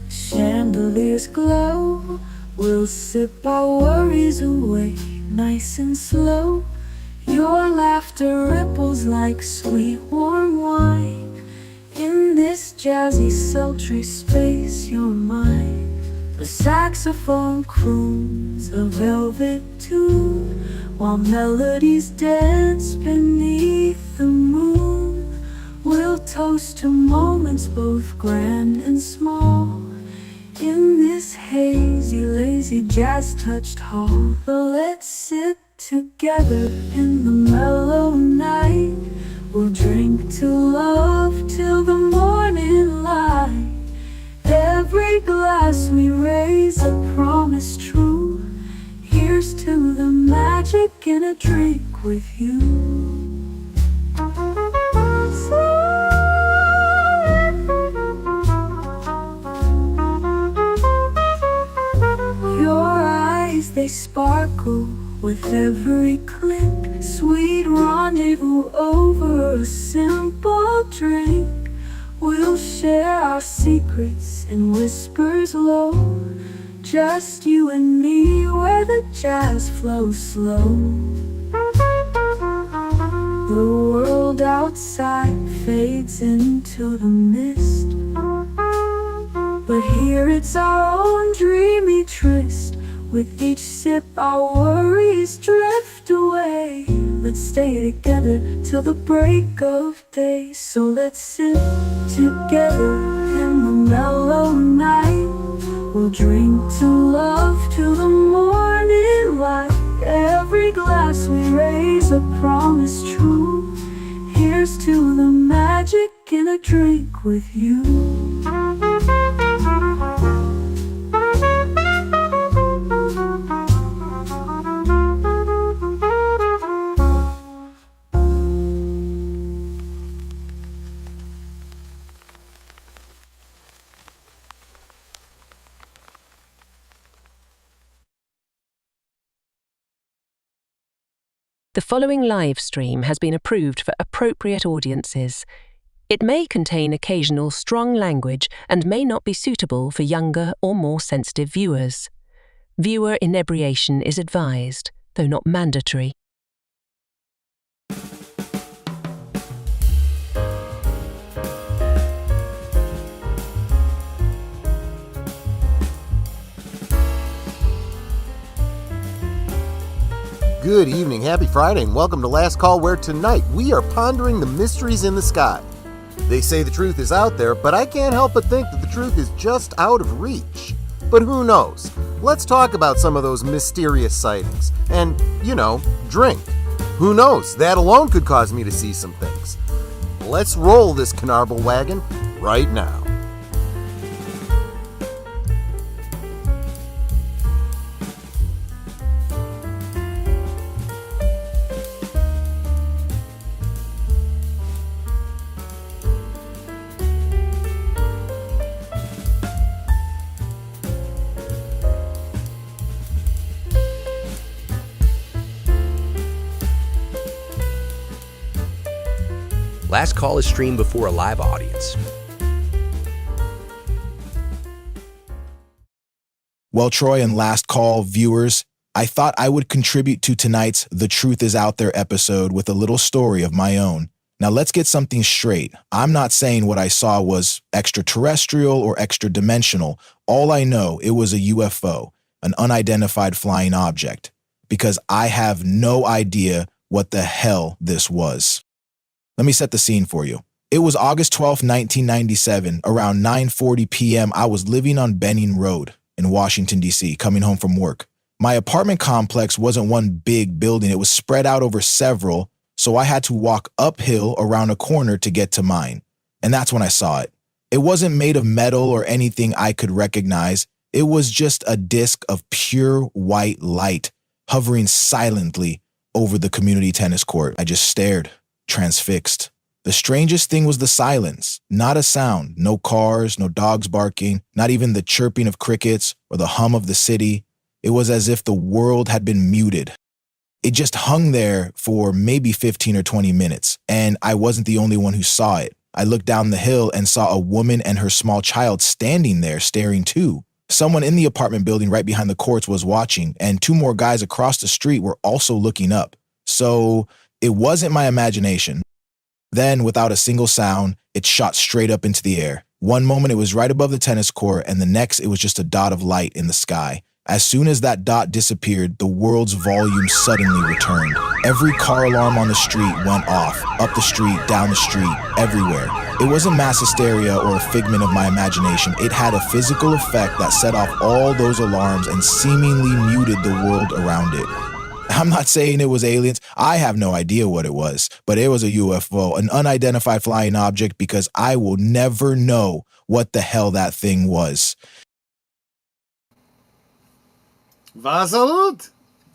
chandeliers glow. We'll sip our worries away, nice and slow. Your laughter ripples like sweet warm wine. In this jazzy sultry space you're mine. The saxophone croons a velvet tune, while melodies dance beneath the moon. We'll toast to moments both grand and small, in this hazy, lazy, jazz-touched hall. Let's sit together in the mellow night. We'll drink to love till the morning light. Every glass we raise a promise true. Here's to the magic in a drink with you. Your eyes, they sparkle with every click. Sweet rendezvous over a simple drink. We'll share our secrets in whispers low, just you and me where the jazz flows slow. The world outside fades into the mist, but here it's our own dreamy tryst. With each sip our worries drift away. Let's stay together till the break of day. So let's sit together in the mellow night. We'll drink to love till the morning light. Every glass we raise a promise true. Here's to the magic in a drink with you. The following live stream has been approved for appropriate audiences. It may contain occasional strong language and may not be suitable for younger or more sensitive viewers. Viewer inebriation is advised, though not mandatory. Good evening, happy Friday, and welcome to Last Call, where tonight we are pondering the mysteries in the sky. They say the truth is out there, but I can't help but think that the truth is just out of reach. But who knows? Let's talk about some of those mysterious sightings. And, drink. Who knows? That alone could cause me to see some things. Let's roll this Canarble Wagon right now. Last Call is streamed before a live audience. Well, Troy and Last Call viewers, I thought I would contribute to tonight's The Truth Is Out There episode with a little story of my own. Now, let's get something straight. I'm not saying what I saw was extraterrestrial or extra-dimensional. All I know, it was a UFO, an unidentified flying object, because I have no idea what the hell this was. Let me set the scene for you. It was August 12, 1997, around 9:40 p.m. I was living on Benning Road in Washington, D.C., coming home from work. My apartment complex wasn't one big building. It was spread out over several, so I had to walk uphill around a corner to get to mine. And that's when I saw it. It wasn't made of metal or anything I could recognize. It was just a disc of pure white light hovering silently over the community tennis court. I just stared, transfixed. The strangest thing was the silence. Not a sound, no cars, no dogs barking, not even the chirping of crickets or the hum of the city. It was as if the world had been muted. It just hung there for maybe 15 or 20 minutes, and I wasn't the only one who saw it. I looked down the hill and saw a woman and her small child standing there staring too. Someone in the apartment building right behind the courts was watching, and 2 more guys across the street were also looking up. So it wasn't my imagination. Then, without a single sound, it shot straight up into the air. One moment it was right above the tennis court, and the next it was just a dot of light in the sky. As soon as that dot disappeared, the world's volume suddenly returned. Every car alarm on the street went off, up the street, down the street, everywhere. It wasn't mass hysteria or a figment of my imagination. It had a physical effect that set off all those alarms and seemingly muted the world around it. I'm not saying it was aliens. I have no idea what it was, but it was a UFO, an unidentified flying object, because I will never know what the hell that thing was. Vasalut!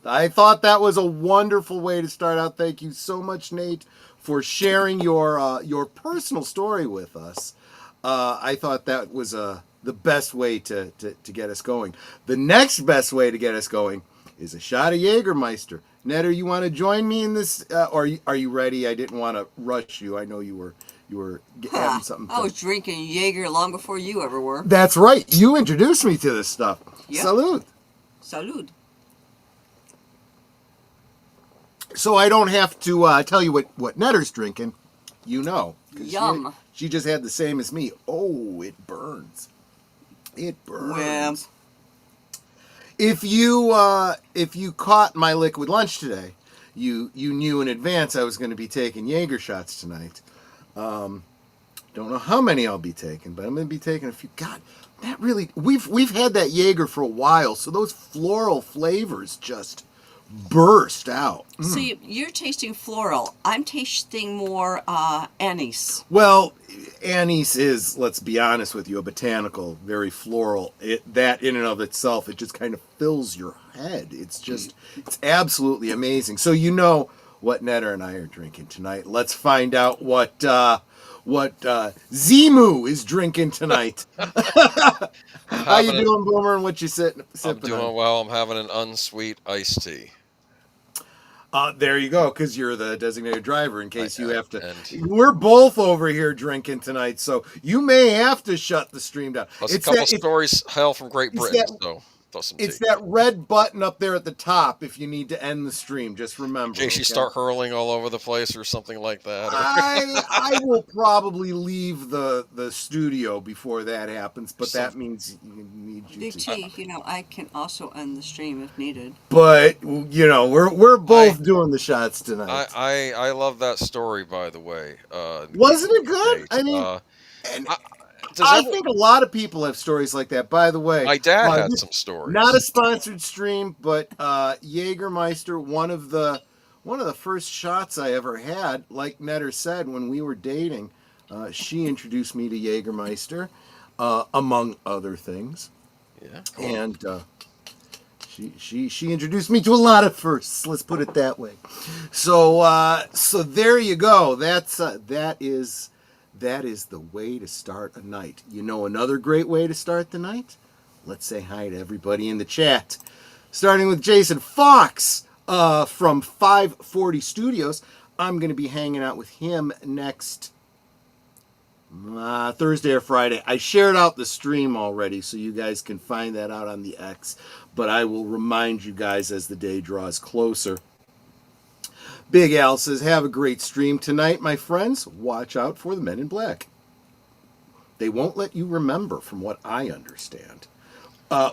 I thought that was a wonderful way to start out. Thank you so much, Nate, for sharing your personal story with us. I thought that was the best way to get us going. The next best way to get us going is a shot of Jägermeister. Netter, you want to join me in this? Or are you ready? I didn't want to rush you. I know you were having something. I was drinking Jaeger long before you ever were. That's right. You introduced me to this stuff. Yep. Salud. Salud. So I don't have to tell you what Netter's drinking. You know. Yum. She just had the same as me. Oh, it burns. It burns. Well, If you caught my liquid lunch today, you knew in advance I was going to be taking Jaeger shots tonight. Don't know how many I'll be taking, but I'm going to be taking a few. God, that really we've had that Jaeger for a while, so those floral flavors just burst out. so you're tasting floral. I'm tasting more anise. Well, anise is, let's be honest with you, a botanical, very floral. That in and of itself, it just kind of fills your head. It's absolutely amazing. So you know what Netter and I are drinking tonight. Let's find out what Zimu is drinking tonight. How you doing, Boomer? And what you sipping I'm doing on? well. I'm having an unsweet iced tea. There you go, because you're the designated driver in case you have to. And We're both over here drinking tonight, so you may have to shut the stream down. plus a couple stories hail from Great Britain, so throw some tea. It's that red button up there at the top if you need to end the stream. Just remember. In case you start hurling all over the place or something like that. I will probably leave the studio before that happens, but that means you need Big to. T, I can also end the stream if needed. But we're both doing the shots tonight. I love that story, by the way. Wasn't it good? I mean, I think a lot of people have stories like that. By the way, my dad had some stories. Not a sponsored stream, but Jägermeister, one of the first shots I ever had. Like Netter said, when we were dating, she introduced me to Jägermeister, among other things. Yeah. And she introduced me to a lot of firsts. Let's put it that way. So there you go. That is the way to start a night. You know another great way to start the night? Let's say hi to everybody in the chat. Starting with Jason Fox from 540 Studios. I'm going to be hanging out with him next Thursday or Friday. I shared out the stream already, so you guys can find that out on the X. But I will remind you guys as the day draws closer. Big Al says, have a great stream tonight, my friends. Watch out for the men in black. They won't let you remember, from what I understand.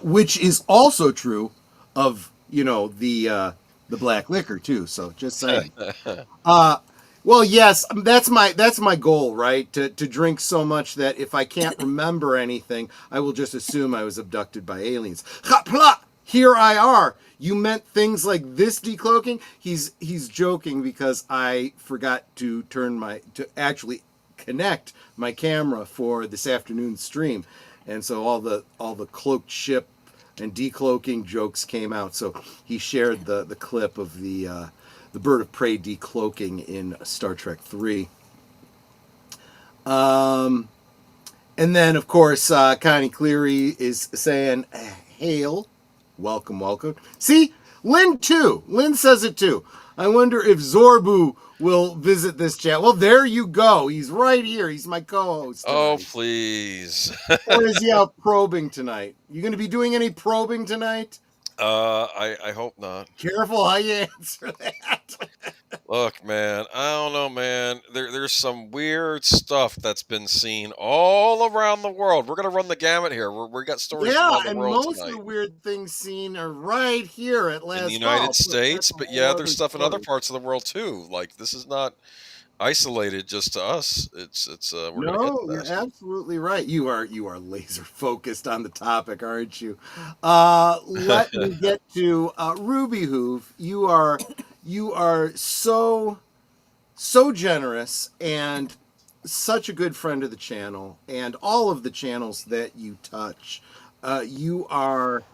Which is also true of, the black liquor, too. So just saying. Well, yes, that's my goal, right? To drink so much that if I can't remember anything, I will just assume I was abducted by aliens. Ha-pla! Here I are. You meant things like this decloaking? He's joking because I forgot to actually connect my camera for this afternoon's stream, and so all the cloaked ship and decloaking jokes came out. So he shared the clip of the bird of prey decloaking in Star Trek 3. And then of course Connie Cleary is saying hail. Welcome. See, Lynn too. Lynn says it too. I wonder if Zorbu will visit this chat. Well, there you go. He's right here. He's my co-host tonight. Oh, please. Or is he out probing tonight? You going to be doing any probing tonight? I hope not. Careful how you answer that. Look, man, I don't know, man. There's some weird stuff that's been seen all around the world. We're gonna run the gamut here. We got stories from all the and world most tonight. of the weird things seen are right here at Last In the United Call. States, but yeah, there's stuff in other parts of the world too. Like, this is not isolated just to us. It's we're gonna get to you're that. absolutely right. You are laser focused on the topic, aren't you? Let me get to RubyHoove. You are so generous and such a good friend of the channel and all of the channels that you touch. You are,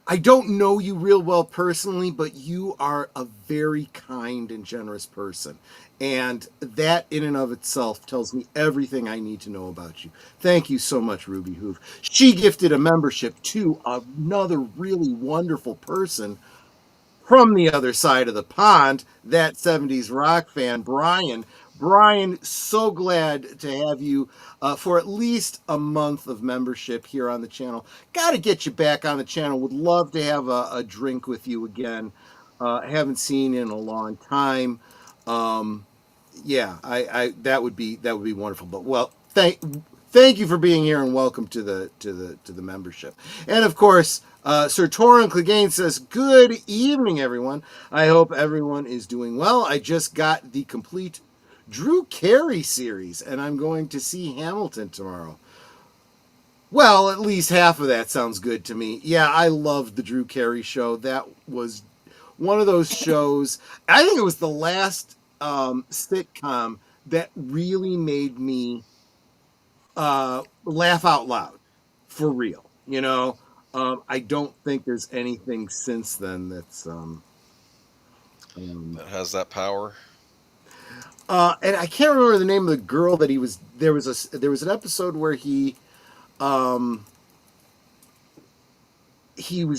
I don't know you real well personally, but you are a very kind and generous person. And that in and of itself tells me everything I need to know about you. Thank you so much, RubyHoove. She gifted a membership to another really wonderful person from the other side of the pond, that 70s rock fan, Brian. Brian, so glad to have you for at least a month of membership here on the channel. Got to get you back on the channel. Would love to have a drink with you again. Haven't seen you in a long time. Yeah, I that would be wonderful. But well, thank you for being here and welcome to the membership. And of course, Sir Torin Clegane says, "Good evening, everyone. I hope everyone is doing well. I just got the complete Drew Carey series, and I'm going to see Hamilton tomorrow." Well, at least half of that sounds good to me. Yeah, I loved the Drew Carey show. That was one of those shows. I think it was the last sitcom that really made me laugh out loud, for real. You know, I don't think there's anything since then that's That has that power. And I can't remember the name of the girl that he was. There was an episode where he was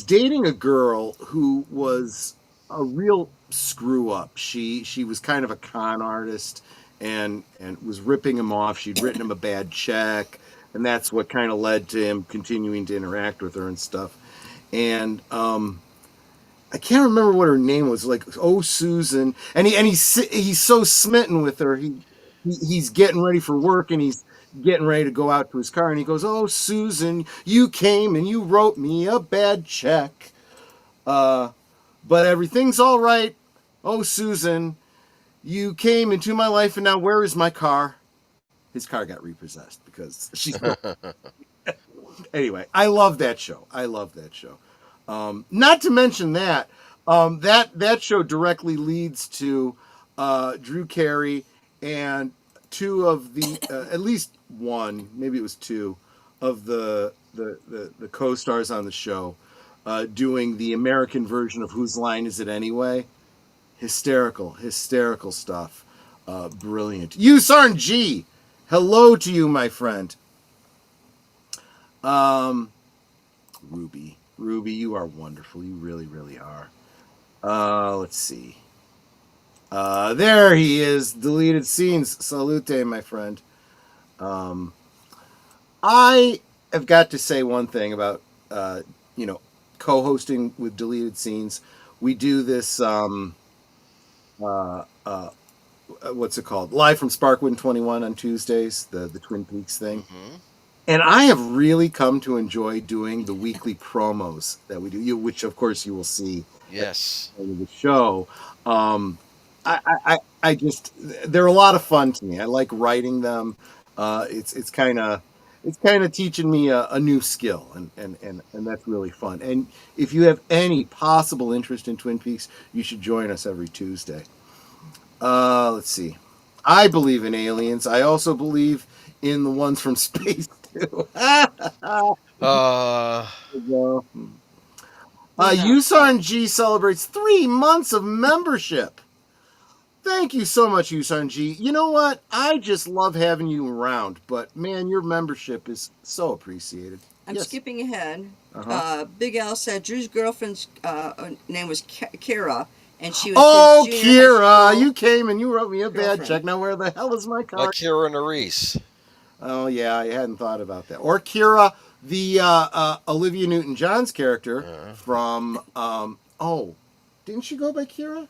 dating a girl who was a real screw up. She was kind of a con artist and was ripping him off. She'd written him a bad check, and that's what kind of led to him continuing to interact with her and stuff. And I can't remember what her name was. Like, oh, Susan. And he's so smitten with her. He's getting ready for work, and he's getting ready to go out to his car, and he goes, "Oh, Susan, you came and you wrote me a bad check. But everything's all right. Oh, Susan, you came into my life, and now where is my car?" His car got repossessed because she's... Anyway, I love that show. Not to mention that that show directly leads to Drew Carey and two of the at least one, maybe it was two of the co-stars on the show doing the American version of Whose Line Is It Anyway? Hysterical stuff. Brilliant. ussarn G, hello to you, my friend. Ruby, you are wonderful. You really, really are. Let's see. There he is. Deleted scenes. Salute, my friend. I have got to say one thing about, co-hosting with Deleted Scenes. We do this, what's it called? Live from Sparkwood 21 on Tuesdays, the Twin Peaks thing. Mm-hmm. And I have really come to enjoy doing the weekly promos that we do, which of course you will see. Yes. In the show. I just, they're a lot of fun to me. I like writing them. It's kind of teaching me a new skill, and that's really fun. And if you have any possible interest in Twin Peaks, you should join us every Tuesday. Let's see. I believe in aliens. I also believe in the ones from space too. ussarn G celebrates 3 months of membership. Thank you so much, ussarn G. You know what? I just love having you around, but man, your membership is so appreciated. I'm skipping ahead. Uh-huh. Big Al said Drew's girlfriend's name was Kara, And she was in junior high Kira, school. you came and you wrote me a bad Girlfriend. check. Now where the hell is my card? Like Kira Nerys. Oh yeah, I hadn't thought about that. Or Kira, the Olivia Newton-John's character from didn't she go by Kira?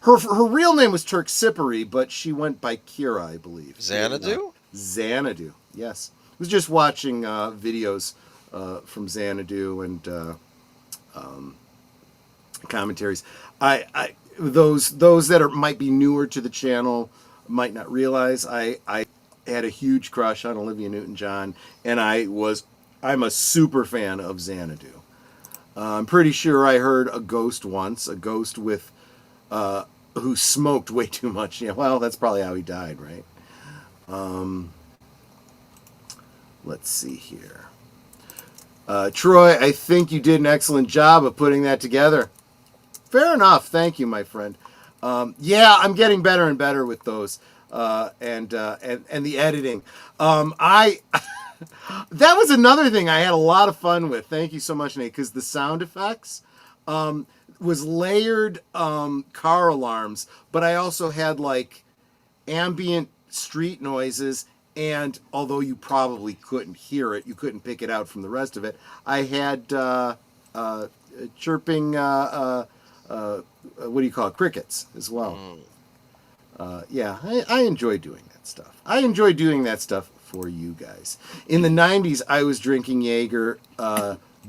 Her real name was Turk Siperi, but she went by Kira, I believe. Xanadu? Xanadu, yes. I was just watching videos from Xanadu and commentaries. I those that might be newer to the channel might not realize I had a huge crush on Olivia Newton-John, and I'm a super fan of Xanadu. I'm pretty sure I heard a ghost once, a ghost with who smoked way too much. Yeah, well, that's probably how he died, right? Let's see here. Troy, I think you did an excellent job of putting that together. Fair enough. Thank you, my friend. Yeah, I'm getting better and better with those and the editing. That was another thing I had a lot of fun with. Thank you so much, Nate, because the sound effects was layered car alarms, but I also had like ambient street noises. And although you probably couldn't hear it, you couldn't pick it out from the rest of it, I had chirping, what do you call it, crickets as well. Yeah, I enjoy doing that stuff. I enjoy doing that stuff for you guys. In the 90s, I was drinking Jaeger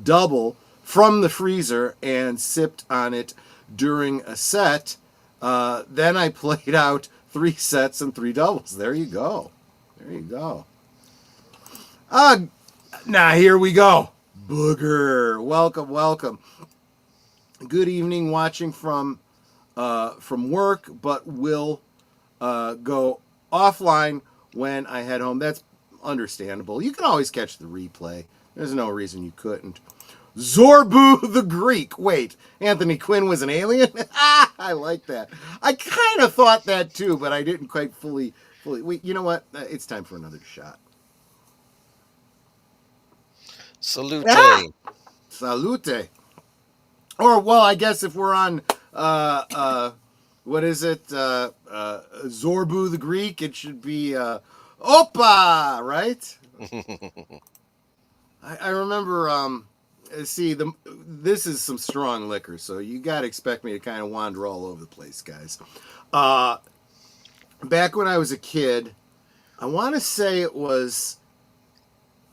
double from the freezer and sipped on it during a set. Then I played out 3 sets and 3 doubles. There you go. There you go. Now here we go. Booger. Welcome, welcome. Good evening, watching from work, but will go offline when I head home. That's understandable. You can always catch the replay. There's no reason you couldn't. Zorbu the Greek. Wait, Anthony Quinn was an alien? I like that. I kind of thought that too, but I didn't quite fully. Wait, you know what? It's time for another shot. Salute. Salute. Or, well, I guess if we're on, what is it? Zorbu the Greek, it should be, Opa, right? I remember, see, this is some strong liquor, so you got to expect me to kind of wander all over the place, guys. Back when I was a kid, I want to say it was,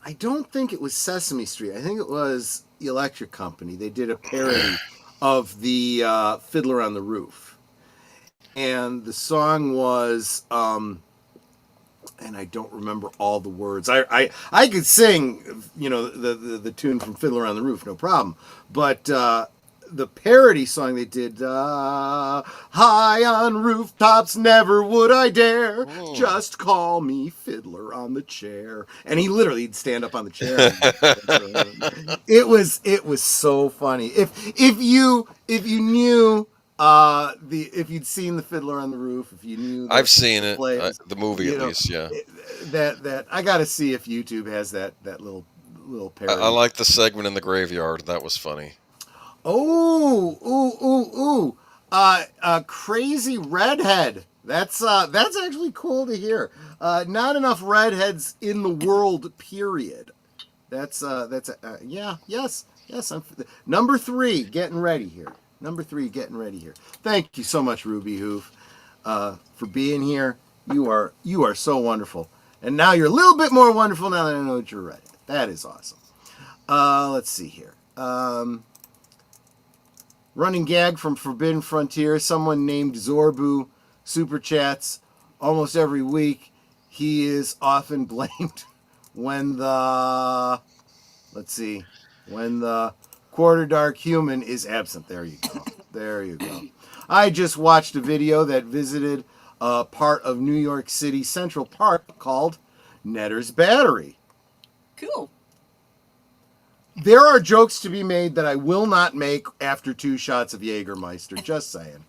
I don't think it was Sesame Street. I think it was the Electric Company. They did a parody of the Fiddler on the Roof. And the song was, and I don't remember all the words. I could sing, the tune from Fiddler on the Roof, no problem. But the parody song they did, high on rooftops, never would I dare, just call me Fiddler on the Chair. And he literally would stand up on the chair. It was so funny. If you knew if you'd seen the Fiddler on the Roof, if you knew I've seen it, plays, the movie at least, yeah. That I got to see if YouTube has that little parody. I like the segment in the graveyard. That was funny. Oh, crazy redhead. That's actually cool to hear. Not enough redheads in the world, period. Yes. I'm number 3 getting ready here. Thank you so much, RubyHoove, for being here. You are so wonderful. And now you're a little bit more wonderful now that I know that you're ready. That is awesome. Let's see here. Running gag from Forbidden Frontier. Someone named Zorbu super chats almost every week. He is often blamed when the quarter dark human is absent. There you go. I just watched a video that visited a part of New York City Central Park called Netter's Battery. Cool. There are jokes to be made that I will not make after 2 shots of Jägermeister. Just saying.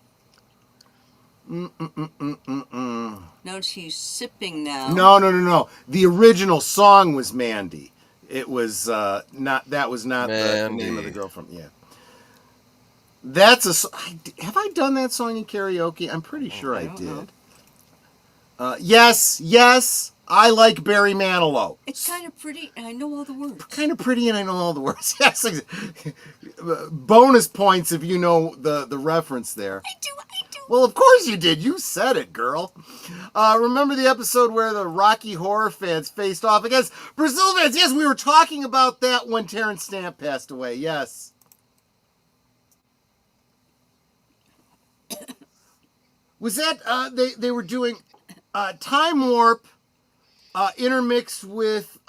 Notice he's sipping now. No. The original song was Mandy. It was not. That was not the name of the girl from. Yeah. That's have I done that song in karaoke? I'm pretty sure I don't did. know. Yes, I like Barry Manilow. It's kind of pretty, and I know all the words. Kind of pretty, and I know all the words. Yes. Bonus points if you know the reference there. I do. Well, of course you did. You said it, girl. Remember the episode where the Rocky Horror fans faced off against Brazil fans? Yes, we were talking about that when Terrence Stamp passed away. Yes. Was that they were doing Time Warp intermixed with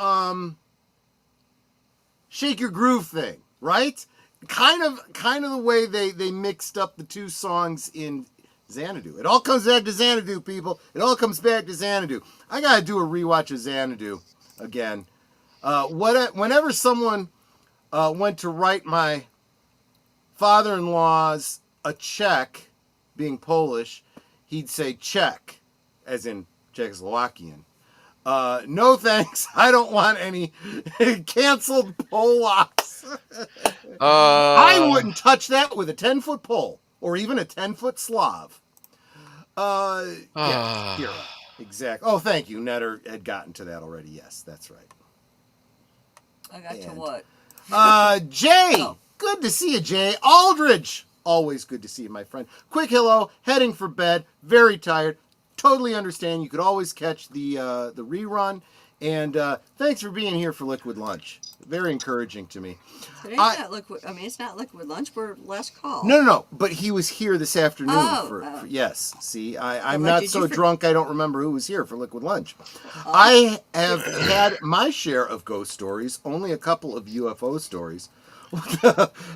Shake Your Groove thing, right? Kind of the way they mixed up the two songs in Xanadu. It all comes back to Xanadu, people. It all comes back to Xanadu. I gotta do a rewatch of Xanadu again. Whenever someone went to write my father-in-law's a check, being Polish, he'd say check, as in Czechoslovakian. No thanks. I don't want any canceled Polacks. I wouldn't touch that with a 10-foot pole or even a 10-foot Slav. Yeah, Kira. Exactly. Oh, thank you. Netter had gotten to that already. Yes, that's right. I got to what? Jay. Oh. Good to see you, Jay. Aldridge. Always good to see you, my friend. Quick hello. Heading for bed. Very tired. Totally understand. You could always catch the rerun. And thanks for being here for Liquid Lunch. Very encouraging to me. Today's not liquid. I mean, it's not Liquid Lunch. We're last call. No. But he was here this afternoon for yes. See, I'm not so drunk I don't remember who was here for Liquid Lunch. I have had my share of ghost stories. Only a couple of UFO stories.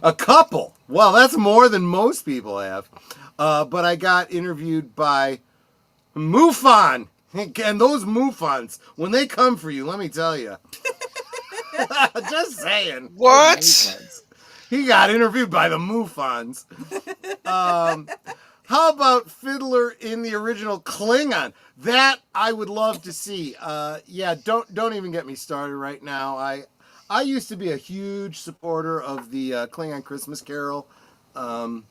A couple. Well, that's more than most people have. But I got interviewed by MUFON. And those MUFONs, when they come for you, let me tell you. Just saying. What? He got interviewed by the MUFONs. How about Fiddler in the original Klingon? That I would love to see. Yeah, don't even get me started right now. I used to be a huge supporter of the Klingon Christmas Carol. The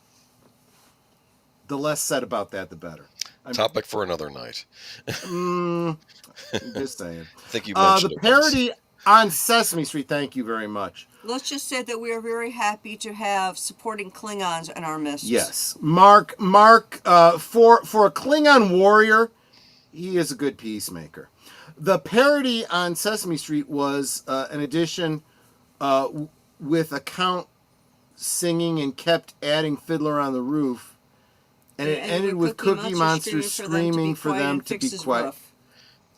less said about that, the better. Topic for another night. Just saying. I think you mentioned the parody on Sesame Street. Thank you very much. Let's just say that we are very happy to have supporting Klingons in our midst. Yes, Mark. For a Klingon warrior, he is a good peacemaker. The parody on Sesame Street was an edition with Account singing and kept adding Fiddler on the Roof. And it ended with Cookie Monster screaming for them to be quiet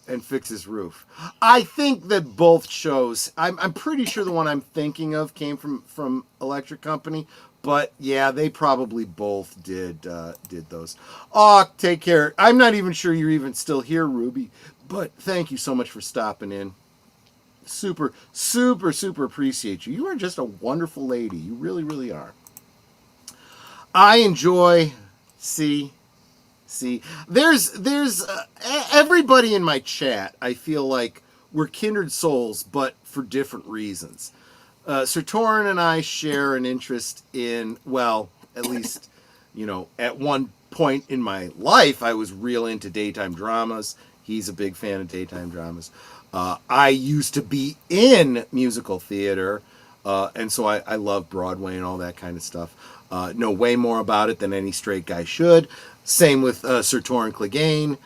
and fix his roof. I think that both shows, I'm pretty sure the one I'm thinking of came from Electric Company, but yeah, they probably both did those. Oh, take care. I'm not even sure you're even still here, Ruby, but thank you so much for stopping in. Super appreciate you. You are just a wonderful lady. You really, really are. I enjoy... See, there's everybody in my chat. I feel like we're kindred souls, but for different reasons. Sir Torin and I share an interest in, well, at least, at one point in my life, I was real into daytime dramas. He's a big fan of daytime dramas. I used to be in musical theater, and so I love Broadway and all that kind of stuff. Know way more about it than any straight guy should. Same with Sir Torin Clegane.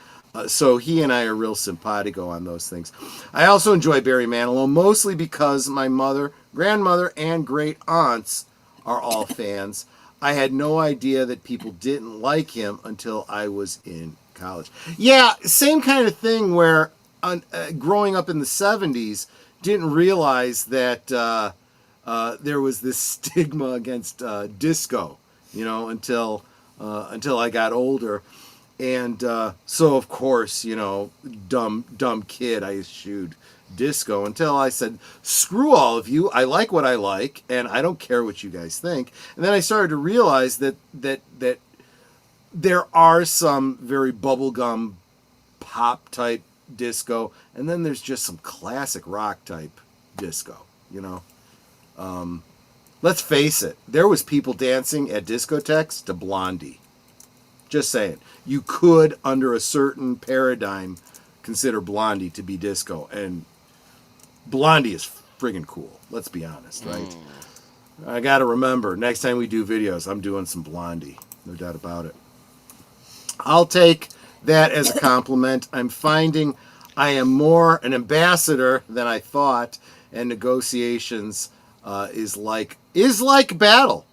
So he and I are real simpatico on those things. I also enjoy Barry Manilow, mostly because my mother, grandmother, and great aunts are all fans. I had no idea that people didn't like him until I was in college. Yeah, same kind of thing where growing up in the 70s, didn't realize that... there was this stigma against disco, until I got older, and so of course, dumb kid, I eschewed disco until I said, "Screw all of you! I like what I like, and I don't care what you guys think." And then I started to realize that there are some very bubblegum pop type disco, and then there's just some classic rock type disco, let's face it, there was people dancing at discotheques to Blondie. Just saying. You could, under a certain paradigm, consider Blondie to be disco. And Blondie is friggin' cool. Let's be honest, right? I got to remember, next time we do videos, I'm doing some Blondie. No doubt about it. I'll take that as a compliment. I'm finding I am more an ambassador than I thought, and negotiations is like battle.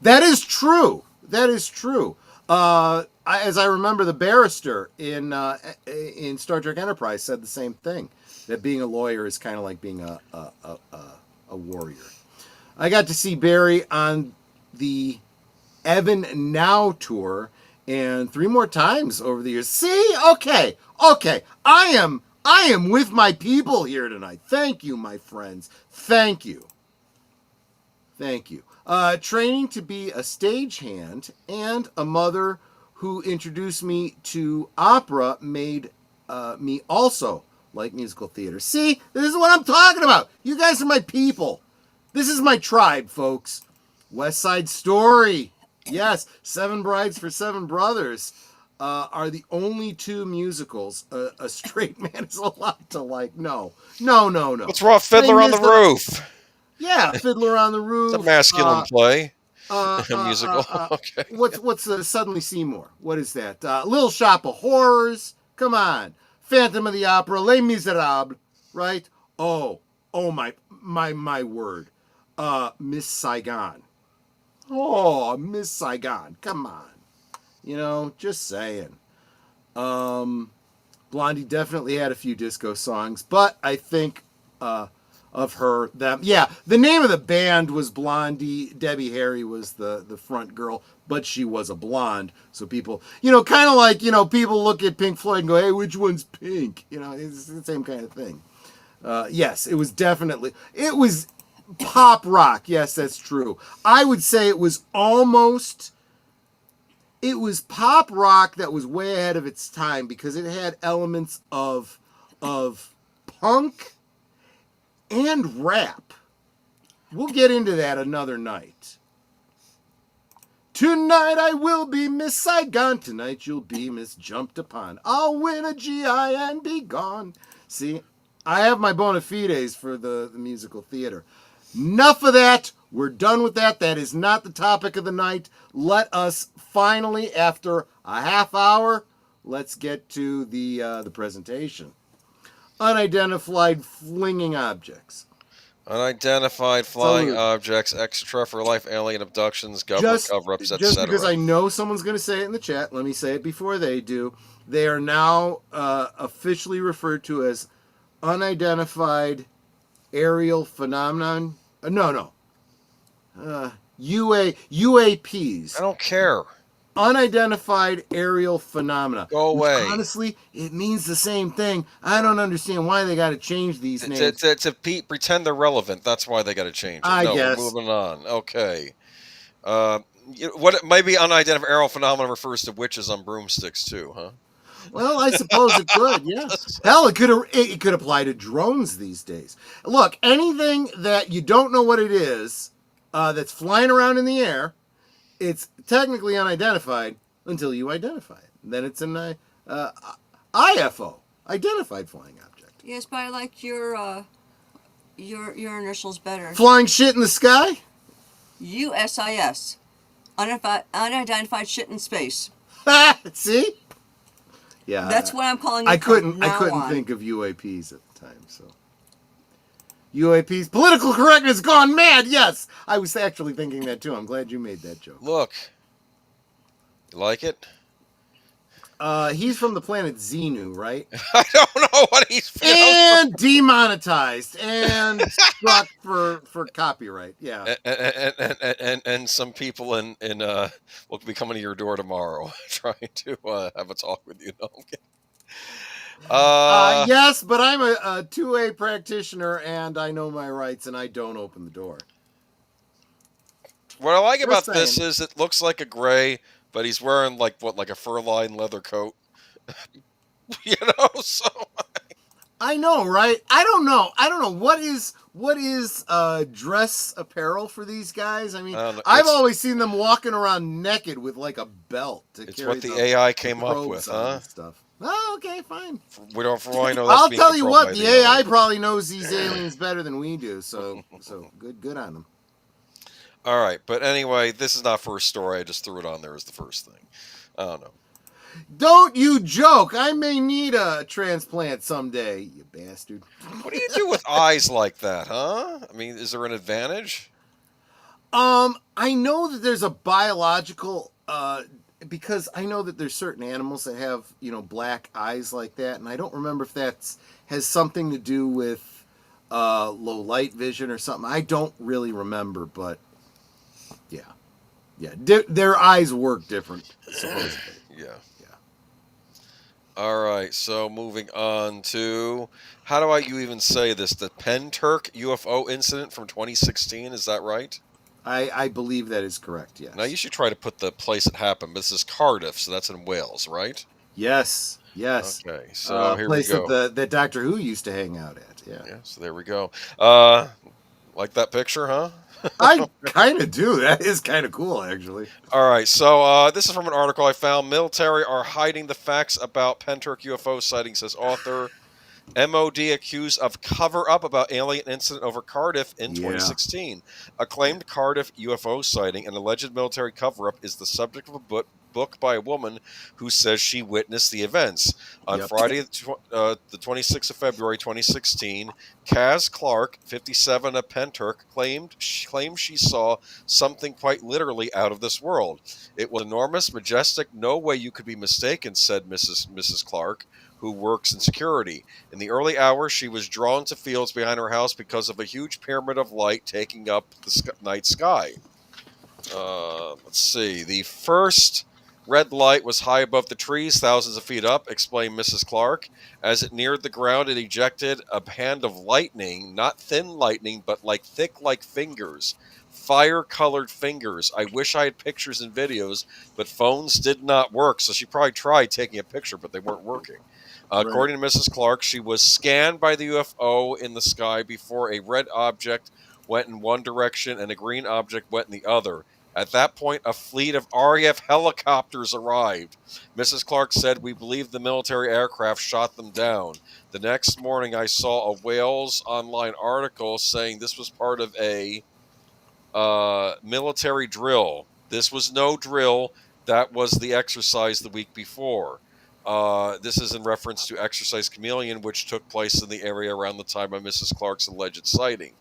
That is true. That is true. As I remember, the barrister in Star Trek Enterprise said the same thing. That being a lawyer is kind of like being a warrior. I got to see Barry on the Evan Now tour, and 3 more times over the years. See, okay. I am with my people here tonight. Thank you, my friends. Thank you. Training to be a stagehand and a mother who introduced me to opera made me also like musical theater. See, this is what I'm talking about. You guys are my people. This is my tribe, folks. West Side Story. Yes, 7 Brides for 7 Brothers are the only 2 musicals a straight man is allowed to like. No. What's wrong with Fiddler on the Roof? Yeah, Fiddler on the Roof. It's a masculine play. A musical. Okay. What's Suddenly Seymour? What is that? Little Shop of Horrors. Come on. Phantom of the Opera. Les Miserables. Right? Oh my word. Miss Saigon. Oh, Miss Saigon. Come on. Just saying. Blondie definitely had a few disco songs, but I think of her, them. Yeah, the name of the band was Blondie. Debbie Harry was the front girl, but she was a blonde. So people, kind of like, people look at Pink Floyd and go, hey, which one's Pink? It's the same kind of thing. Yes, it was pop rock. Yes, that's true. I would say it was pop rock that was way ahead of its time because it had elements of punk and rap. We'll get into that another night. Tonight I will be Miss Saigon. Tonight you'll be Miss Jumped Upon. I'll win a GI and be gone. See, I have my bona fides for the musical theater. Enough of that. We're done with that. That is not the topic of the night. Let us finally, after a half hour, let's get to the presentation. Unidentified flinging objects. Unidentified flying objects, extraterrestrial alien abductions, government cover-ups, etc. Just because I know someone's going to say it in the chat, let me say it before they do. They are now officially referred to as unidentified aerial phenomenon. UAPs. I don't care. Unidentified aerial phenomena. Go away. Which, honestly, it means the same thing. I don't understand why they got to change these names. To pretend they're relevant. That's why they got to change it. I guess. We're moving on. Okay. What maybe unidentified aerial phenomena refers to witches on broomsticks too, huh? Well, I suppose it could. Yeah. Hell, it could apply to drones these days. Look, anything that you don't know what it is, that's flying around in the air, it's technically unidentified until you identify it. Then it's an IFO, identified flying object. Yes, but I like your initials better. Flying shit in the sky? USIS. Unidentified shit in space. See? Yeah. That's what I'm calling it. I couldn't think of UAPs at the time, so. UAPs, political correctness gone mad. Yes, I was actually thinking that too. I'm glad you made that joke. Look, you like it? He's from the planet Xenu, right? I don't know what he's from. And demonetized and struck for copyright. Yeah. And some people in will be coming to your door tomorrow trying to have a talk with you. No, I'm kidding. Yes, but I'm a 2A practitioner and I know my rights and I don't open the door. What I like about this is it looks like a gray, but he's wearing like a fur-lined leather coat. So I know, right? I don't know. What is dress apparel for these guys? I mean, I've always seen them walking around naked with like a belt to It's carry what the AI came up robes with, on huh? and stuff. Oh, okay, fine. We don't. For all I know, that's I'll being tell you controlled what, by the AI AI. probably knows these aliens better than we do. So good on them. All right, but anyway, this is not first story. I just threw it on there as the first thing. I don't know. Don't you joke. I may need a transplant someday, you bastard. What do you do with eyes like that, huh? I mean, is there an advantage? I know that there's a biological, because I know that there's certain animals that have, black eyes like that, and I don't remember if has something to do with low light vision or something. I don't really remember, but yeah, their eyes work different, supposedly. Yeah. All right, so moving on to, how do you even say this? The Penturk UFO incident from 2016, is that right? I believe that is correct, yes. Now, you should try to put the place it happened, but this is Cardiff, so that's in Wales, right? Yes. Okay, so here we go. Place that Doctor Who used to hang out at, Yeah, so there we go. Like that picture, huh? I kind of do. That is kind of cool, actually. All right, so this is from an article I found. Military are hiding the facts about Penturk UFO sighting, says author. MOD accused of cover-up about alien incident over Cardiff in 2016. Acclaimed Cardiff UFO sighting, an alleged military cover-up, is the subject of a book by a woman who says she witnessed the events. On Friday, the 26th of February 2016, Kaz Clark, 57, of Penturk, claimed she saw something quite literally out of this world. It was enormous, majestic, no way you could be mistaken, said Mrs. Clark, who works in security. In the early hours, she was drawn to fields behind her house because of a huge pyramid of light taking up the night sky. Let's see. The first red light was high above the trees, thousands of feet up, explained Mrs. Clark. As it neared the ground, it ejected a band of lightning, not thin lightning, but thick like fingers. Fire-colored fingers. I wish I had pictures and videos, but phones did not work, so she probably tried taking a picture, but they weren't working. According to Mrs. Clark, she was scanned by the UFO in the sky before a red object went in one direction and a green object went in the other. At that point, a fleet of RAF helicopters arrived. Mrs. Clark said, "We believe the military aircraft shot them down. The next morning, I saw a Wales Online article saying this was part of a military drill. This was no drill. That was the exercise the week before." This is in reference to Exercise Chameleon, which took place in the area around the time of Mrs. Clark's alleged sighting.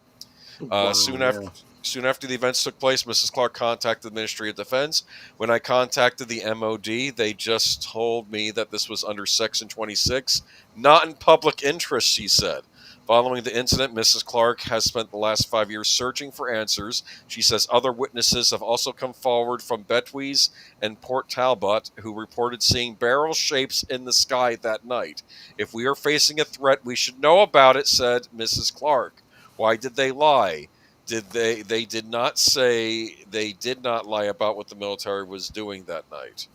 Soon after the events took place, Mrs. Clark contacted the Ministry of Defense. When I contacted the MOD, they just told me that this was under Section 26, not in public interest, she said. Following the incident, Mrs. Clark has spent the last 5 years searching for answers. She says other witnesses have also come forward from Betwys and Port Talbot, who reported seeing barrel shapes in the sky that night. If we are facing a threat, we should know about it, said Mrs. Clark. Why did they lie? They did not say, they did not lie about what the military was doing that night.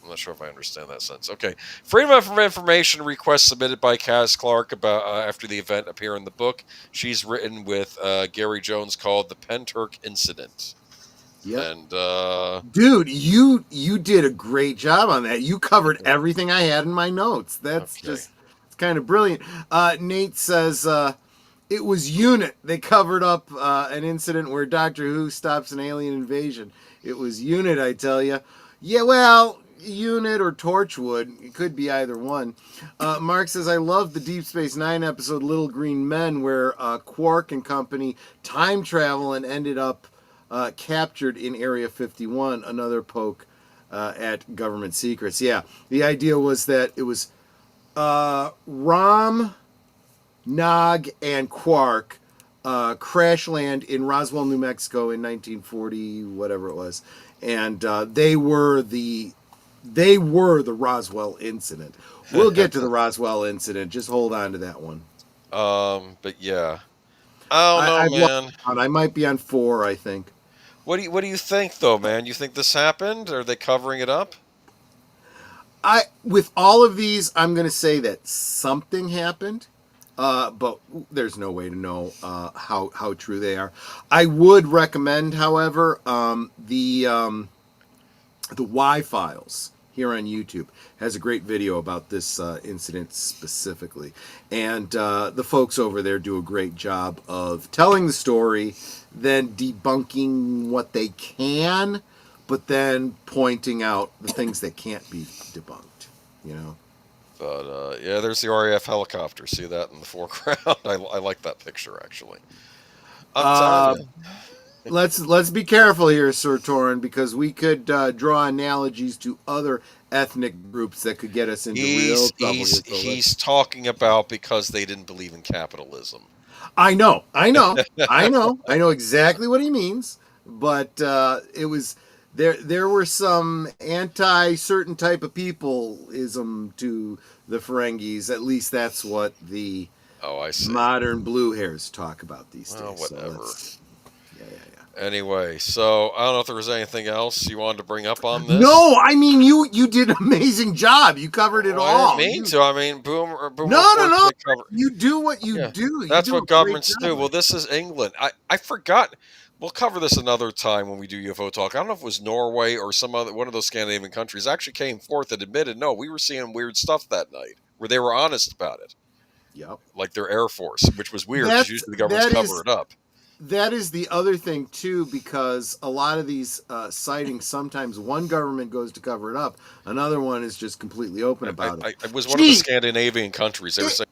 I'm not sure if I understand that sentence. Okay. Freedom of Information request submitted by Kaz Clark about after the event appear in the book. She's written with Gary Jones called The Penturk Incident. Yep. And dude, you did a great job on that. You covered everything I had in my notes. That's it's kind of brilliant. Nate says it was UNIT. They covered up an incident where Doctor Who stops an alien invasion. It was UNIT, I tell you. Yeah, well, UNIT or Torchwood. It could be either one. Mark says, I love the Deep Space Nine episode Little Green Men, where Quark and company time travel and ended up captured in Area 51, another poke at government secrets. Yeah, the idea was that it was Rom, Nog, and Quark crash land in Roswell, New Mexico in 1940, whatever it was. And they were the Roswell incident. We'll get to the Roswell incident. Just hold on to that one. But yeah, I don't know, man. I might be on 4, I think. What do you think, though, man? You think this happened? Are they covering it up? With all of these, I'm going to say that something happened, but there's no way to know how true they are. I would recommend, however, the Y Files here on YouTube has a great video about this incident specifically, and the folks over there do a great job of telling the story, then debunking what they can, but then pointing out the things that can't be debunked. You know. But yeah, there's the RAF helicopter. See that in the foreground? I like that picture actually. I'm telling you. Let's be careful here, Sir Torin, because we could draw analogies to other ethnic groups that could get us into real trouble. He's talking about because they didn't believe in capitalism. I know exactly what he means, but it was there were some anti-certain type of people-ism to the Ferengis. At least that's what the modern blue hairs talk about these days. Whatever. So Anyway, so I don't know if there was anything else you wanted to bring up on this. No, I mean you did an amazing job. You covered it all. I didn't mean to. I mean, boom. No. You do what you do. That's what governments do. Well, this is England. I forgot. We'll cover this another time when we do UFO talk. I don't know if it was Norway or one of those Scandinavian countries actually came forth and admitted, no, we were seeing weird stuff that night, where they were honest about it. Yep. Like their Air Force, which was weird because usually the governments cover it up. That is the other thing, too, because a lot of these sightings, sometimes one government goes to cover it up. Another one is just completely open about it. It was one of the Scandinavian countries. They were saying,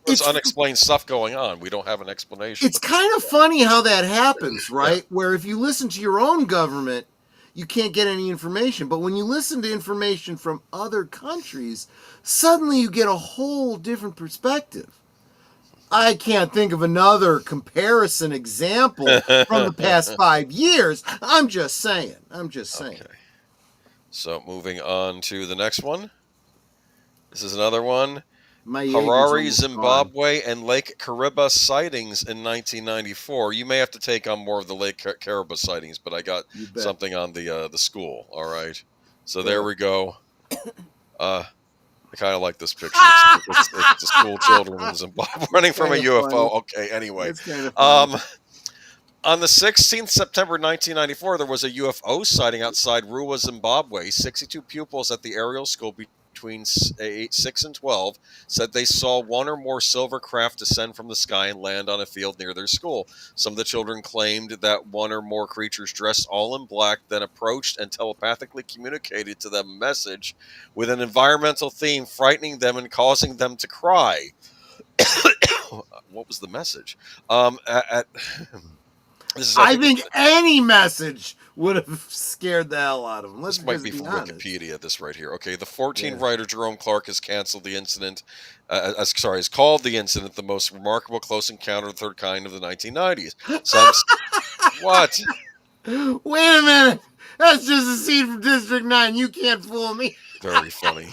there's unexplained stuff going on. We don't have an explanation. It's kind of funny how that happens, right? Yeah. Where if you listen to your own government, you can't get any information. But when you listen to information from other countries, suddenly you get a whole different perspective. I can't think of another comparison example from the past 5 years. I'm just saying. Okay. So moving on to the next one. This is another one. Harare, Zimbabwe, and Lake Kariba sightings in 1994. You may have to take on more of the Lake Kariba sightings, but I got something on the school. All right. So there we go. I kind of like this picture. It's the school children in Zimbabwe running from a UFO. Funny. Okay, anyway. On the 16th September 1994, there was a UFO sighting outside Ruwa, Zimbabwe. 62 pupils at the aerial school between 6 and 12 said they saw one or more silver craft descend from the sky and land on a field near their school. Some of the children claimed that one or more creatures dressed all in black then approached and telepathically communicated to them a message with an environmental theme, frightening them and causing them to cry. What was the message? I think any message would have scared the hell out of them. This might be from Wikipedia, this right here. Okay, the 14-writer Jerome Clark has canceled the incident, has called the incident the most remarkable close encounter of the third kind of the 1990s. What? Wait a minute. That's just a scene from District 9. You can't fool me. Very funny.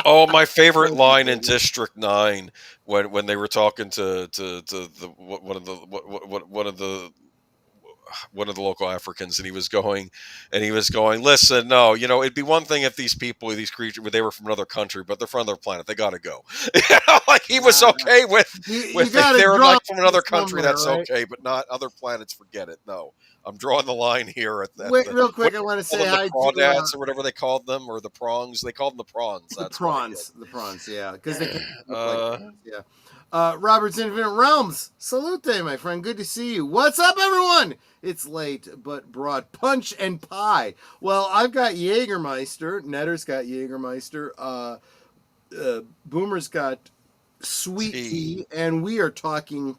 Oh, my favorite line in District 9 when they were talking to one of the local Africans, and he was going, listen, no, it'd be one thing if these creatures, they were from another country, but they're from another planet. They got to go. Like he was okay with if they were like from another country, that's right? Okay, but not other planets. Forget it. No, I'm drawing the line here at that. Wait, real quick, I want to say hi to crawdads or whatever they called them, or the prongs. They called them the prawns. The prawns, yeah, because they Robert's Infinite Realms. Salute, my friend. Good to see you. What's up, everyone? It's late, but brought punch and pie. Well, I've got Jägermeister. Netter's got Jägermeister. Boomer's got sweet tea. And we are talking...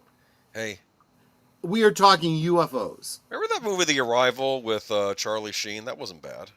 Hey. We are talking UFOs. Remember that movie, The Arrival, with Charlie Sheen? That wasn't bad.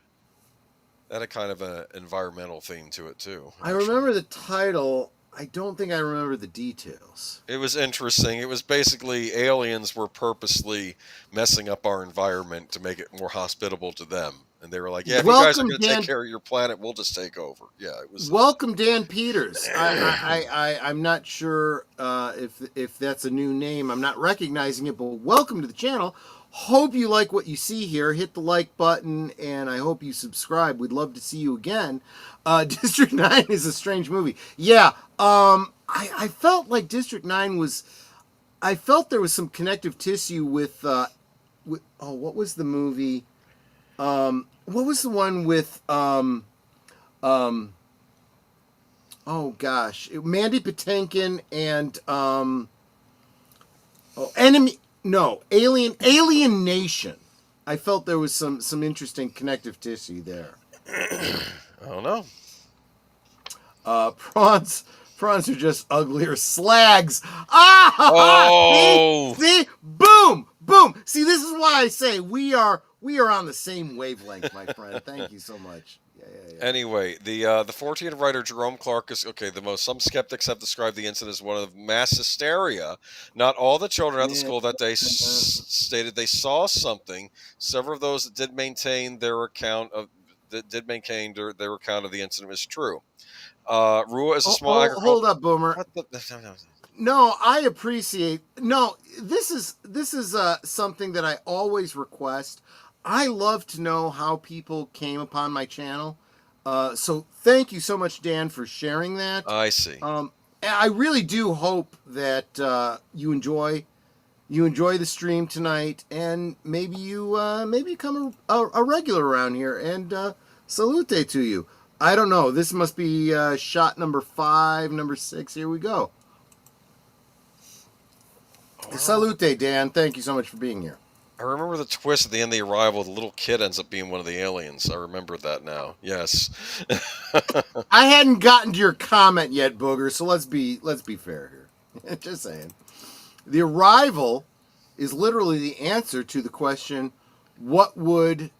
That had kind of an environmental theme to it, too. Actually. I remember the title... I don't think I remember the details. It was interesting. It was basically aliens were purposely messing up our environment to make it more hospitable to them. And they were like, "Yeah, if you guys are Welcome, going to Dan. take care of your planet, we'll just take over." Yeah, it was. Welcome, Dan Peters. I'm not sure if that's a new name. I'm not recognizing it, but welcome to the channel. Hope you like what you see here. Hit the like button, and I hope you subscribe. We'd love to see you again. District 9 is a strange movie. Yeah, I felt like District 9 was... I felt there was some connective tissue with what was the movie? What was the one with... oh gosh, Mandy Patinkin and Alien Nation. I felt there was some interesting connective tissue there. I don't know. Prawns are just uglier slags. Oh! See, boom. See, this is why I say we are on the same wavelength, my friend. Thank you so much. Yeah. Anyway, the 14th writer Jerome Clark is some skeptics have described the incident as one of mass hysteria. Not all the children at the school that day stated they saw something. Several of those that did maintain their account of their account of the incident was true. Rua is a small agriculture. Hold up, Boomer. No, I appreciate. No, this is something that I always request. I love to know how people came upon my channel. So thank you so much, Dan, for sharing that. I see. I really do hope that you enjoy the stream tonight, and maybe you become a regular around here. And salute to you. I don't know. This must be shot number 5, number 6. Here we go. Salute, Dan. Thank you so much for being here. I remember the twist at the end of the arrival. The little kid ends up being one of the aliens. I remember that now. Yes. I hadn't gotten to your comment yet, Booger. So let's be fair here. Just saying. The arrival is literally the answer to the question: what would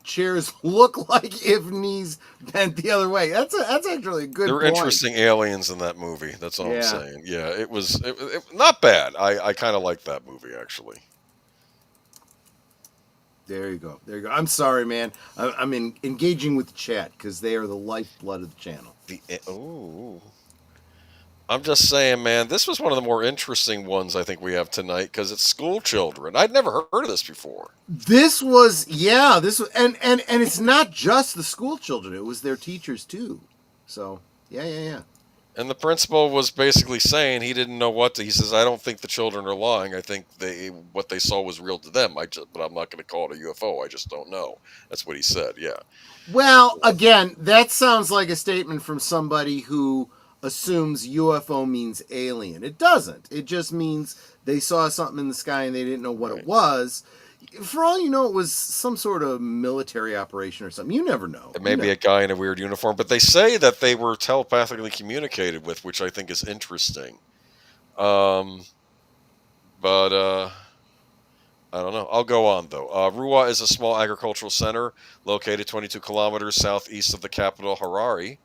chairs look like if knees bent the other way? That's actually a good point. There were interesting aliens in that movie. That's all I'm saying. Yeah, it was not bad. I kind of liked that movie, actually. There you go. I'm sorry, man. I'm engaging with the chat because they are the lifeblood of the channel. I'm just saying, man, this was one of the more interesting ones I think we have tonight because it's school children. I'd never heard of this before. And it's not just the school children. It was their teachers too. So, yeah. And the principal was basically saying he didn't know what to. He says, "I don't think the children are lying. I think what they saw was real to them. But I'm not going to call it a UFO. I just don't know." That's what he said. Yeah. Well, again, that sounds like a statement from somebody who assumes UFO means alien. It doesn't. It just means they saw something in the sky and they didn't know what it was. For all you know, it was some sort of military operation or something. You never know. It may be a guy in a weird uniform, but they say that they were telepathically communicated with, which I think is interesting. But I don't know. I'll go on, though. Rua is a small agricultural center located 22 kilometers southeast of the capital, Harare.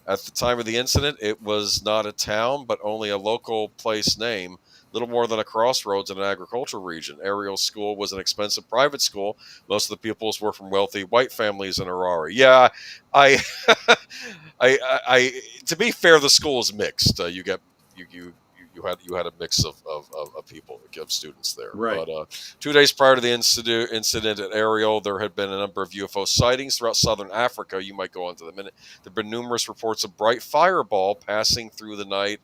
At the time of the incident, it was not a town, but only a local place name, little more than a crossroads in an agricultural region. Ariel's school was an expensive private school. Most of the pupils were from wealthy white families in Harare. Yeah, I to be fair, the school is mixed. You had a mix of people, of students there. Right. But 2 days prior to the incident at Ariel, there had been a number of UFO sightings throughout southern Africa. You might go on to the minute. There have been numerous reports of bright fireball passing through the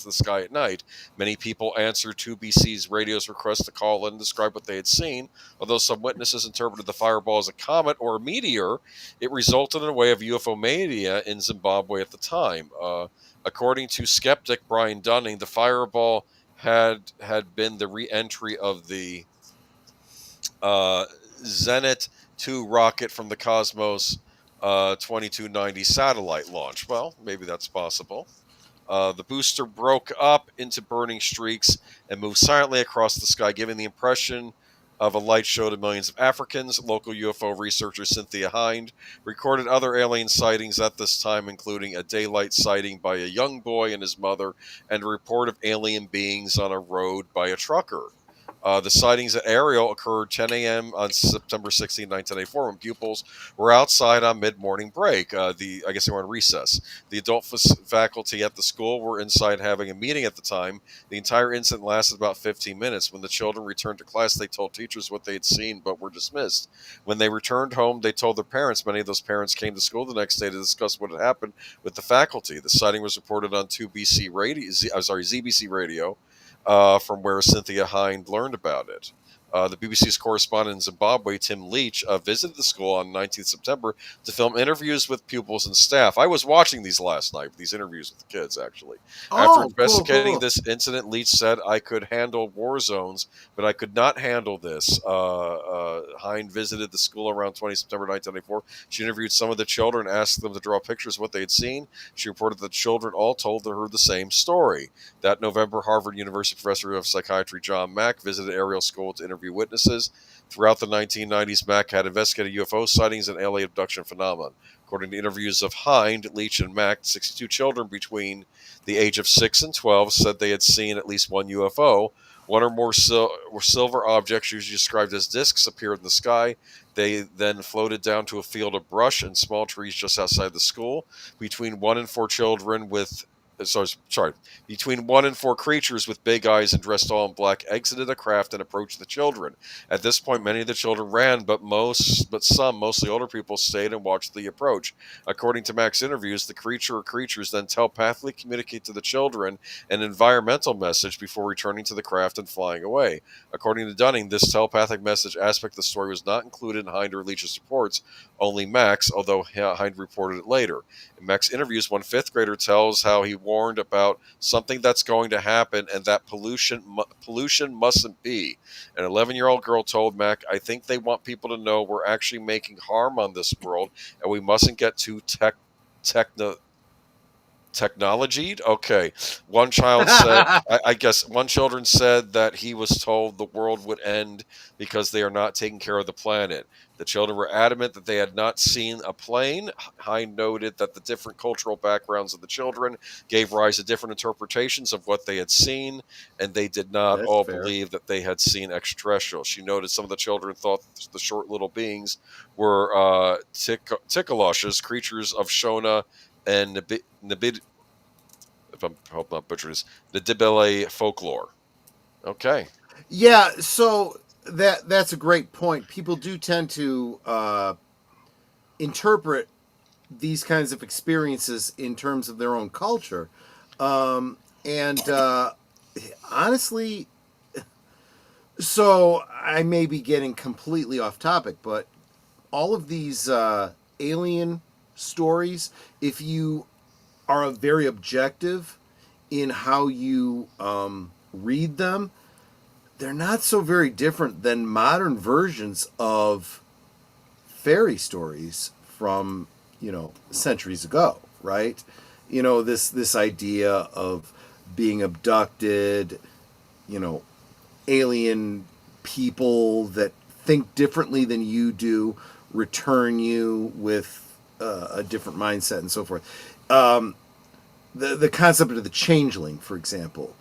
sky at night. Many people answered 2BC's radio's request to call in and describe what they had seen. Although some witnesses interpreted the fireball as a comet or a meteor, it resulted in a wave of UFO mania in Zimbabwe at the time. According to Skeptic Brian Dunning, the fireball had been the re-entry of the Zenit 2 rocket from the Cosmos 2290 satellite launch. Well, maybe that's possible. The booster broke up into burning streaks and moved silently across the sky, giving the impression of a light show to millions of Africans. Local UFO researcher Cynthia Hind recorded other alien sightings at this time, including a daylight sighting by a young boy and his mother, and a report of alien beings on a road by a trucker. The sightings at Ariel occurred 10 a.m. on September 16, 1984, when pupils were outside on mid-morning break. I guess they were on recess. The adult faculty at the school were inside having a meeting at the time. The entire incident lasted about 15 minutes. When the children returned to class, they told teachers what they had seen, but were dismissed. When they returned home, they told their parents. Many of those parents came to school the next day to discuss what had happened with the faculty. The sighting was reported on ZBC radio, from where Cynthia Hind learned about it. The BBC's correspondent in Zimbabwe, Tim Leach, visited the school on 19th September to film interviews with pupils and staff. I was watching these last night, these interviews with the kids, actually. After investigating this incident, Leach said, "I could handle war zones, but I could not handle this." Hind visited the school around 20 September 1994. She interviewed some of the children and asked them to draw pictures of what they had seen. She reported that the children all told her the same story. That November, Harvard University professor of psychiatry John Mack visited Ariel School to interview witnesses. Throughout the 1990s, Mack had investigated UFO sightings and alien abduction phenomenon. According to interviews of Hind, Leach, and Mack, 62 children between the age of 6 and 12 said they had seen at least one UFO. One or more silver objects, usually described as discs, appeared in the sky. They then floated down to a field of brush and small trees just outside the school. Between 1 and 4 creatures with big eyes and dressed all in black exited a craft and approached the children. At this point, many of the children ran, but some, mostly older people, stayed and watched the approach. According to Mack's interviews, the creature or creatures then telepathically communicate to the children an environmental message before returning to the craft and flying away. According to Dunning, this telepathic message aspect of the story was not included in Hind or Leach's reports, only Mack's, although Hind reported it later. In Mack's interviews, one 5th grader tells how he warned about something that's going to happen and that pollution mustn't be. An 11-year-old girl told Mack, "I think they want people to know we're actually making harm on this world and we mustn't get too technologied." Okay. One child said, I guess one children said that he was told the world would end because they are not taking care of the planet. The children were adamant that they had not seen a plane. Hind noted that the different cultural backgrounds of the children gave rise to different interpretations of what they had seen, and they did not believe that they had seen extraterrestrials. She noted some of the children thought the short little beings were Tikaloshes, creatures of Shona and Nabid, if I hope not butchered this, the Dibele folklore. Okay. Yeah, so that's a great point. People do tend to interpret these kinds of experiences in terms of their own culture. And honestly, so I may be getting completely off topic, but all of these alien stories, if you are very objective in how you read them, they're not so very different than modern versions of fairy stories from, centuries ago, right? This idea of being abducted, alien people that think differently than you do, return you with a different mindset and so forth. The concept of the changeling, for example,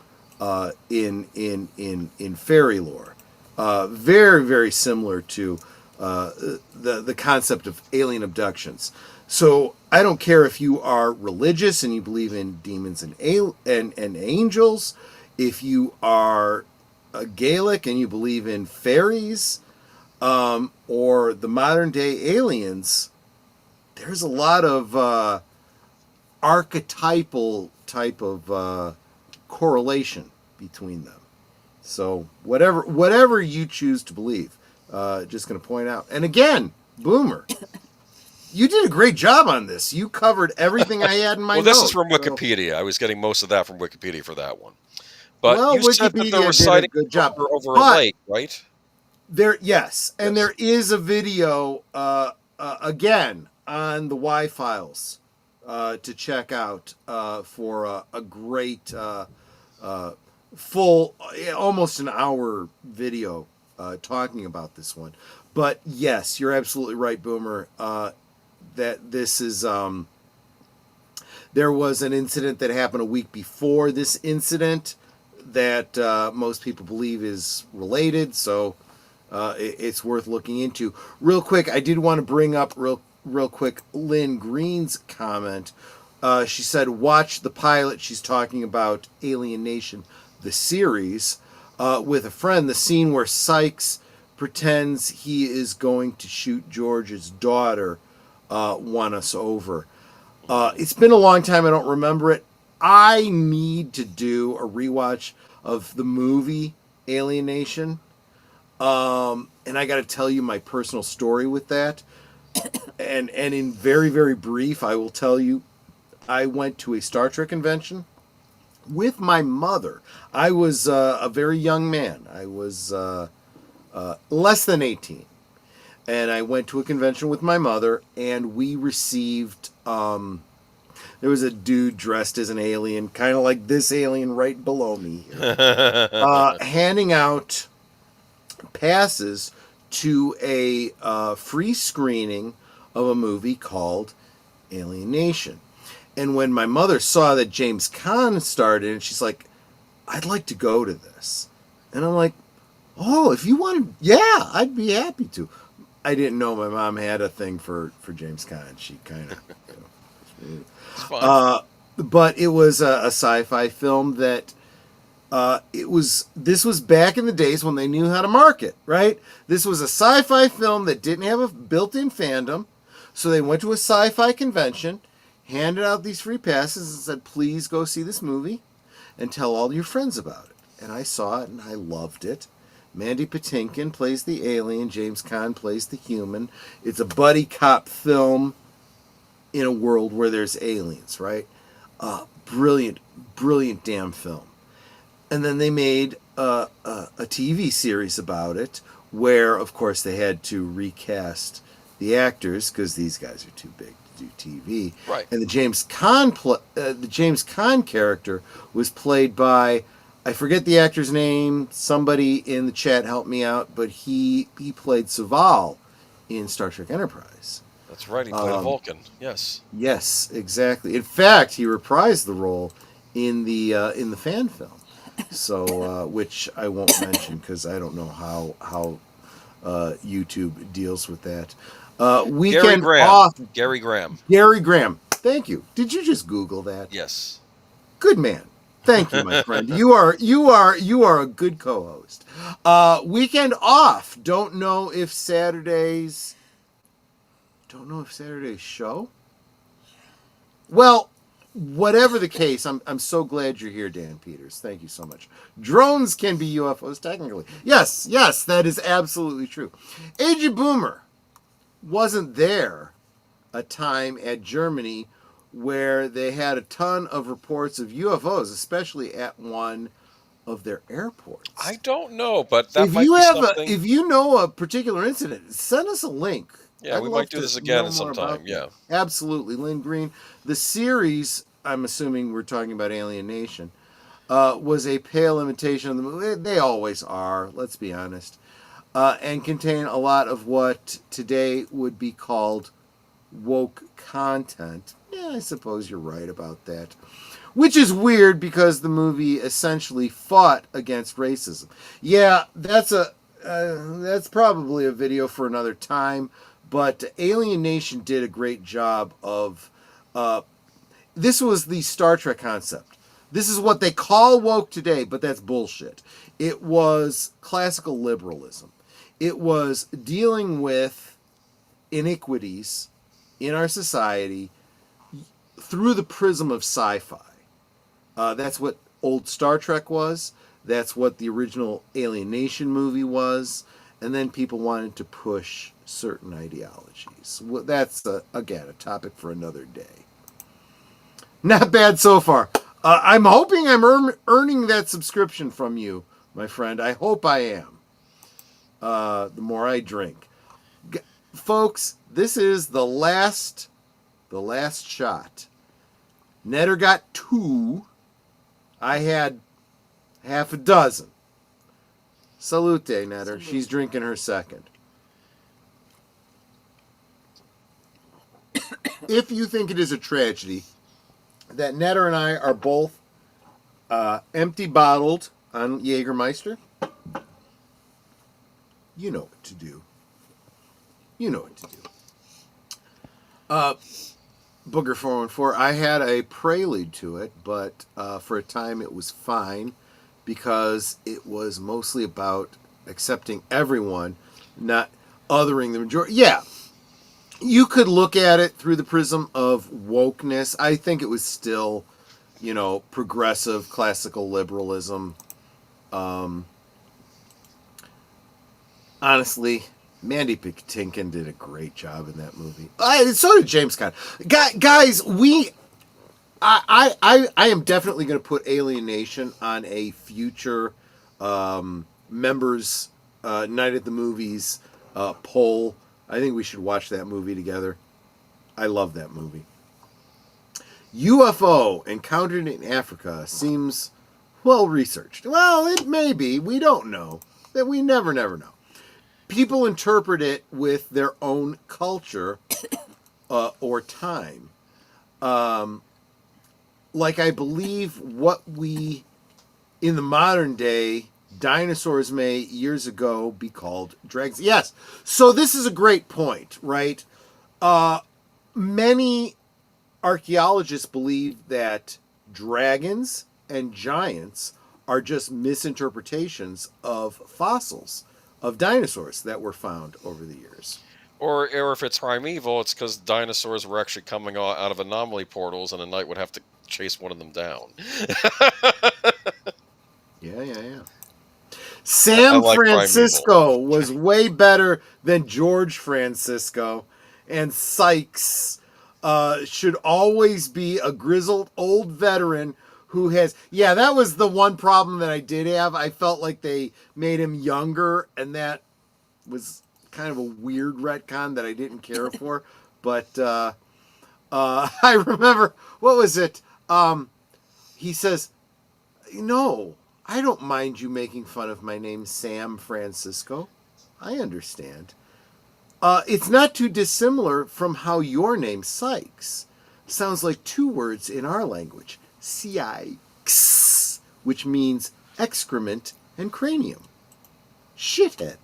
in fairy lore, very, very similar to the concept of alien abductions. So I don't care if you are religious and you believe in demons and angels, if you are Gaelic and you believe in fairies, or the modern day aliens. There's a lot of archetypal type of correlation between them. So whatever you choose to believe, just going to point out. And again, Boomer, you did a great job on this. You covered everything I had in my notes. Well, this is from Wikipedia. I was getting most of that from Wikipedia for that one. But you said that there were sightings over a lake, right? Yes. And there is a video, again, on the Y-Files to check out for a great full, almost an hour video talking about this one. But yes, you're absolutely right, Boomer, that this is... there was an incident that happened a week before this incident that most people believe is related, so it's worth looking into. Real quick, I did want to bring up real quick Lynn Green's comment. She said, watch the pilot. She's talking about Alien Nation, the series, with a friend. The scene where Sykes pretends he is going to shoot George's daughter won us over. It's been a long time. I don't remember it. I need to do a rewatch of the movie Alien Nation. And I got to tell you my personal story with that. And in very, very brief, I will tell you, I went to a Star Trek convention with my mother. I was a very young man. I was less than 18. And I went to a convention with my mother, and we received... there was a dude dressed as an alien, kind of like this alien right below me here, handing out passes to a free screening of a movie called Alien Nation. And when my mother saw that James Caan started, and she's like, I'd like to go to this. And I'm like, oh, if you want to, yeah, I'd be happy to. I didn't know my mom had a thing for James Caan. She kind of... but it was a sci-fi film that this was back in the days when they knew how to market, right? This was a sci-fi film that didn't have a built-in fandom, so they went to a sci-fi convention, handed out these free passes, and said, please go see this movie and tell all your friends about it. And I saw it, and I loved it. Mandy Patinkin plays the alien, James Caan plays the human. It's a buddy cop film in a world where there's aliens, right? Brilliant damn film. And then they made a TV series about it, where, of course, they had to recast the actors because these guys are too big to do TV. Right. And the James Caan character was played by, I forget the actor's name. Somebody in the chat help me out, but he played Saval in Star Trek Enterprise. That's right. He played a Vulcan. Yes. Yes, exactly. In fact, he reprised the role in the fan film. So, which I won't mention because I don't know how YouTube deals with that. Weekend off. Gary Graham. Gary Graham. Thank you. Did you just Google that? Yes. Good man. Thank you, my friend. You are a good co-host. Weekend off. Don't know if Saturday's show. Well, whatever the case, I'm so glad you're here, Dan Peters. Thank you so much. Drones can be UFOs technically. Yes, that is absolutely true. Agent Boomer wasn't there a time at Germany where they had a ton of reports of UFOs, especially at one of their airports. I don't know, but that might be something. If you know a particular incident, send us a link. Yeah, we might do this again at some time. Yeah, absolutely. Lynn Green. The series, I'm assuming we're talking about Alien Nation, was a pale imitation of the movie. They always are, let's be honest, and contain a lot of what today would be called woke content. Yeah, I suppose you're right about that. Which is weird because the movie essentially fought against racism. Yeah, that's probably a video for another time. But Alien Nation did a great job of... this was the Star Trek concept. This is what they call woke today, but that's bullshit. It was classical liberalism. It was dealing with iniquities in our society through the prism of sci-fi. That's what old Star Trek was. That's what the original Alien Nation movie was. And then people wanted to push certain ideologies. Well, that's, again, a topic for another day. Not bad so far. I'm hoping I'm earning that subscription from you, my friend. I hope I am. The more I drink. Folks, this is the last shot. Netter got 2. I had half a dozen. Salute, Netter. She's drinking her second. If you think it is a tragedy that Netter and I are both empty-bottled on Jägermeister, you know what to do. You know what to do. Booger 414, I had a prelude to it, but for a time it was fine because it was mostly about accepting everyone, not othering the majority. Yeah, you could look at it through the prism of wokeness. I think it was still, progressive classical liberalism. Honestly, Mandy Patinkin did a great job in that movie. So did James Caan. Guys, I am definitely going to put Alienation on a future members Night at the Movies poll. I think we should watch that movie together. I love that movie. UFO encountered in Africa seems well researched. Well, it may be. We don't know. That we never know. People interpret it with their own culture or time. Like I believe what we, in the modern day, dinosaurs may years ago be called dragons. Yes. So this is a great point, right? Many archaeologists believe that dragons and giants are just misinterpretations of fossils of dinosaurs that were found over the years. Or if it's primeval, it's because dinosaurs were actually coming out of anomaly portals, and a knight would have to chase one of them down. Yeah. Sam Francisco was way better than George Francisco, and Sykes should always be a grizzled old veteran who has... Yeah, that was the one problem that I did have. I felt like they made him younger, and that was kind of a weird retcon that I didn't care for. But I remember, what was it? He says, no, I don't mind you making fun of my name, Sam Francisco. I understand. It's not too dissimilar from how your name, Sykes, sounds like two words in our language. Sykes, which means excrement and cranium. Shithead.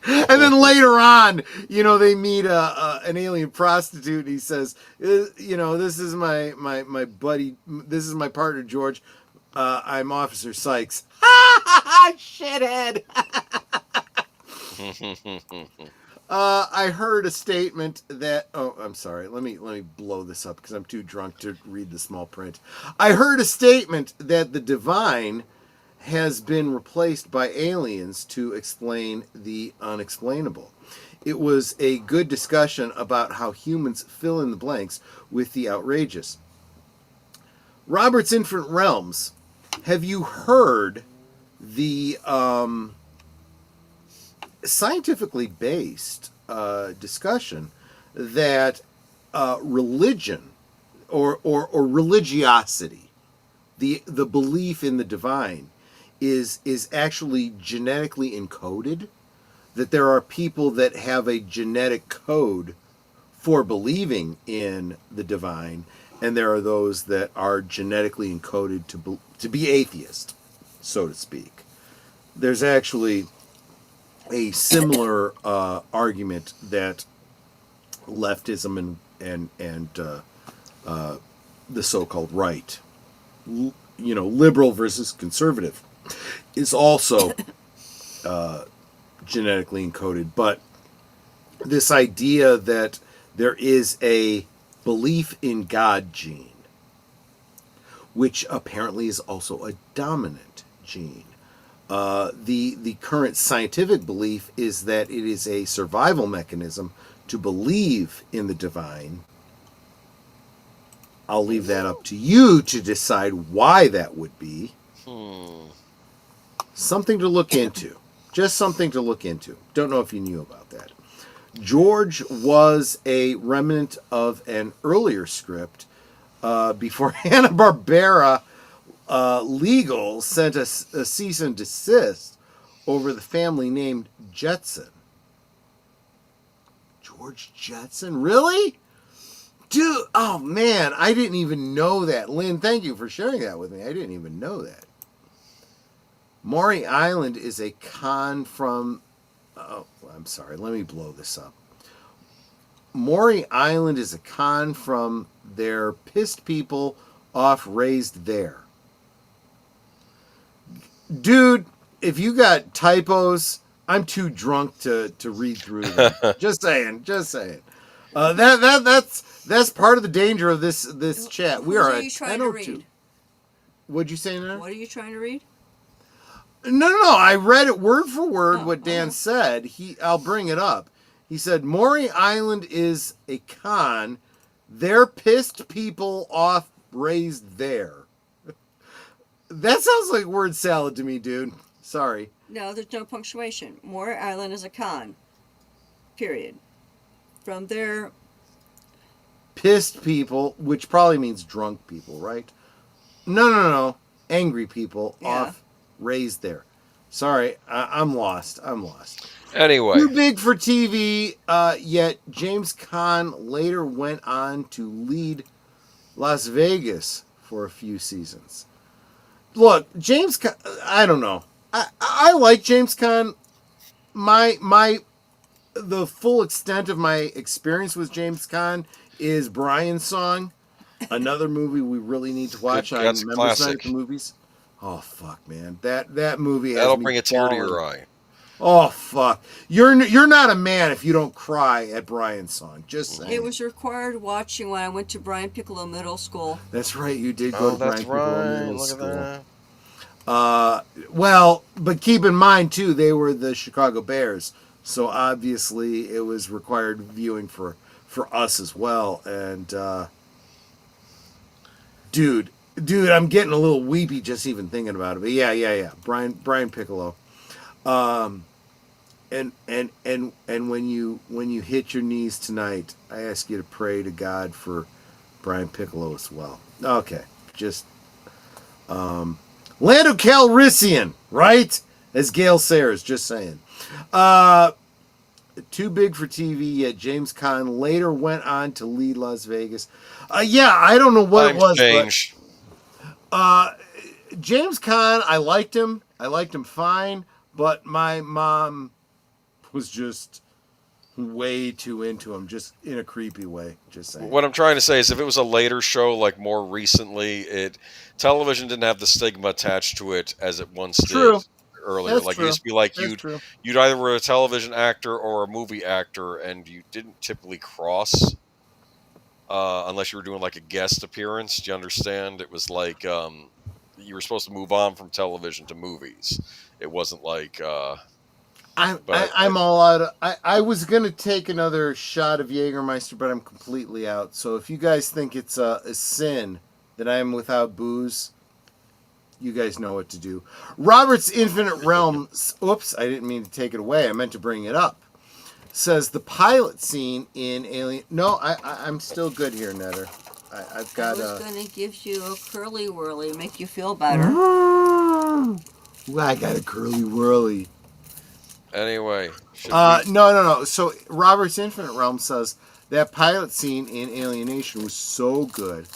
And then later on, they meet an alien prostitute, and he says, this is my buddy, this is my partner, George. I'm Officer Sykes. Shithead. I heard a statement that... Oh, I'm sorry. Let me blow this up because I'm too drunk to read the small print. I heard a statement that the divine has been replaced by aliens to explain the unexplainable. It was a good discussion about how humans fill in the blanks with the outrageous. Robert's Infinite Realms. Have you heard the scientifically based discussion that religion or religiosity, the belief in the divine, is actually genetically encoded? That there are people that have a genetic code for believing in the divine, and there are those that are genetically encoded to be atheist, so to speak. There's actually a similar argument that leftism and the so-called right, liberal versus conservative, is also genetically encoded. But this idea that there is a belief in God gene, which apparently is also a dominant gene. The current scientific belief is that it is a survival mechanism to believe in the divine. I'll leave that up to you to decide why that would be. Something to look into. Just something to look into. Don't know if you knew about that. George was a remnant of an earlier script before Hanna-Barbera Legal sent a cease and desist over the family named Jetson. George Jetson? Really? Dude, oh man, I didn't even know that. Lynn, thank you for sharing that with me. I didn't even know that. Maury Island is a con from... Oh, I'm sorry. Let me blow this up. Maury Island is a con from their pissed people off raised there. Dude, if you got typos, I'm too drunk to read through them. Just saying. That's part of the danger of this chat. We are at 10:02. What'd you say, Nana? What are you trying to read? No. I read it word for word what Dan said. I'll bring it up. He said Maury Island is a con. They're pissed people off raised there. That sounds like word salad to me, dude. Sorry. No, there's no punctuation. Maury Island is a con. Period. From their... Pissed people, which probably means drunk people, right? No. Angry people off raised there. Sorry, I'm lost. Anyway. Too big for TV, yet James Caan later went on to lead Las Vegas for a few seasons. Look, James Caan, I don't know. I like James Caan. The full extent of my experience with James Caan is Brian's Song, another movie we really need to watch on Members Night at the Movies. Oh fuck, man, that movie has That'll me bring a tear to your eye. Oh fuck, you're not a man if you don't cry at Brian's Song. Just saying. It was required watching when I went to Brian Piccolo Middle School. That's right, you did go to Brian Piccolo Middle Look School. at that. Well, but keep in mind too, they were the Chicago Bears, so obviously it was required viewing for us as well. And dude, I'm getting a little weepy just even thinking about it. But yeah. Brian Piccolo. And when you hit your knees tonight, I ask you to pray to God for Brian Piccolo as well. Okay, just Lando Calrissian, right? As Gail Sayers, just saying. Too big for TV, yet James Caan later went on to lead Las Vegas. I don't know what it was, but James Caan, I liked him fine, but my mom was just way too into him, just in a creepy way. Just saying. What I'm trying to say is, if it was a later show, like more recently, television didn't have the stigma attached to it as it once did earlier. That's like true. it used to be like That's you'd either were a television actor or a movie actor, and you didn't typically cross unless you were doing like a guest appearance. Do you understand? It was like you were supposed to move on from television to movies. It wasn't like. I'm all out of... I was going to take another shot of Jägermeister, but I'm completely out. So if you guys think it's a sin that I am without booze, you guys know what to do. Robert's Infinite Realms... Oops, I didn't mean to take it away. I meant to bring it up. Says the pilot scene in Alien... No, I'm still good here, Netter. I've got... I was going to give you a curly whirly, make you feel better. Ooh, I got a curly whirly. Anyway. No. So Robert's Infinite Realm says that pilot scene in Alienation was so good.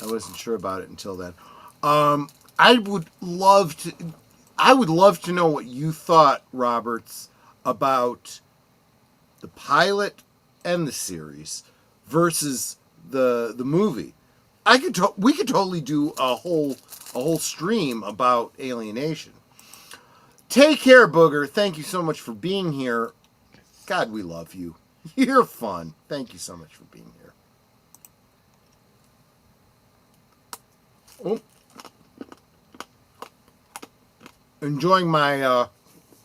I wasn't sure about it until then. I would love to know what you thought, Roberts, about the pilot and the series versus the movie. We could totally do a whole stream about Alienation. Take care, Booger. Thank you so much for being here. God, we love you. You're fun. Thank you so much for being here. Oh. Enjoying my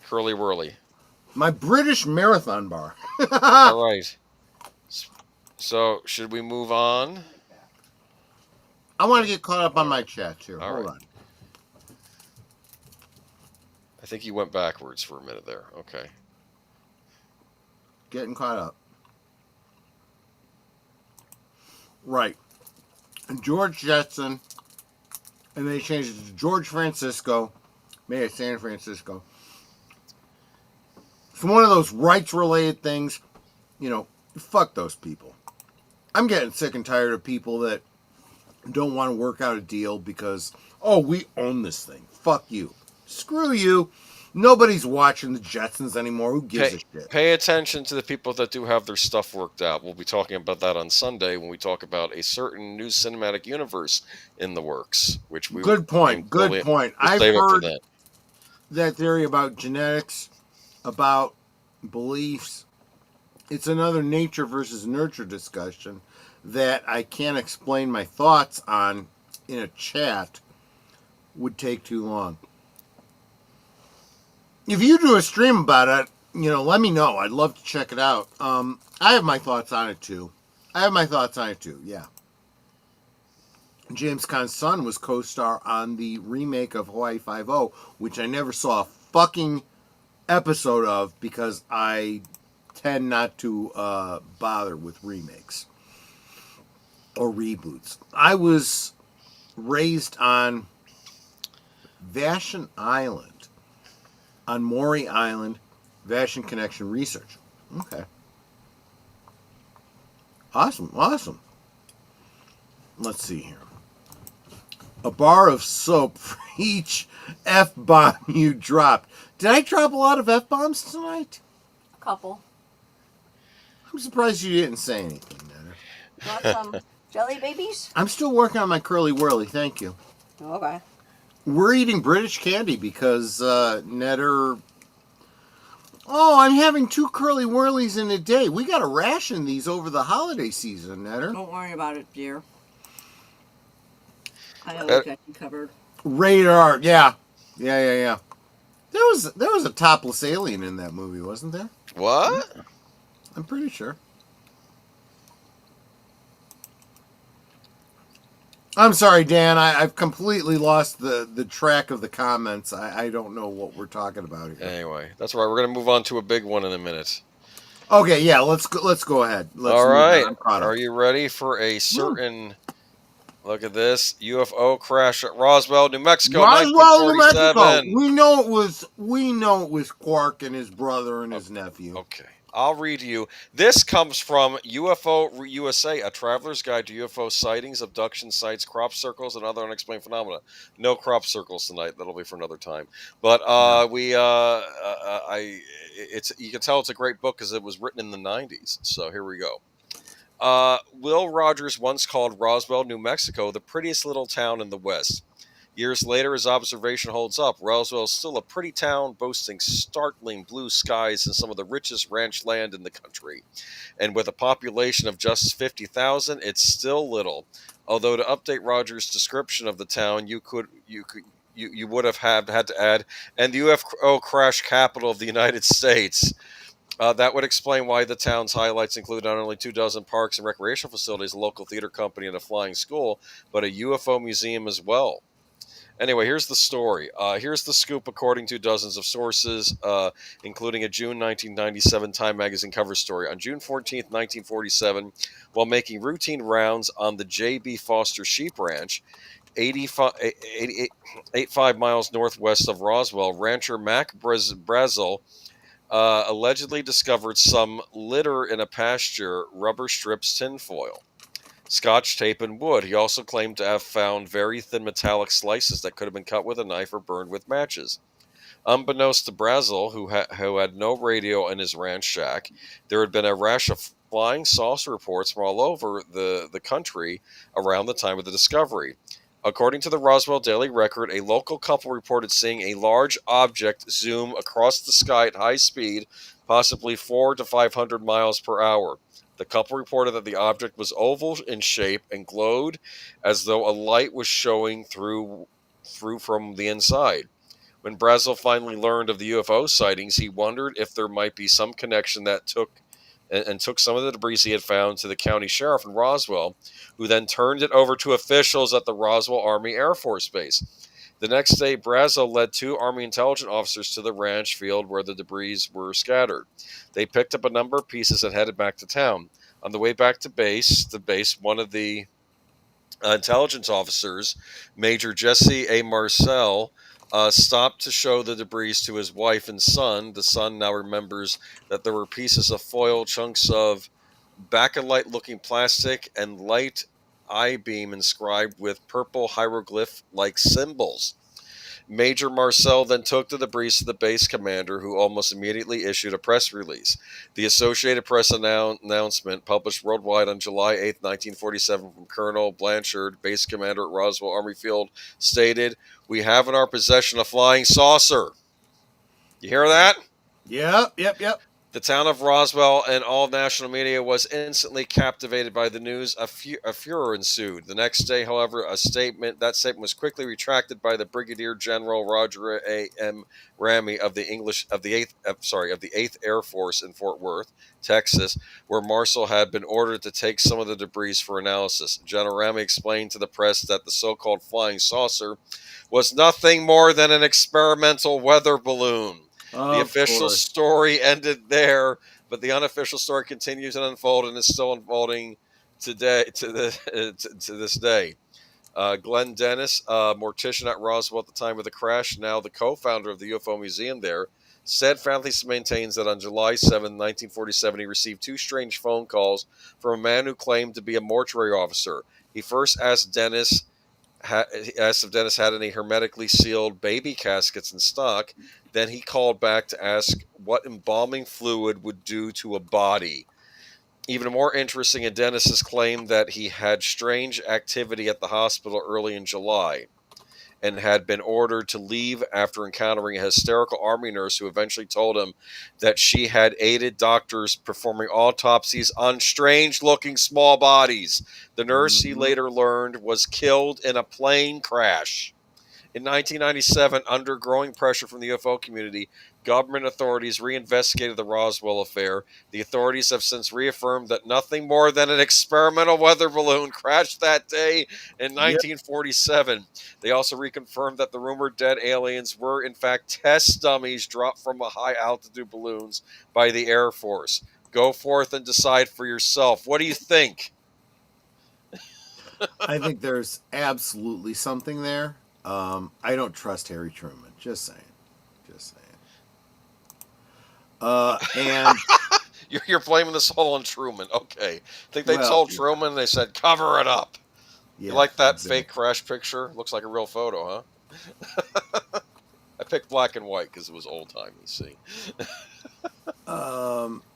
Curly whirly. My British Marathon bar. All right. So, should we move on? I want to get caught up on my chat here. Hold on. I think you went backwards for a minute there. Okay. Getting caught up. Right. George Jetson, and they changed it to George Francisco, made it San Francisco. It's one of those rights-related things. Fuck those people. I'm getting sick and tired of people that don't want to work out a deal because, we own this thing. Fuck you. Screw you. Nobody's watching the Jetsons anymore. Who gives a shit? Pay attention to the people that do have their stuff worked out. We'll be talking about that on Sunday when we talk about a certain new cinematic universe in the works. Which we Good point. Good point. I've heard that theory about genetics, about beliefs. It's another nature versus nurture discussion that I can't explain my thoughts on in a chat. Would take too long. If you do a stream about it, let me know. I'd love to check it out. I have my thoughts on it too. Yeah. James Caan's son was co-star on the remake of Hawaii Five-0, which I never saw a fucking episode of because I tend not to bother with remakes or reboots. I was raised on Vashon Island. On Maury Island, Vashon Connection Research. Okay. Awesome. Let's see here. A bar of soap for each F-bomb you dropped. Did I drop a lot of F-bombs tonight? A couple. I'm surprised you didn't say anything, Netter. Want some jelly babies? I'm still working on my curly whirly, thank you. Okay. We're eating British candy because Netter... Oh, I'm having 2 curly whirlies in a day. We got to ration these over the holiday season, Netter. Don't worry about it, dear. I have a you covered. Radar, yeah. There was a topless alien in that movie, wasn't there? What? I'm pretty sure. I'm sorry, Dan. I've completely lost the track of the comments. I don't know what we're talking about here. Anyway, that's right. We're going to move on to a big one in a minute. Okay, yeah. Let's go ahead. All right. Are you ready for a certain? Look at this UFO crash at Roswell, New Mexico, 1947. We know it was Quark and his brother and his nephew. Okay. I'll read you. This comes from UFO USA, a traveler's guide to UFO sightings, abduction sites, crop circles, and other unexplained phenomena. No crop circles tonight. That'll be for another time. But you can tell it's a great book because it was written in the 90s. So here we go. Will Rogers once called Roswell, New Mexico, the prettiest little town in the West. Years later, his observation holds up. Roswell is still a pretty town, boasting startling blue skies and some of the richest ranch land in the country. And with a population of just 50,000, it's still little. Although to update Rogers' description of the town, you would have had to add, and the UFO crash capital of the United States. That would explain why the town's highlights include not only 24 parks and recreational facilities, a local theater company, and a flying school, but a UFO museum as well. Anyway, here's the story. Here's the scoop according to dozens of sources, including a June 1997 Time magazine cover story. On June 14, 1947, while making routine rounds on the J.B. Foster Sheep Ranch, 85 miles northwest of Roswell, rancher Mac Brazel allegedly discovered some litter in a pasture, rubber strips, tinfoil, Scotch tape, and wood. He also claimed to have found very thin metallic slices that could have been cut with a knife or burned with matches. Unbeknownst to Brazel, who had no radio in his ranch shack, there had been a rash of flying saucer reports from all over the country around the time of the discovery. According to the Roswell Daily Record, a local couple reported seeing a large object zoom across the sky at high speed, possibly 400 to 500 miles per hour. The couple reported that the object was oval in shape and glowed as though a light was showing through from the inside. When Brazel finally learned of the UFO sightings, he wondered if there might be some connection that took some of the debris he had found to the county sheriff in Roswell, who then turned it over to officials at the Roswell Army Air Force Base. The next day, Brazel led 2 Army intelligence officers to the ranch field where the debris were scattered. They picked up a number of pieces and headed back to town. On the way back to the base, one of the intelligence officers, Major Jesse A. Marcel, stopped to show the debris to his wife and son. The son now remembers that there were pieces of foil, chunks of bakelite-looking plastic, and light I-beam inscribed with purple hieroglyph-like symbols. Major Marcel then took the debris to the base commander, who almost immediately issued a press release. The Associated Press announcement, published worldwide on July 8, 1947, from Colonel Blanchard, base commander at Roswell Army Field, stated, "We have in our possession a flying saucer." You hear that? Yep. The town of Roswell and all national media was instantly captivated by the news. A furor ensued. The next day, however, that statement was quickly retracted by the Brigadier General Roger A. M. Ramey of the Eighth Air Force in Fort Worth, Texas, where Marcel had been ordered to take some of the debris for analysis. General Ramey explained to the press that the so-called flying saucer was nothing more than an experimental weather balloon. The official story ended there, but the unofficial story continues and unfolds, and is still unfolding today to this day. Glenn Dennis, mortician at Roswell at the time of the crash, now the co-founder of the UFO Museum there, steadfastly maintains that on July 7, 1947, he received 2 strange phone calls from a man who claimed to be a mortuary officer. He first asked if Dennis had any hermetically sealed baby caskets in stock. Then he called back to ask what embalming fluid would do to a body. Even more interesting in Dennis's claim that he had strange activity at the hospital early in July and had been ordered to leave after encountering a hysterical army nurse who eventually told him that she had aided doctors performing autopsies on strange-looking small bodies. The nurse, he later learned, was killed in a plane crash. In 1997, under growing pressure from the UFO community, government authorities reinvestigated the Roswell affair. The authorities have since reaffirmed that nothing more than an experimental weather balloon crashed that day in 1947. They also reconfirmed that the rumored dead aliens were, in fact, test dummies dropped from high-altitude balloons by the Air Force. Go forth and decide for yourself. What do you think? I think there's absolutely something there. I don't trust Harry Truman. Just saying. And You're blaming this all on Truman. Okay. I think they told Truman, they said, cover it up. Yeah, you like that fake crash picture? Looks like a real photo, huh? I picked black and white because it was old-timey, see.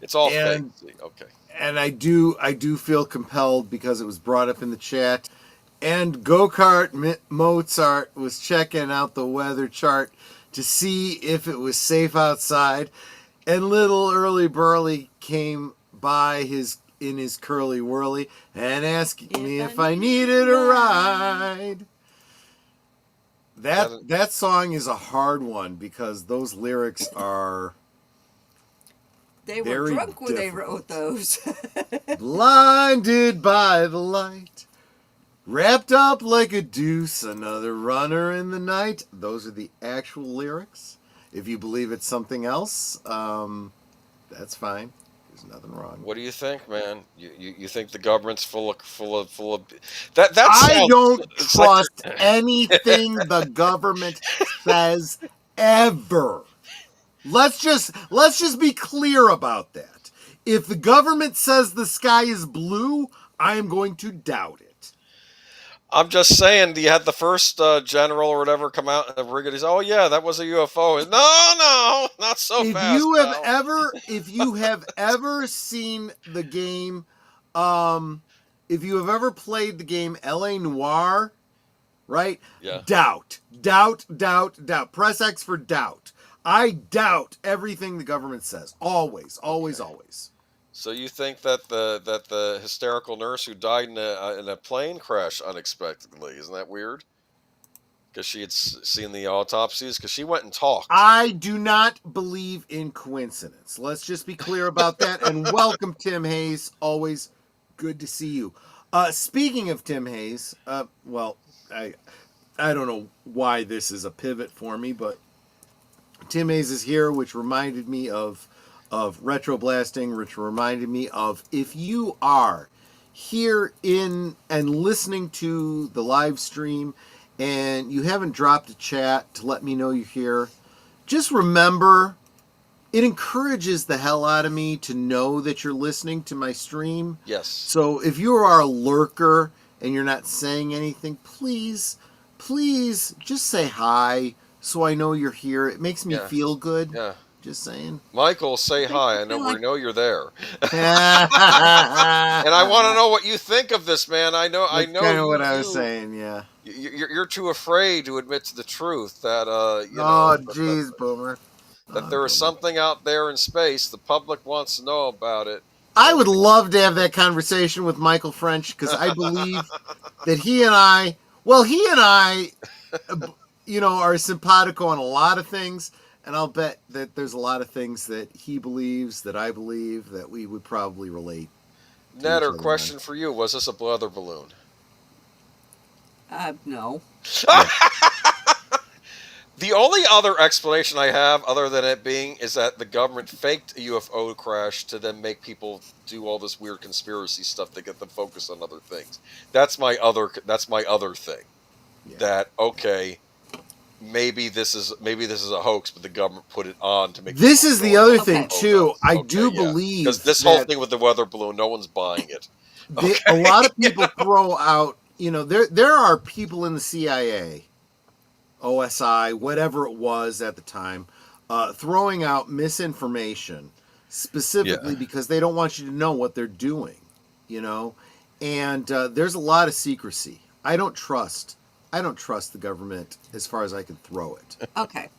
It's all fake, see. Okay. And I do feel compelled because it was brought up in the chat. And Go-Kart Mozart was checking out the weather chart to see if it was safe outside. And little Early Burly came by in his curly whirly and asked me if I needed a ride. That song is a hard one because those lyrics are... They were drunk when they wrote those. Blinded by the light. Wrapped up like a deuce, another runner in the night. Those are the actual lyrics. If you believe it's something else, that's fine. There's nothing wrong. What do you think, man? You think the government's full of that? I don't trust anything the government says ever. Let's just be clear about that. If the government says the sky is blue, I am going to doubt it. I'm just saying, you had the first general or whatever come out and rig it. He's, oh yeah, that was a UFO. No, not so fast. If you have ever seen the game, if you have ever played the game L.A. Noire, right? Yeah. Doubt. Press X for doubt. I doubt everything the government says. Always. So you think that the hysterical nurse who died in a plane crash unexpectedly, isn't that weird? Because she had seen the autopsies? Because she went and talked. I do not believe in coincidence. Let's just be clear about that. And welcome, Tim Hayes. Always good to see you. Speaking of Tim Hayes, I don't know why this is a pivot for me, but Tim Hayes is here, which reminded me of Retro Blasting, which reminded me of, if you are here in and listening to the live stream and you haven't dropped a chat to let me know you're here, just remember, it encourages the hell out of me to know that you're listening to my stream. Yes. So if you are a lurker and you're not saying anything, please just say hi. so I know you're here. It makes me Yeah. feel good. Yeah. Just saying. Michael, say hi. I know like- we know you're there. And And I want to know what you think of this, man. I know kind of what I was saying, yeah. You're too afraid to admit to the truth that Jeez, Boomer. That there is something out there in space. The public wants to know about it. I would love to have that conversation with Michael French, because I believe that he and I, are simpatico on a lot of things, and I'll bet that there's a lot of things that he believes, that I believe, that we would probably relate. Netter, question for you. Was this a weather balloon? No. The only other explanation I have, other than it being, is that the government faked a UFO crash to then make people do all this weird conspiracy stuff to get them focused on other things. That's my other thing. Yeah. That okay, maybe this is a hoax, but the government put it on to make. This is the other thing too. I Okay, do yeah. believe because this whole thing with the weather balloon, no one's buying it. A lot of people throw out. There are people in the CIA, OSI, whatever it was at the time, throwing out misinformation specifically because they don't want you to know what they're doing, and there's a lot of secrecy. I don't trust the government as far as I can throw it. Okay.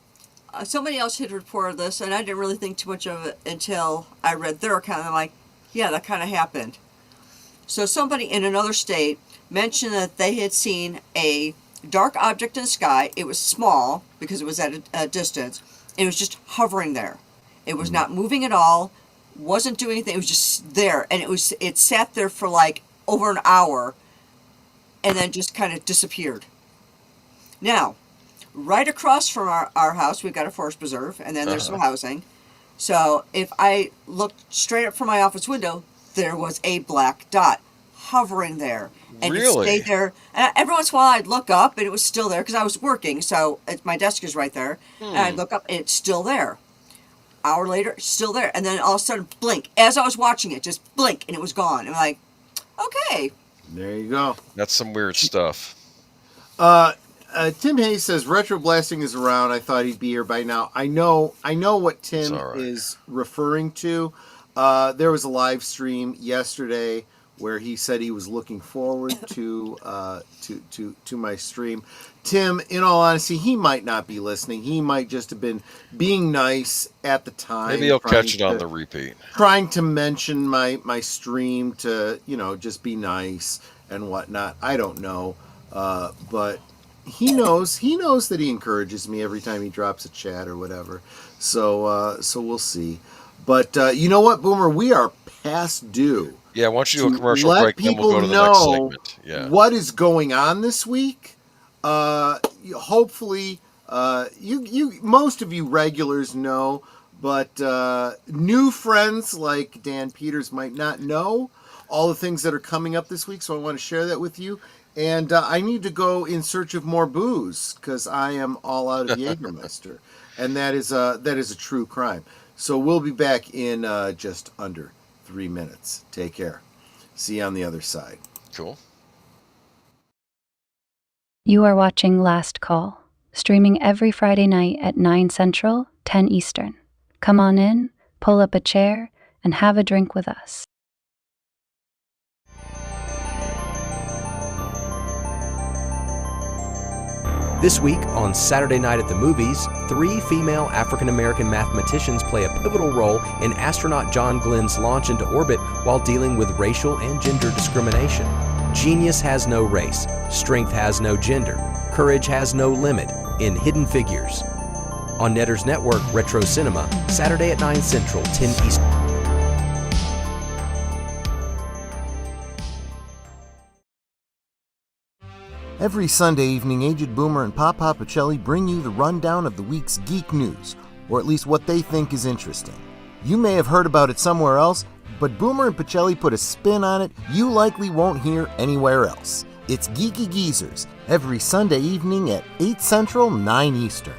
Somebody else had reported this, and I didn't really think too much of it until I read their account. I'm like, yeah, that kind of happened. So somebody in another state mentioned that they had seen a dark object in the sky. It was small because it was at a distance. It was just hovering there. It was not moving at all, wasn't doing anything. It was just there, and it sat there for like over an hour, and then just kind of disappeared. Now, right across from our house, we've got a forest preserve, and then there's some housing. So if I looked straight up from my office window, there was a black dot hovering there. And it stayed there. And every once in a while, I'd look up, and it was still there because I was working. So my desk is right there. And I'd look up, and it's still there. Hour later, still there. And then all of a sudden, blink. As I was watching it, just blink, and it was gone. I'm like, okay. There you go. That's some weird stuff. Tim Hayes says retro blasting is around. I thought he'd be here by now. I know what Tim is referring to. There was a live stream yesterday where he said he was looking forward to my stream. Tim, in all honesty, he might not be listening. He might just have been being nice at the time. Maybe he'll catch it on the repeat. Trying to mention my stream to just be nice and whatnot. I don't know, but. He knows that he encourages me every time he drops a chat or whatever. So we'll see. But you know what, Boomer? We are past due. Yeah, why don't you do a commercial break, then we'll go to the next segment. Yeah. What is going on this week? Hopefully, you most of you regulars know, but new friends like Dan Peters might not know all the things that are coming up this week. So I want to share that with you. And I need to go in search of more booze because I am all out of Jägermeister, and that is a true crime. So we'll be back in just under 3 minutes. Take care. See you on the other side. Cool. You are watching Last Call, streaming every Friday night at 9 Central, 10 Eastern. Come on in, pull up a chair, and have a drink with us. This week on Saturday Night at the Movies, 3 female African-American mathematicians play a pivotal role in astronaut John Glenn's launch into orbit while dealing with racial and gender discrimination. Genius has no race, strength has no gender, courage has no limit in Hidden Figures. On Netter's Network Retro Cinema, Saturday at 9 Central, 10 Eastern. Every Sunday evening, Aged Boomer and Papa Pacelli bring you the rundown of the week's geek news, or at least what they think is interesting. You may have heard about it somewhere else, but Boomer and Pacelli put a spin on it you likely won't hear anywhere else. It's Geeky Geezers, every Sunday evening at 8 Central, 9 Eastern.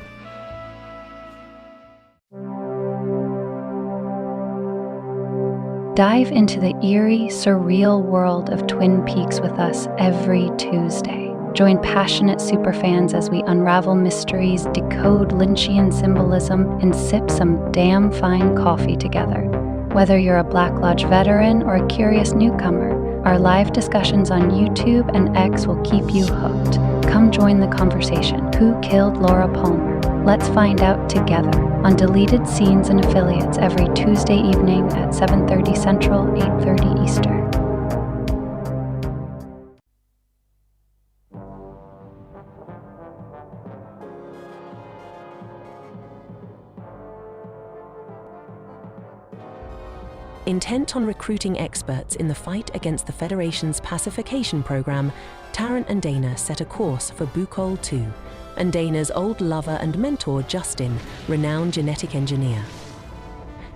Dive into the eerie, surreal world of Twin Peaks with us every Tuesday. Join passionate superfans as we unravel mysteries, decode Lynchian symbolism, and sip some damn fine coffee together. Whether you're a Black Lodge veteran or a curious newcomer, our live discussions on YouTube and X will keep you hooked. Come join the conversation. Who killed Laura Palmer? Let's find out together on Deleted Scenes and Affiliates every Tuesday evening at 7:30 Central, 8:30 Eastern. Intent on recruiting experts in the fight against the Federation's pacification program, Tarrant and Dana set a course for Bukol 2, and Dana's old lover and mentor, Justin, renowned genetic engineer.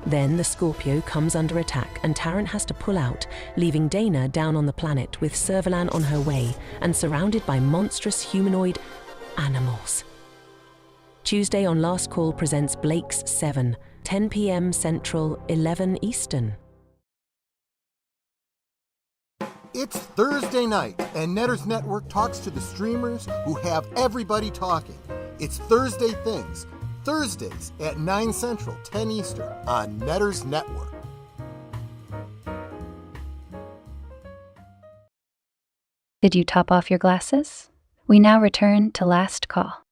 Then the Scorpio comes under attack and Tarrant has to pull out, leaving Dana down on the planet with Servalan on her way and surrounded by monstrous humanoid animals. Tuesday on Last Call presents Blake's 7, 10 p.m. Central, 11 Eastern. It's Thursday night, and Netters Network talks to the streamers who have everybody talking. It's Thursday Things, Thursdays at 9 Central, 10 Eastern on Netters Network. Did you top off your glasses? We now return to Last Call.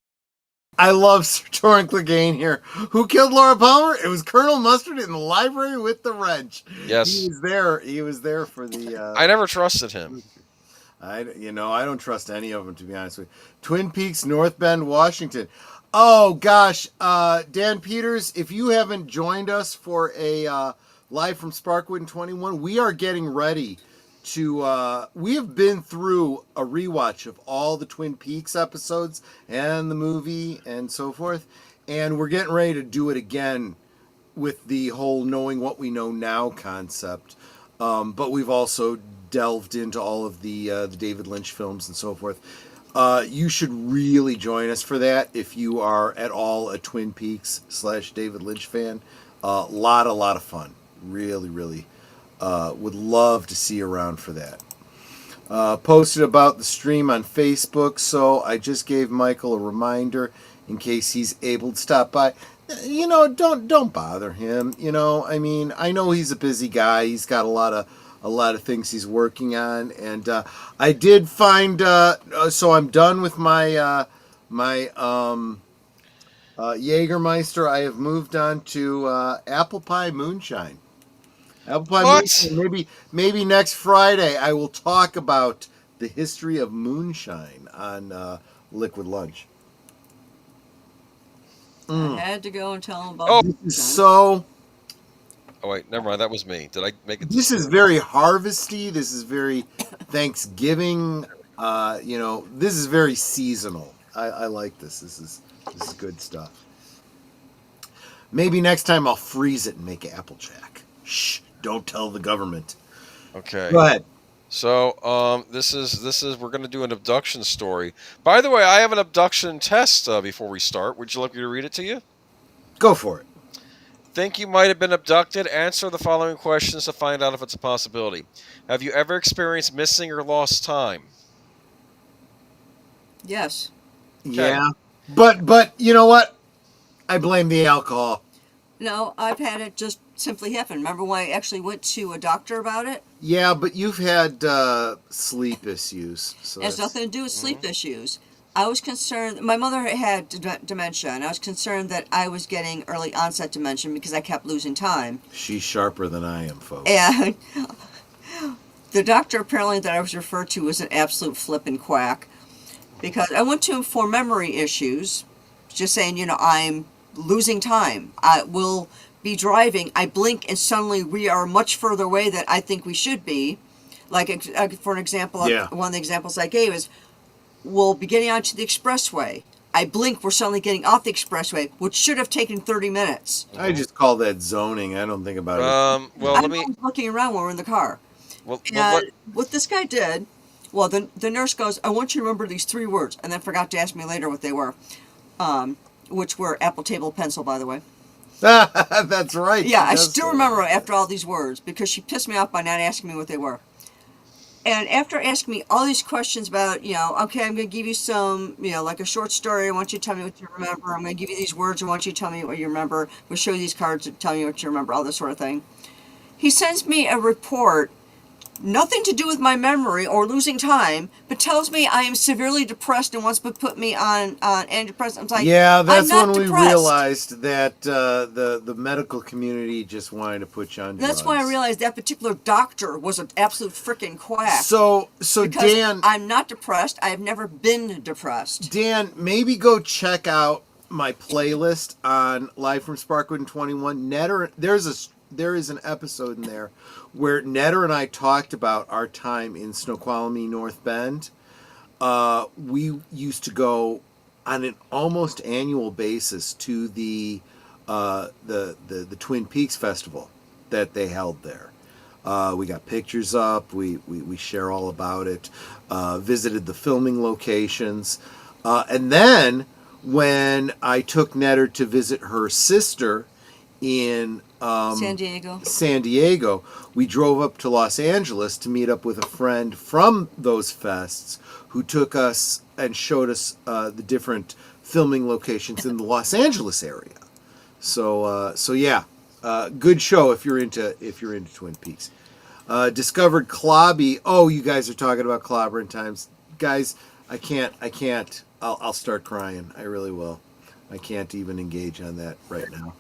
I love Sir Torrin Clegane here. Who killed Laura Palmer? It was Colonel Mustard in the library with the wrench. Yes. He was there for the... I never trusted him. I don't trust any of them, to be honest with you. Twin Peaks, North Bend, Washington. Oh, gosh. Dan Peters, if you haven't joined us for a live from Sparkwood in 21, we are getting ready to... we have been through a rewatch of all the Twin Peaks episodes and the movie and so forth, and we're getting ready to do it again with the whole knowing what we know now concept. But we've also delved into all of the David Lynch films and so forth. You should really join us for that if you are at all a Twin Peaks / David Lynch fan. A lot of fun. Really, really. Would love to see you around for that. Posted about the stream on Facebook, so I just gave Michael a reminder in case he's able to stop by. Don't bother him. I mean, I know he's a busy guy. He's got a lot of things he's working on, and I did find. So I'm done with my Jägermeister. I have moved on to apple pie moonshine. Apple pie moonshine. Maybe next Friday I will talk about the history of moonshine on Liquid Lunch. I had to go and tell him about So. Oh wait, never mind. That was me. Did I make it? This is very harvesty. This is very Thanksgiving. This is very seasonal. I like this. This is good stuff. Maybe next time I'll freeze it and make Applejack. Shh! Don't tell the government. Okay. Go ahead. So, this is we're going to do an abduction story. By the way, I have an abduction test before we start. Would you like me to read it to you? Go for it. Think you might have been abducted? Answer the following questions to find out if it's a possibility. Have you ever experienced missing or lost time? Yes. Okay. Yeah. But you know what? I blame the alcohol. No, I've had it just simply happen. Remember when I actually went to a doctor about it? Yeah, but you've had sleep issues. So it has nothing to do with sleep issues. I was concerned, my mother had dementia, and I was concerned that I was getting early onset dementia because I kept losing time. She's sharper than I am, folks. And the doctor apparently that I was referred to was an absolute flippin' quack, because I went to him for memory issues, just saying, I'm losing time. I will be driving, I blink, and suddenly we are much further away than I think we should be. Like, for an example, one of the examples I gave is, we'll be getting onto the expressway. I blink, we're suddenly getting off the expressway, which should have taken 30 minutes. I just call that zoning. I don't think about it. Well, I'm looking around when we're in the car. What this guy did, the nurse goes, I want you to remember these 3 words, and then forgot to ask me later what they were, which were apple, table, pencil, by the way. That's right. Yeah, I still remember after all these words, because she pissed me off by not asking me what they were. And after asking me all these questions about, okay, I'm going to give you some, like a short story. I want you to tell me what you remember. I'm going to give you these words. I want you to tell me what you remember. We'll show you these cards and tell me what you remember, all this sort of thing. He sends me a report, nothing to do with my memory or losing time, but tells me I am severely depressed and wants to put me on antidepressants. I'm like, yeah, that's I'm not when we depressed. realized that the medical community just wanted to put you on drugs. That's why I realized that particular doctor was an absolute freaking quack. So because Dan, I'm not depressed. I have never been depressed. Dan, maybe go check out my playlist on Live from Sparkwood and 21. There is an episode in there where Netter and I talked about our time in Snoqualmie, North Bend. We used to go on an almost annual basis to the Twin Peaks Festival that they held there. We got pictures up. We share all about it. Visited the filming locations. And then when I took Netter to visit her sister in San Diego, we drove up to Los Angeles to meet up with a friend from those fests who took us and showed us the different filming locations in the Los Angeles area. So yeah, good show if you're into Twin Peaks. Discovered Clobby. Oh, you guys are talking about clobbering times, guys. I can't. I'll start crying. I really will. I can't even engage on that right now.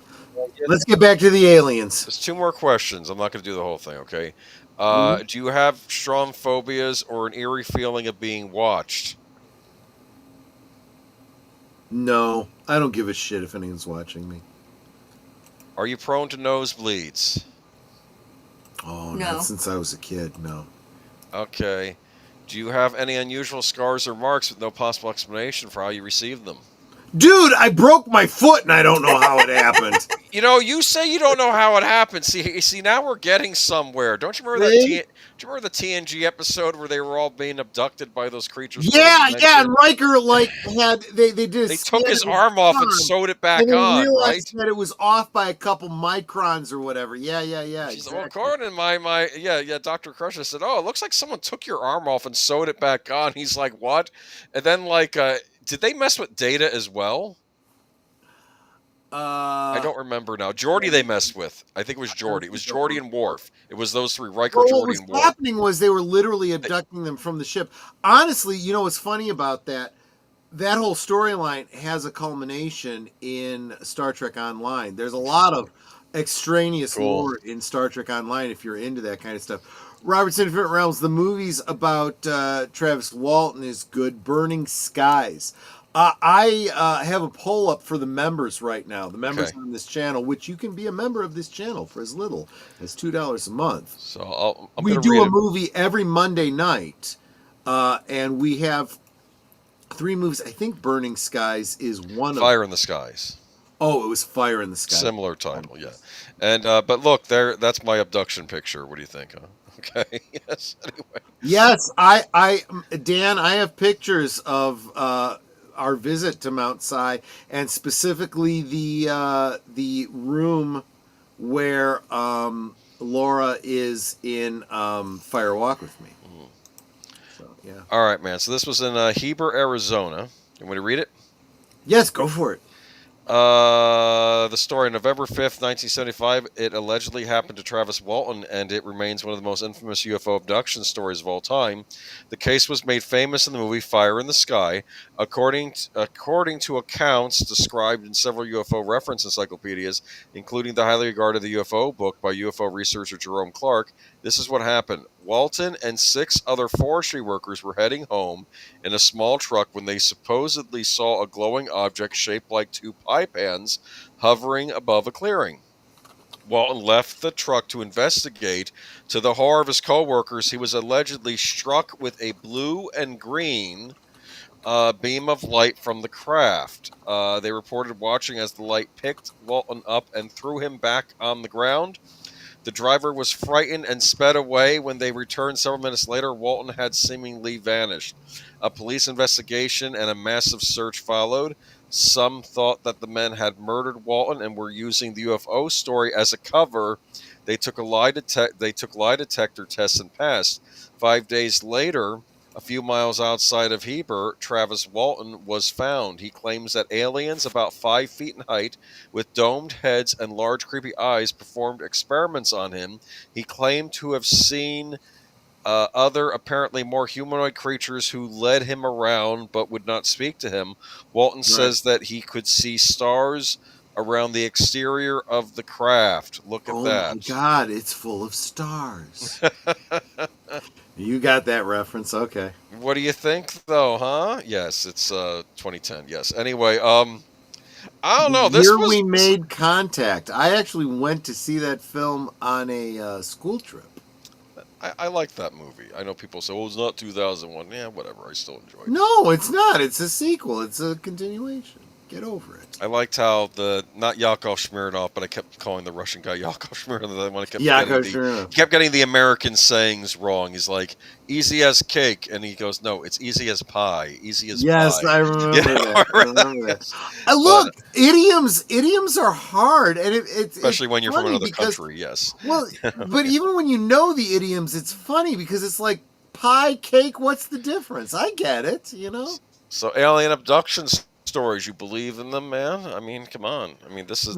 Let's get back to the aliens. There's 2 more questions. I'm not going to do the whole thing, okay? Do you have strong phobias or an eerie feeling of being watched? No, I don't give a shit if anyone's watching me. Are you prone to nosebleeds? Oh, no. Not since I was a kid, no. Okay. Do you have any unusual scars or marks with no possible explanation for how you received them? Dude, I broke my foot and I don't know how it happened. You say you don't know how it happened. See, now we're getting somewhere. Don't you remember that? Do you remember the TNG episode where they were all being abducted by those creatures? Yeah. And Riker they took his arm off and sewed it back on. Realized that it was off by a couple microns or whatever. Yeah. She's exactly. Well, according to my Dr. Crusher said, "Oh, it looks like someone took your arm off and sewed it back on." He's like, "What?" And then did they mess with Data as well? I don't remember now. Geordi they messed with. I think it was Geordi. It was Geordi and Worf. It was those 3, Riker, Geordi, and Worf. What was happening was they were literally abducting them from the ship. Honestly, you know what's funny about that? That whole storyline has a culmination in Star Trek Online. There's a lot of extraneous lore in Star Trek Online if you're into that kind of stuff. Robert's Infinite Realms, the movies about Travis Walton is good. Burning Skies. I have a poll up for the members right now. The members on this channel, which you can be a member of this channel for as little as $2 a month. So we do a movie every Monday night, and we have 3 movies. I think Burning Skies is one of them. Fire in the Skies. Oh, it was Fire in the Skies. Similar title, yeah. And but look, that's my abduction picture. What do you think? Huh? Okay. Yes. Anyway. Yes, Dan, I have pictures of our visit to Mount Si, and specifically the room where Laura is in Fire Walk with Me. So yeah. All right, man. So this was in Heber, Arizona. You want me to read it? Yes, go for it. The story, November 5th, 1975, it allegedly happened to Travis Walton, and it remains one of the most infamous UFO abduction stories of all time. The case was made famous in the movie Fire in the Sky. According to accounts described in several UFO reference encyclopedias, including the highly regarded The UFO Book by UFO researcher Jerome Clark, this is what happened. Walton and 6 other forestry workers were heading home in a small truck when they supposedly saw a glowing object shaped like 2 pie pans hovering above a clearing. Walton left the truck to investigate. To the horror of his co-workers, he was allegedly struck with a blue and green beam of light from the craft. They reported watching as the light picked Walton up and threw him back on the ground. The driver was frightened and sped away. When they returned several minutes later, Walton had seemingly vanished. A police investigation and a massive search followed. Some thought that the men had murdered Walton and were using the UFO story as a cover They took lie detector tests and passed. 5 days later, a few miles outside of Heber, Travis Walton was found. He claims that aliens about 5 feet in height with domed heads and large creepy eyes performed experiments on him. He claimed to have seen other apparently more humanoid creatures who led him around but would not speak to him. Walton says that he could see stars around the exterior of the craft. Look at that. Oh my God, it's full of stars. You got that reference, okay. What do you think, though, huh? Yes, it's 2010, yes. Anyway, I don't know. The year we made contact. I actually went to see that film on a school trip. I like that movie. I know people say, oh, it's not 2001. Yeah, whatever. I still enjoy it. No, it's not. It's a sequel. It's a continuation. Get over it. I liked how not Yakov Smirnoff, but I kept calling the Russian guy Yakov Smirnoff. When I kept getting the American sayings wrong. He's like, easy as cake. And he goes, no, it's easy as pie. Easy as pie. Yes, I remember that. I remember that. Look, idioms are hard. And especially when you're from another country, yes. Well, but even when you know the idioms, it's funny because it's like pie, cake, what's the difference? I get it, you know? So alien abductions stories, you believe in them, man? I mean, come on. I mean, this is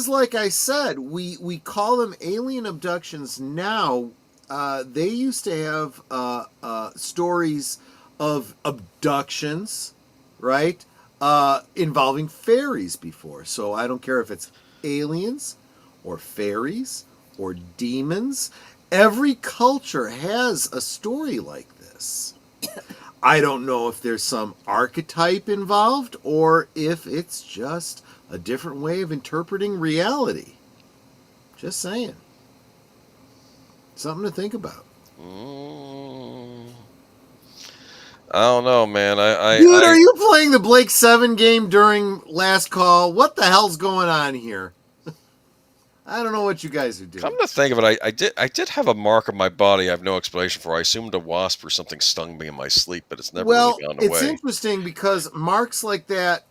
like I said, we call them alien abductions now. They used to have stories of abductions, right? Involving fairies before. So I don't care if it's aliens or fairies or demons. Every culture has a story like this. I don't know if there's some archetype involved or if it's just a different way of interpreting reality. Just saying. Something to think about. I don't know, man. Dude, are you playing the Blake 7 game during last call? What the hell's going on here? I don't know what you guys are doing. Come to think of it, I did have a mark on my body I have no explanation for. I assumed a wasp or something stung me in my sleep, but it's never really gone away. It's interesting because marks like that,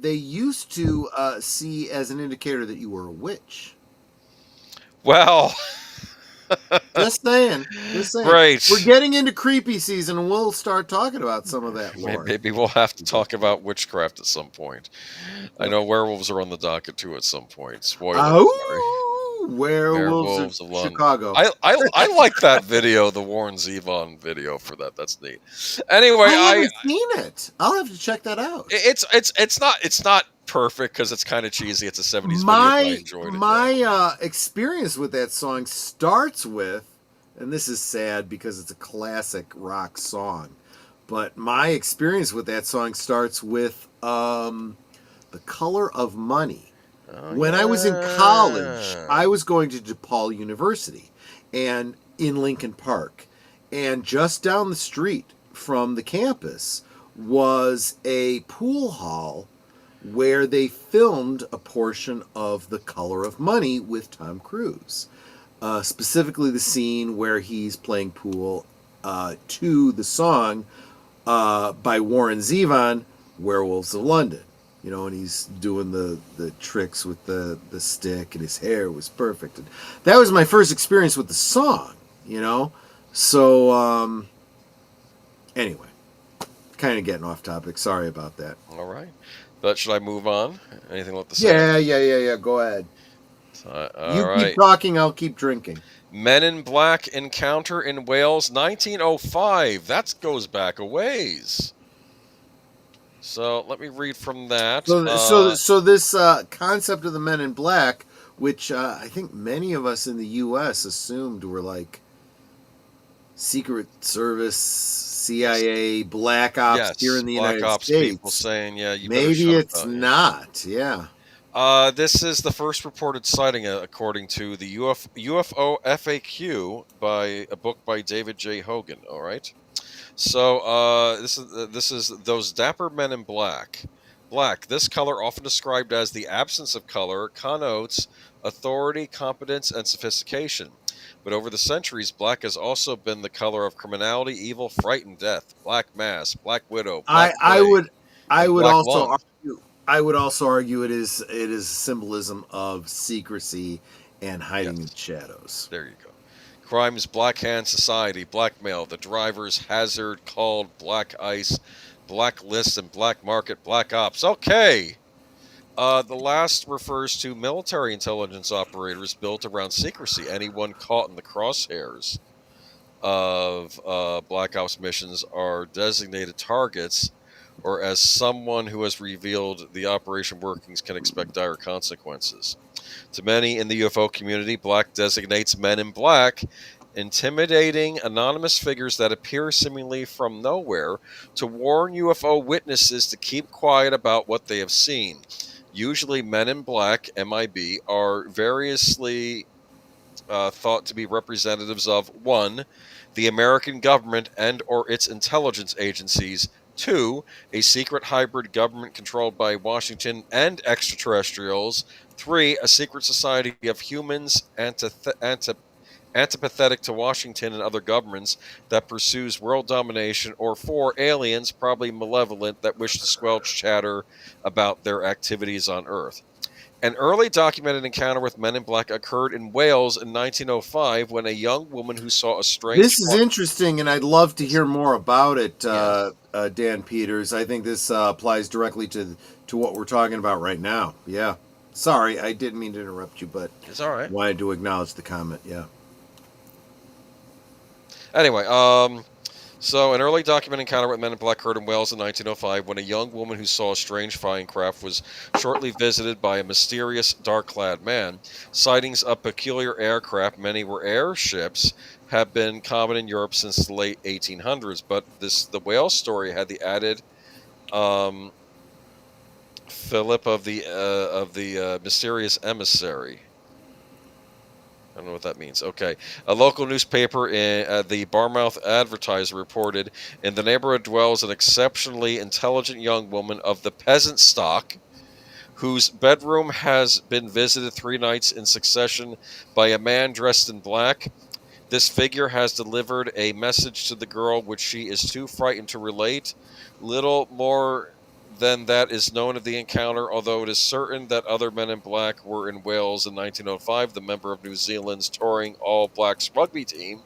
they used to see as an indicator that you were a witch. Well... Just saying. Right. We're getting into creepy season, and we'll start talking about some of that lore. Maybe we'll have to talk about witchcraft at some point. I know werewolves are on the docket too at some point. Spoiler. Werewolves of Chicago. I like that video, the Warren Zevon video for that. That's neat. Anyway, I haven't seen it. I'll have to check that out. It's not perfect because it's kind of cheesy. It's a 70s video. I enjoyed it. My experience with that song starts with, and this is sad because it's a classic rock song, but my experience with that song starts with The Color of Money. When I was in college, I was going to DePaul University and in Lincoln Park, and just down the street from the campus was a pool hall where they filmed a portion of The Color of Money with Tom Cruise. Specifically the scene where he's playing pool to the song by Warren Zevon, Werewolves of London. You know, and he's doing the tricks with the stick, and his hair was perfect. And that was my first experience with the song, you know? So, anyway, kind of getting off topic. Sorry about that. All right. But should I move on? Anything left to say? Yeah. Go ahead. Keep talking, I'll keep drinking. Men in Black encounter in Wales, 1905. That goes back a ways. So let me read from that. So this concept of the Men in Black, which I think many of us in the U.S. assumed were like Secret Service, CIA, Black Ops here in the United States. Black Ops people saying, maybe it's not. Yeah. This is the first reported sighting, according to the UFO FAQ by a book by David J. Hogan. All right. So this is those dapper men in black. Black, this color, often described as the absence of color, connotes authority, competence, and sophistication. But over the centuries, black has also been the color of criminality, evil, fright, and death. Black Mass, Black Widow. Black I would also argue it is a symbolism of secrecy and hiding in Yes. the shadows. There you go. Crimes, Black Hand Society, blackmail, the driver's hazard called black ice, blacklist and black market, black ops. Okay. The last refers to military intelligence operators built around secrecy. Anyone caught in the crosshairs of black ops missions are designated targets, or as someone who has revealed the operation workings can expect dire consequences. To many in the UFO community, black designates men in black, intimidating anonymous figures that appear seemingly from nowhere to warn UFO witnesses to keep quiet about what they have seen. Usually, men in black, MIB, are variously thought to be representatives of 1. The American government and or its intelligence agencies, 2. A secret hybrid government controlled by Washington and extraterrestrials, 3. A secret society of humans antipathetic to Washington and other governments that pursues world domination, or 4. Aliens, probably malevolent, that wish to squelch chatter about their activities on Earth. An early documented encounter with men in black occurred in Wales in 1905 when a young woman who saw a strange... This is interesting, and I'd love to hear more about it, Yes. Dan Peters. I think this applies directly to what we're talking about right now. Yeah. Sorry, I didn't mean to interrupt you, but It's all right. wanted to acknowledge the comment. Yeah. Anyway, so an early documented encounter with men in black occurred in Wales in 1905 when a young woman who saw a strange flying craft was shortly visited by a mysterious dark-clad man. Sightings of peculiar aircraft, many were airships, have been common in Europe since the late 1800s, but the Wales story had the added fillip of the mysterious emissary. I don't know what that means. Okay. A local newspaper, the Barmouth Advertiser, reported, in the neighborhood dwells an exceptionally intelligent young woman of the peasant stock whose bedroom has been visited 3 nights in succession by a man dressed in black. This figure has delivered a message to the girl which she is too frightened to relate. Little more than that is known of the encounter, although it is certain that other men in black were in Wales in 1905. The member of New Zealand's touring All Blacks rugby team,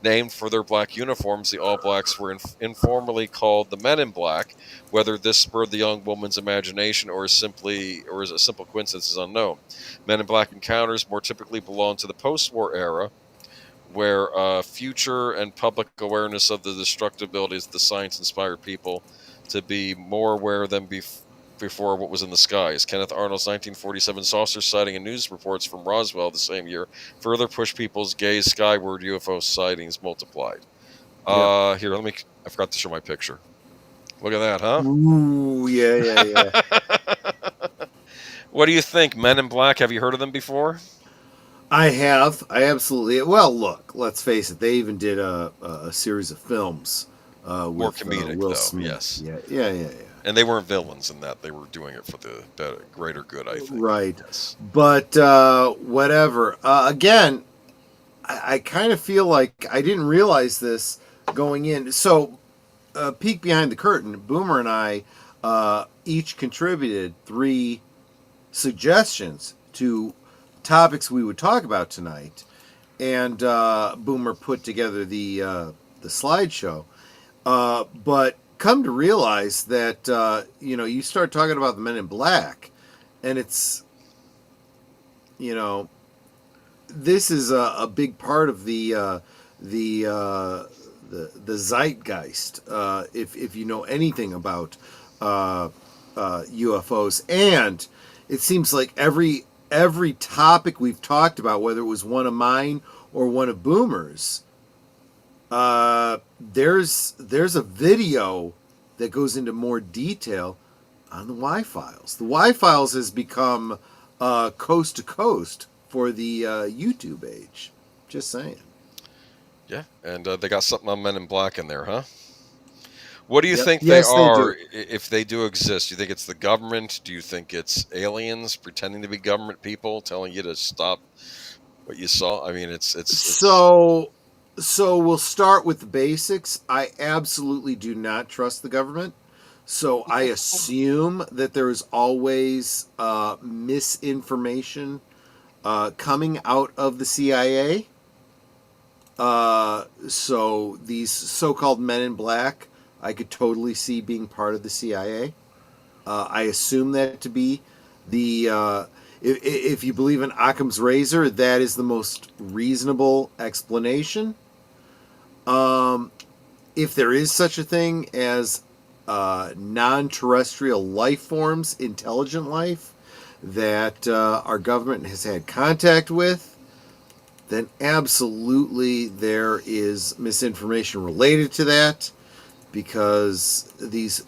named for their black uniforms, the All Blacks were informally called the Men in Black. Whether this spurred the young woman's imagination or is a simple coincidence is unknown. Men in Black encounters more typically belong to the post-war era, where future and public awareness of the destructive abilities of the science inspired people to be more aware than before what was in the skies. Kenneth Arnold's 1947 saucer sighting and news reports from Roswell the same year further pushed people's gaze skyward. UFO sightings multiplied. Here, I forgot to show my picture. Look at that, huh? Ooh, yeah. What do you think? Men in Black, have you heard of them before? I have. I absolutely. Well, look, let's face it. They even did a series of films. More with comedic, Will though, Smith. yes. Yeah. And they weren't villains in that. They were doing it for the greater good, I think. Right. Yes. But whatever. Again, I kind of feel like I didn't realize this going in. So, peek behind the curtain, Boomer and I each contributed 3 suggestions to topics we would talk about tonight. And Boomer put together the slideshow. But come to realize that, you start talking about the Men in Black, and it's, this is a big part of the zeitgeist. If you know anything about UFOs, and it seems like every topic we've talked about, whether it was one of mine or one of Boomer's, there's a video that goes into more detail on the Y-Files. The Y-Files has become coast to coast for the YouTube age. Just saying. Yeah, and they got something on Men in Black in there, huh? What do you think Yes, they they are, do. if they do exist? Do you think it's the government? Do you think it's aliens pretending to be government people telling you to stop what you saw? I mean, it's So we'll start with the basics. I absolutely do not trust the government. So I assume that there is always misinformation coming out of the CIA. So these so-called men in black, I could totally see being part of the CIA. I assume that to be the if you believe in Occam's razor, that is the most reasonable explanation. If there is such a thing as non-terrestrial life forms, intelligent life, that our government has had contact with, then absolutely there is misinformation related to that, because these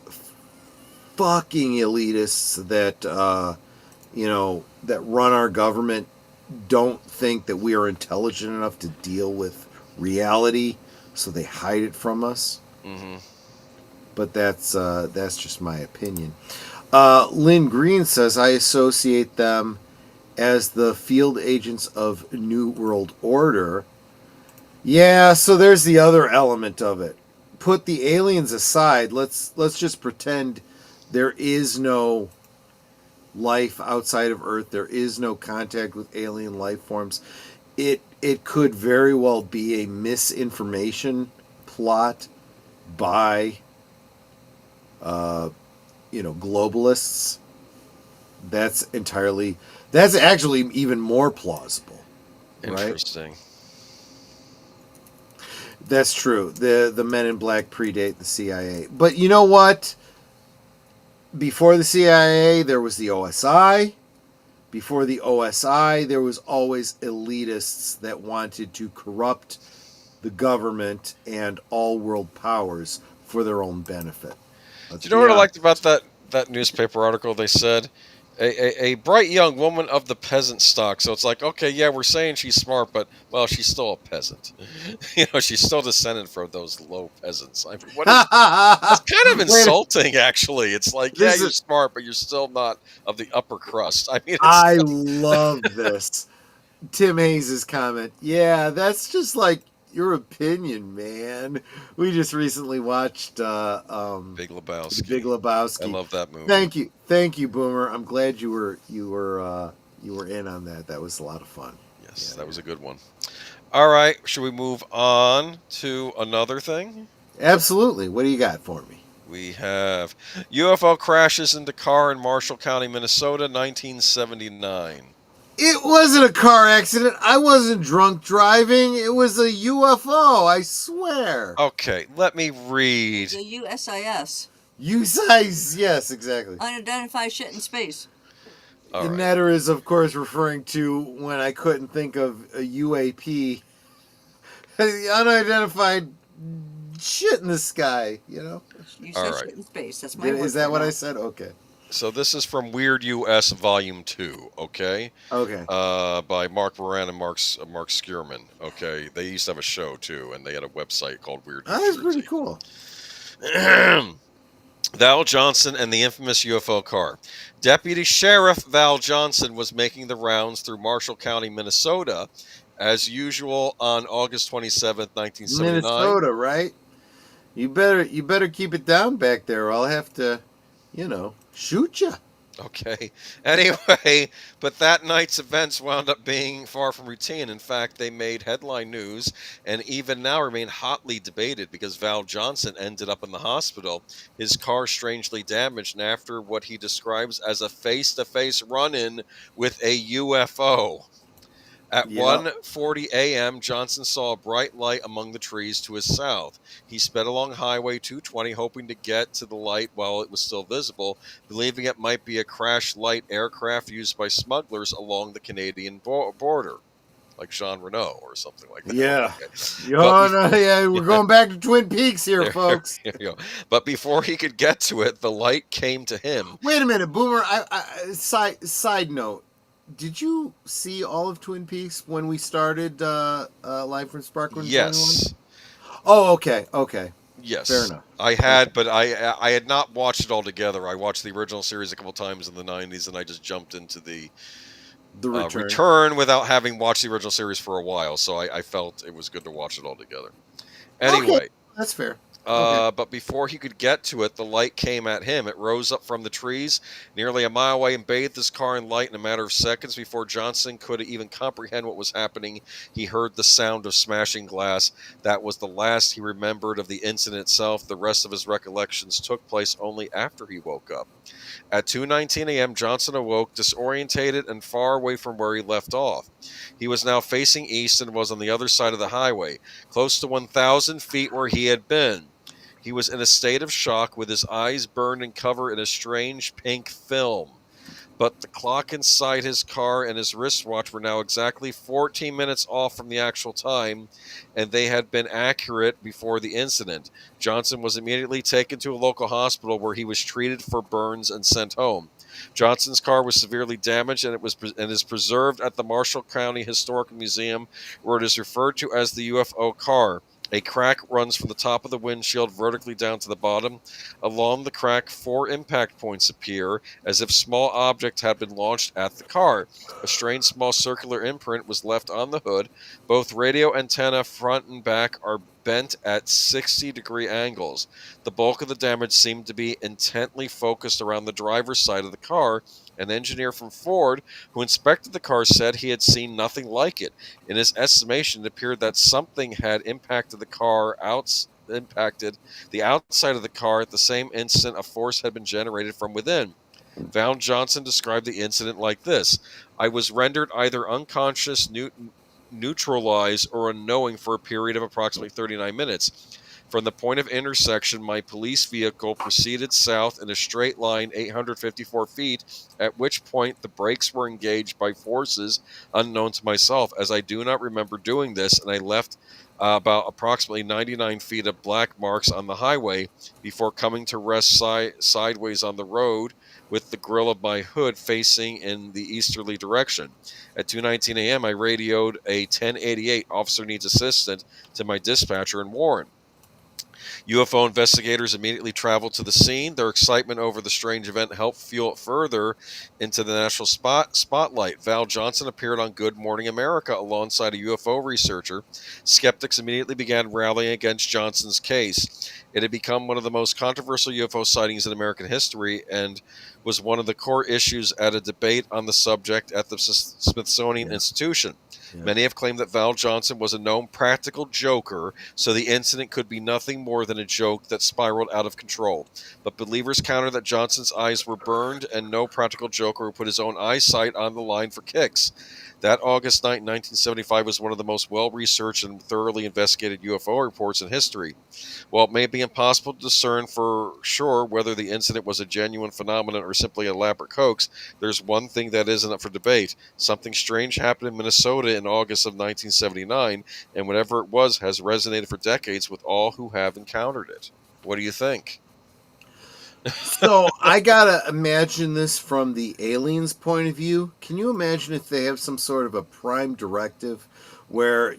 fucking elitists that that run our government don't think that we are intelligent enough to deal with reality, so they hide it from us. Mm-hmm. But that's just my opinion. Lynn Green says, I associate them as the field agents of New World Order. Yeah, so there's the other element of it. Put the aliens aside. Let's just pretend there is no life outside of Earth. There is no contact with alien life forms. It could very well be a misinformation plot by globalists. That's actually even more plausible. Interesting. Right? That's true. The men in black predate the CIA. But you know what? Before the CIA, there was the OSI. Before the OSI, there was always elitists that wanted to corrupt the government and all world powers for their own benefit. Do you know what I liked about that newspaper article? They said a bright young woman of the peasant stock. So it's like, okay, yeah, we're saying she's smart, but, well, she's still a peasant. She's still descended from those low peasants. I mean, that's kind of insulting, actually. It's like, yeah, you're smart, but you're still not of the upper crust. I mean, I love this. Tim Hayes' comment. Yeah, that's just like your opinion, man. We just recently watched Big Lebowski. Big Lebowski. I love that movie. Thank you, Boomer. I'm glad you were in on that. That was a lot of fun. Yes, that was a good one. All right, should we move on to another thing? Absolutely. What do you got for me? We have UFO crashes into car in Marshall County, Minnesota, 1979. It wasn't a car accident. I wasn't drunk driving. It was a UFO, I swear. Okay, let me read. The USIS. USIS, yes, exactly. Unidentified shit in space. All the right. netter is, of course, referring to when I couldn't think of a UAP. Unidentified shit in the sky, You said shit in space. That's my word. Is that what I said? Okay. So this is from Weird US Volume 2, okay? Okay. By Mark Moran and Mark Skierman, okay? They used to have a show, too, and they had a website called Weird New That's pretty cool. Val Johnson and the infamous UFO car. Deputy Sheriff Val Johnson was making the rounds through Marshall County, Minnesota, as usual on August 27th, 1979. Minnesota, right? You better keep it down back there, or I'll have to, shoot you. Okay. Anyway, but that night's events wound up being far from routine. In fact, they made headline news and even now remain hotly debated because Val Johnson ended up in the hospital, his car strangely damaged, and after what he describes as a face-to-face run-in with a UFO. At 1:40 a.m., Johnson saw a bright light among the trees to his south. He sped along Highway 220, hoping to get to the light while it was still visible, believing it might be a crash light aircraft used by smugglers along the Canadian border, like Jean Renault or something like that. Yeah. Okay. We're going back to Twin Peaks here, folks. There you go. But before he could get to it, the light came to him. Wait a minute, Boomer. Side note. Did you see all of Twin Peaks when we started Live from Sparkling? Yes. 21? Oh, okay. Yes. Fair enough. I had, but I had not watched it all together. I watched the original series a couple times in the 90s, and I just jumped into the return without having watched the original series for a while, so I felt it was good to watch it all together. Anyway. Okay. That's fair. But before he could get to it, the light came at him. It rose up from the trees nearly a mile away and bathed his car in light in a matter of seconds. Before Johnson could even comprehend what was happening, he heard the sound of smashing glass. That was the last he remembered of the incident itself. The rest of his recollections took place only after he woke up. At 2:19 a.m., Johnson awoke, disorientated and far away from where he left off. He was now facing east and was on the other side of the highway, close to 1,000 feet where he had been. He was in a state of shock, with his eyes burned and covered in a strange pink film. But the clock inside his car and his wristwatch were now exactly 14 minutes off from the actual time, and they had been accurate before the incident. Johnson was immediately taken to a local hospital where he was treated for burns and sent home. Johnson's car was severely damaged, and is preserved at the Marshall County Historical Museum, where it is referred to as the UFO car. A crack runs from the top of the windshield vertically down to the bottom. Along the crack, 4 impact points appear, as if small objects had been launched at the car. A strange small circular imprint was left on the hood. Both radio antenna front and back are bent at 60-degree angles. The bulk of the damage seemed to be intently focused around the driver's side of the car. An engineer from Ford who inspected the car said he had seen nothing like it. In his estimation, it appeared that something had impacted the outside of the car at the same instant a force had been generated from within. Val Johnson described the incident like this: "I was rendered either unconscious, neutralized, or unknowing for a period of approximately 39 minutes. From the point of intersection, my police vehicle proceeded south in a straight line 854 feet, at which point the brakes were engaged by forces unknown to myself, as I do not remember doing this, and I left about approximately 99 feet of black marks on the highway before coming to rest sideways on the road with the grill of my hood facing in the easterly direction. At 2:19 a.m., I radioed a 1088 officer needs assistance to my dispatcher in Warren. UFO investigators immediately traveled to the scene. Their excitement over the strange event helped fuel it further into the national spotlight. Val Johnson appeared on Good Morning America alongside a UFO researcher. Skeptics immediately began rallying against Johnson's case. It had become one of the most controversial UFO sightings in American history and was one of the core issues at a debate on the subject at the Smithsonian Institution. Yeah. Many have claimed that Val Johnson was a known practical joker, so the incident could be nothing more than a joke that spiraled out of control. But believers counter that Johnson's eyes were burned and no practical joker would put his own eyesight on the line for kicks. That August night in 1975 was one of the most well-researched and thoroughly investigated UFO reports in history. While it may be impossible to discern for sure whether the incident was a genuine phenomenon or simply an elaborate hoax, there's one thing that isn't up for debate. Something strange happened in Minnesota in August of 1979, and whatever it was has resonated for decades with all who have encountered it. What do you think? So I gotta imagine this from the aliens' point of view. Can you imagine if they have some sort of a prime directive where,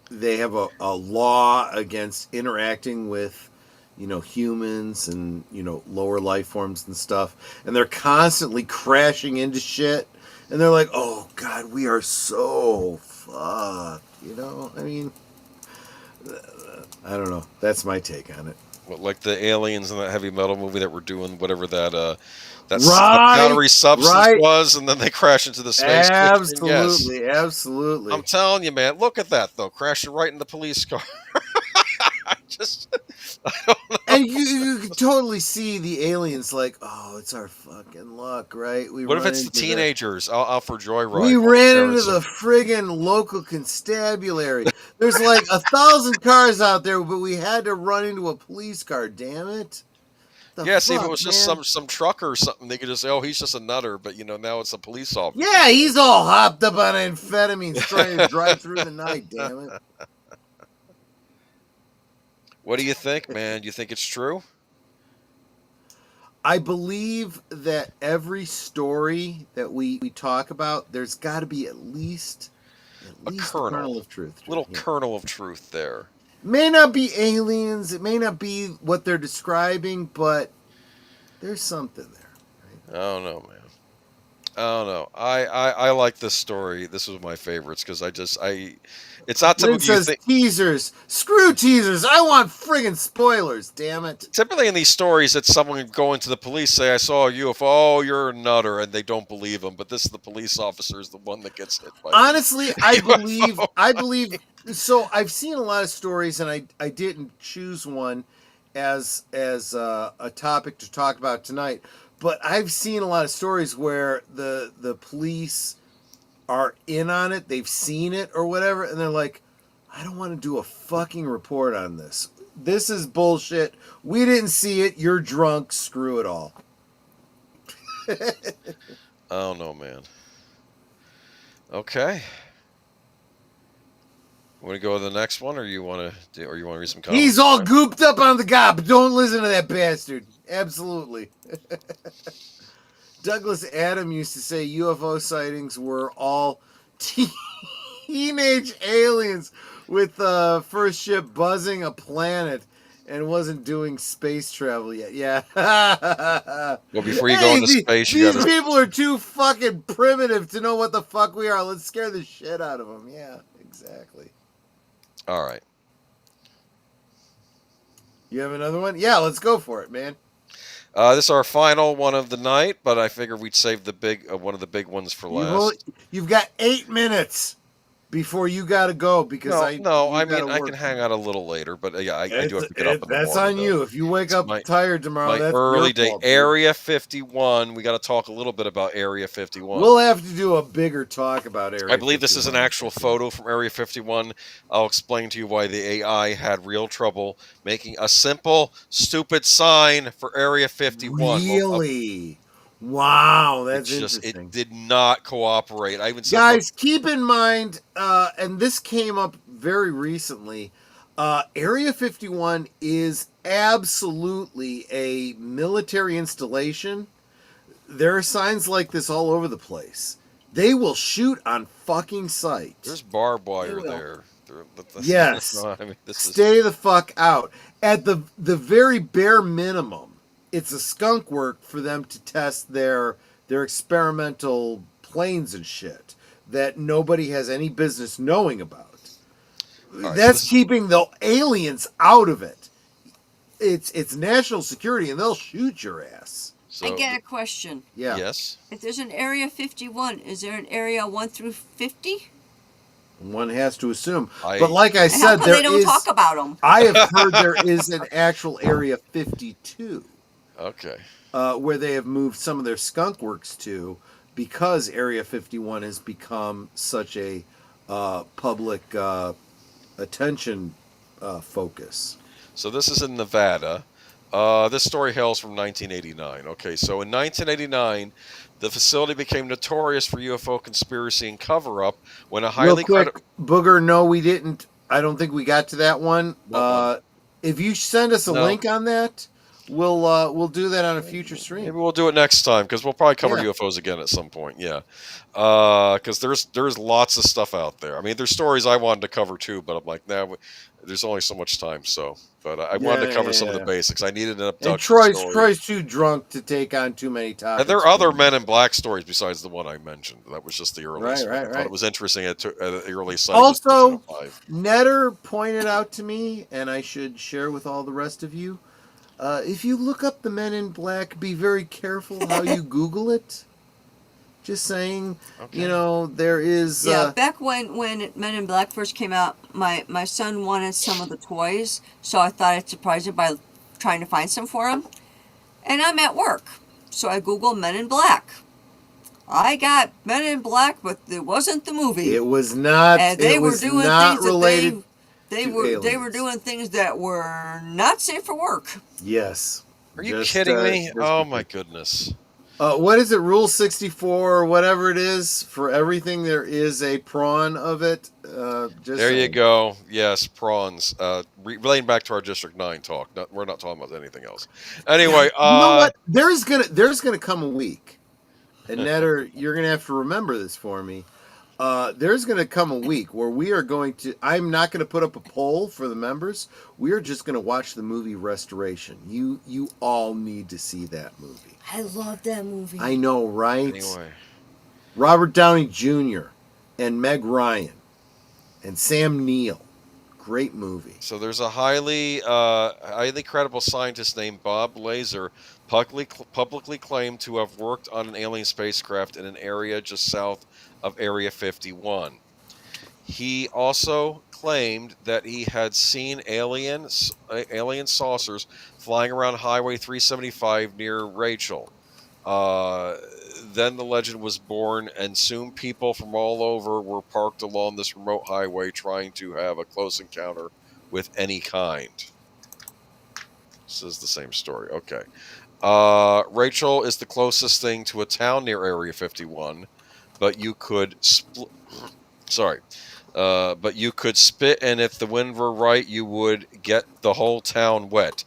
they have a law against interacting with, humans and, lower life forms and stuff, and they're constantly crashing into shit, and they're like, oh God, we are so fucked, I mean, I don't know. That's my take on it. Well, like the aliens in that heavy metal movie that were doing whatever that right, powdery substance was, and then they crash into the space station. Absolutely, yes. Absolutely. I'm telling you, man. Look at that, though. Crashing right in the police car. I don't know. And you can totally see the aliens like, oh, it's our fucking luck, right? What if it's the teenagers out for joyride? We ran into the friggin' local constabulary. There's like 1,000 cars out there, but we had to run into a police car, damn it. See, if it was just some trucker or something, they could just say, oh, he's just a nutter, but, now it's a police officer. Yeah, he's all hopped up on amphetamines trying to drive through the night, damn it. What do you think, man? Do you think it's true? I believe that every story that we talk about, there's got to be at least a kernel of truth. Kernel of truth there. May not be aliens. It may not be what they're describing, but there's something there. Right? I don't know, man. I don't know. I like this story. This was my favorites because it's not Lynn typical. You says think teasers. Screw teasers. I want friggin' spoilers, damn it. typically in these stories, it's someone going to the police say, "I saw a UFO." Oh, you're a nutter, and they don't believe them. But this is the police officer is the one that gets hit by. Honestly, I UFO. believe. So I've seen a lot of stories, and I didn't choose one as a topic to talk about tonight. But I've seen a lot of stories where the police are in on it, they've seen it or whatever, and they're like, I don't want to do a fucking report on this. This is bullshit. We didn't see it. You're drunk. Screw it all. I don't know, man. Okay. Want to go to the next one, or you want to read some comments? He's all gooped up on the gob. Don't listen to that bastard. Absolutely. Douglas Adam used to say UFO sightings were all teenage aliens with the first ship buzzing a planet and wasn't doing space travel yet. Yeah. Well, before you go into space, these people are too fucking primitive to know what the fuck we are. Let's scare the shit out of them. Yeah, exactly. All right. You have another one? Yeah, let's go for it, man. This is our final one of the night, but I figured we'd save the big one of the big ones for last. You've got 8 minutes before you got to go because I mean I can hang out a little later, but yeah, I do have to get up in the morning. That's on you. If you wake up tired tomorrow, that's early your day. fault, Area 51. We got to talk a little bit about Area 51. We'll have to do a bigger talk about Area 51. I believe this is an actual photo from Area 51. I'll explain to you why the AI had real trouble making a simple, stupid sign for Area 51. Really? Wow, that's interesting. It did not cooperate. I even said, guys, keep in mind, and this came up very recently, Area 51 is absolutely a military installation. There are signs like this all over the place. They will shoot on fucking sight. There's barbed wire there. Yes. I mean, Stay the fuck out. At the very bare minimum, it's a skunk work for them to test their experimental planes and shit that nobody has any business knowing about. Right, that's keeping the aliens out of it. It's national security, and they'll shoot your ass. So, I get a question. Yeah. Yes. If there's an Area 51, is there an Area 1 through 50? One has to assume. But like I said, they don't talk about them. I have heard there is an actual Area 52. Okay. Where they have moved some of their skunk works to because Area 51 has become such a public attention focus. So this is in Nevada. This story hails from 1989. Okay, so in 1989, the facility became notorious for UFO conspiracy and cover-up when a highly Booger, no, we didn't. I don't think we got to that one. If you send us a link on that, we'll do that on a future stream. Maybe we'll do it next time because we'll probably cover UFOs again at some point. Yeah, because there's lots of stuff out there. I mean, there's stories I wanted to cover too, but I'm like, nah, there's only so much time. So, but I wanted to cover some of the basics. I needed an abduction. And Troy's too drunk to take on too many topics. And there are other Men in Black stories besides the one I mentioned. That was just the earliest. Right. I thought it was interesting at the early site. Also, Netter pointed out to me, and I should share with all the rest of you. If you look up the Men in Black, be very careful how you Google it. Just saying, there is... back when Men in Black first came out, my son wanted some of the toys, so I thought I'd surprise him by trying to find some for him. And I'm at work, so I Googled Men in Black. I got Men in Black, but it wasn't the movie. It was not. And they were doing things related. They were doing things that were not safe for work. Yes. Are you kidding me? Oh my goodness. What is it? Rule 64 or whatever it is. For everything, there is a prawn of it. You go. Yes, prawns. Relating back to our District 9 talk. We're not talking about anything else. Anyway, you know what? There's gonna come a week, and Netter, you're gonna have to remember this for me. There's going to come a week where we are going to... I'm not going to put up a poll for the members. We are just going to watch the movie Restoration. You all need to see that movie. I love that movie. I know, right? Anyway. Robert Downey Jr. and Meg Ryan and Sam Neill. Great movie. So there's a highly credible scientist named Bob Lazar publicly claimed to have worked on an alien spacecraft in an area just south of Area 51. He also claimed that he had seen alien saucers flying around Highway 375 near Rachel. Then the legend was born, and soon people from all over were parked along this remote highway trying to have a close encounter with any kind. This is the same story. Okay. Rachel is the closest thing to a town near Area 51, but you could but you could spit, and if the wind were right, you would get the whole town wet.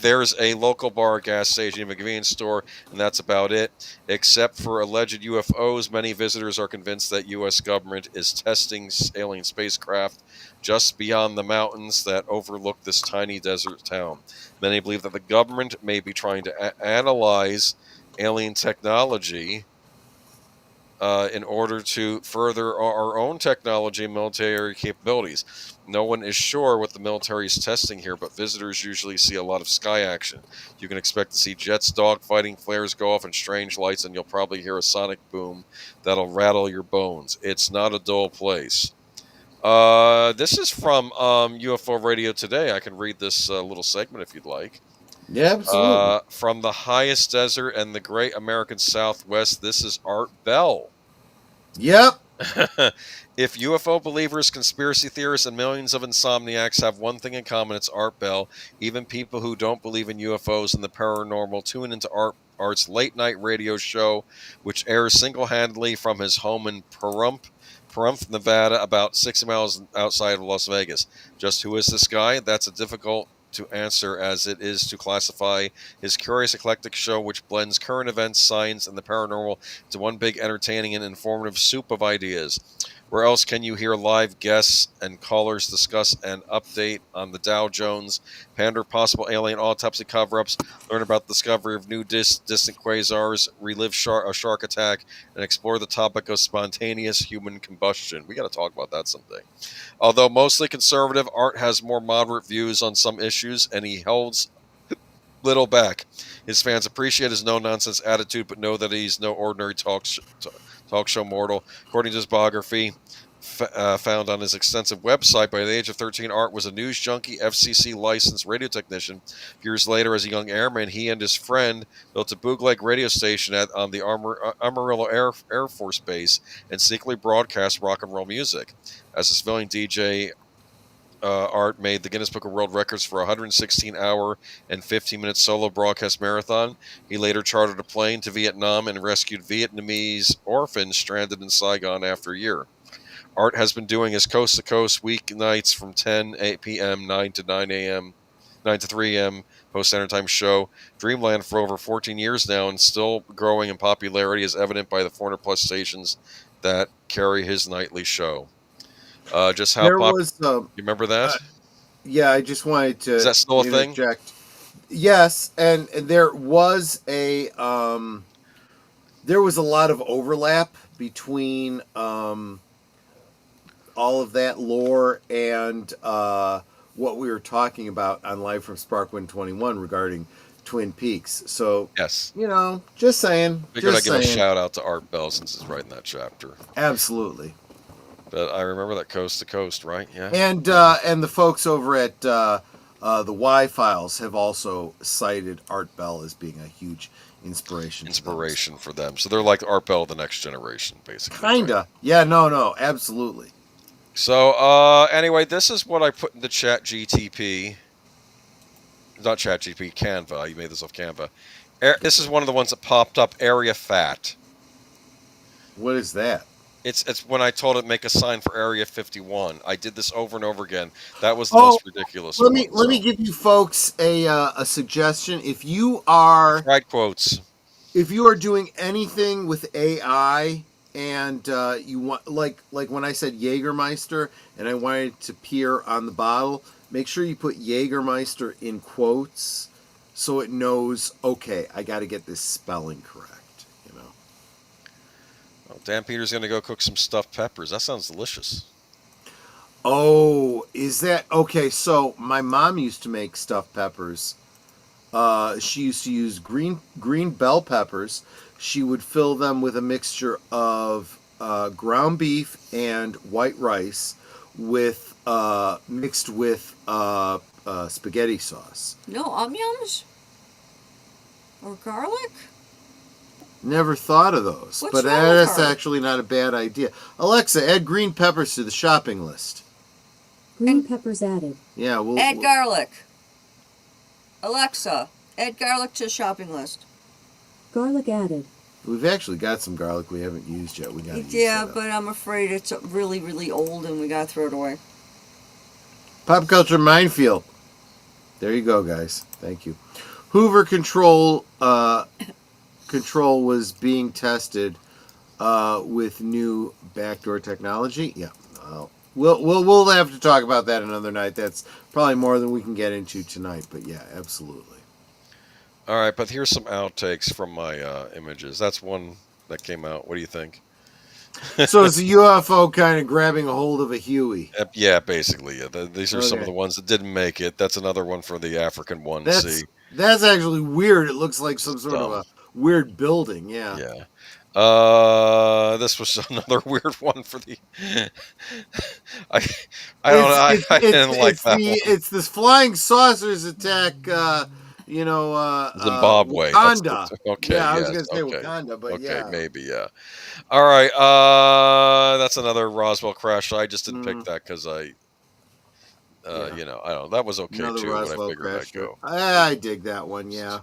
There's a local bar, gas station, a convenience store, and that's about it. Except for alleged UFOs, many visitors are convinced that U.S. government is testing alien spacecraft just beyond the mountains that overlook this tiny desert town. Many believe that the government may be trying to analyze alien technology in order to further our own technology and military capabilities. No one is sure what the military is testing here, but visitors usually see a lot of sky action. You can expect to see jets, dogfighting, flares go off, and strange lights, and you'll probably hear a sonic boom that'll rattle your bones. It's not a dull place. This is from UFO Radio Today. I can read this little segment if you'd like. Yeah, absolutely. From the highest desert and the great American Southwest, this is Art Bell. Yep. If UFO believers, conspiracy theorists, and millions of insomniacs have one thing in common, it's Art Bell. Even people who don't believe in UFOs and the paranormal tune into Art's late-night radio show, which airs single-handedly from his home in Pahrump, Nevada, about 60 miles outside of Las Vegas. Just who is this guy? That's a difficult to answer as it is to classify his curious eclectic show, which blends current events, science, and the paranormal into one big entertaining and informative soup of ideas. Where else can you hear live guests and callers discuss an update on the Dow Jones, pander possible alien autopsy cover-ups, learn about the discovery of new distant quasars, relive a shark attack, and explore the topic of spontaneous human combustion? We got to talk about that someday. Although mostly conservative, Art has more moderate views on some issues, and he holds little back. His fans appreciate his no-nonsense attitude, but know that he's no ordinary talk show mortal. According to his biography, found on his extensive website, by the age of 13, Art was a news junkie, FCC licensed radio technician. Years later, as a young airman, he and his friend built a bootleg radio station on the Amarillo Air Force Base and secretly broadcast rock and roll music. As a civilian DJ, Art made the Guinness Book of World Records for a 116-hour and 15-minute solo broadcast marathon. He later chartered a plane to Vietnam and rescued Vietnamese orphans stranded in Saigon after a year. Art has been doing his coast-to-coast weeknights from 10 p.m., 9 to 3 a.m. post-Standard Time show, Dreamland, for over 14 years now, and still growing in popularity, as evident by the 400-plus stations that carry his nightly show. Just how you remember that? Yeah, I just wanted to. Is that still a thing? Yes, and there was a lot of overlap between all of that lore and what we were talking about on Live from Spark 121 regarding Twin Peaks. So yes, just saying. Figured I'd give a shout out to Art Bell since he's writing that chapter. Absolutely. But I remember that Coast to Coast, right? Yeah. And the folks over at the Y-Files have also cited Art Bell as being a huge inspiration for them. So they're like Art Bell, the next generation, basically. Kinda. Right? Yeah. No. Absolutely. So anyway, this is what I put in the Chat GTP. Not Chat GTP, Canva. You made this off Canva. This is one of the ones that popped up. Area Fat. What is that? It's when I told it make a sign for Area 51. I did this over and over again. That was the most ridiculous. Let me give you folks a suggestion. If you are right quotes, if you are doing anything with AI and you want like when I said Jägermeister and I wanted it to appear on the bottle, make sure you put Jägermeister in quotes so it knows. Okay, I got to get this spelling correct. Oh, Dan Peter's going to go cook some stuffed peppers. That sounds delicious. Oh, is that okay? So my mom used to make stuffed peppers. She used to use green bell peppers. She would fill them with a mixture of ground beef and white rice, with mixed with spaghetti sauce. No onions or garlic. Never thought of those, What's but wrong with that's her? actually not a bad idea. Alexa, add green peppers to the shopping list. Green peppers added. Yeah, we'll Add garlic. Alexa, add garlic to the shopping list. Garlic added. We've actually got some garlic we haven't used yet. We got Yeah, but I'm afraid it's really, really old and we gotta throw it away. Pop culture minefield. There you go, guys. Thank you. Hoover control was being tested with new backdoor technology. Yeah, we'll have to talk about that another night. That's probably more than we can get into tonight. But yeah, absolutely. All right, but here's some outtakes from my images. That's one that came out. What do you think? So it's a UFO kind of grabbing a hold of a Huey. Yeah, basically. Yeah. These are some of the ones that didn't make it. That's another one for the African one. That's actually weird. It looks like some sort of a weird building. Yeah. Yeah. This was another weird one for the. I didn't like that one. It's this flying saucers attack. Zimbabwe. Wakanda. Okay. Yeah, I was going to say Wakanda, but okay, maybe, yeah. All right. That's another Roswell crash. I just didn't pick that because I don't know. That was okay another too. Roswell but I figured I'd go. I dig that one. Yeah.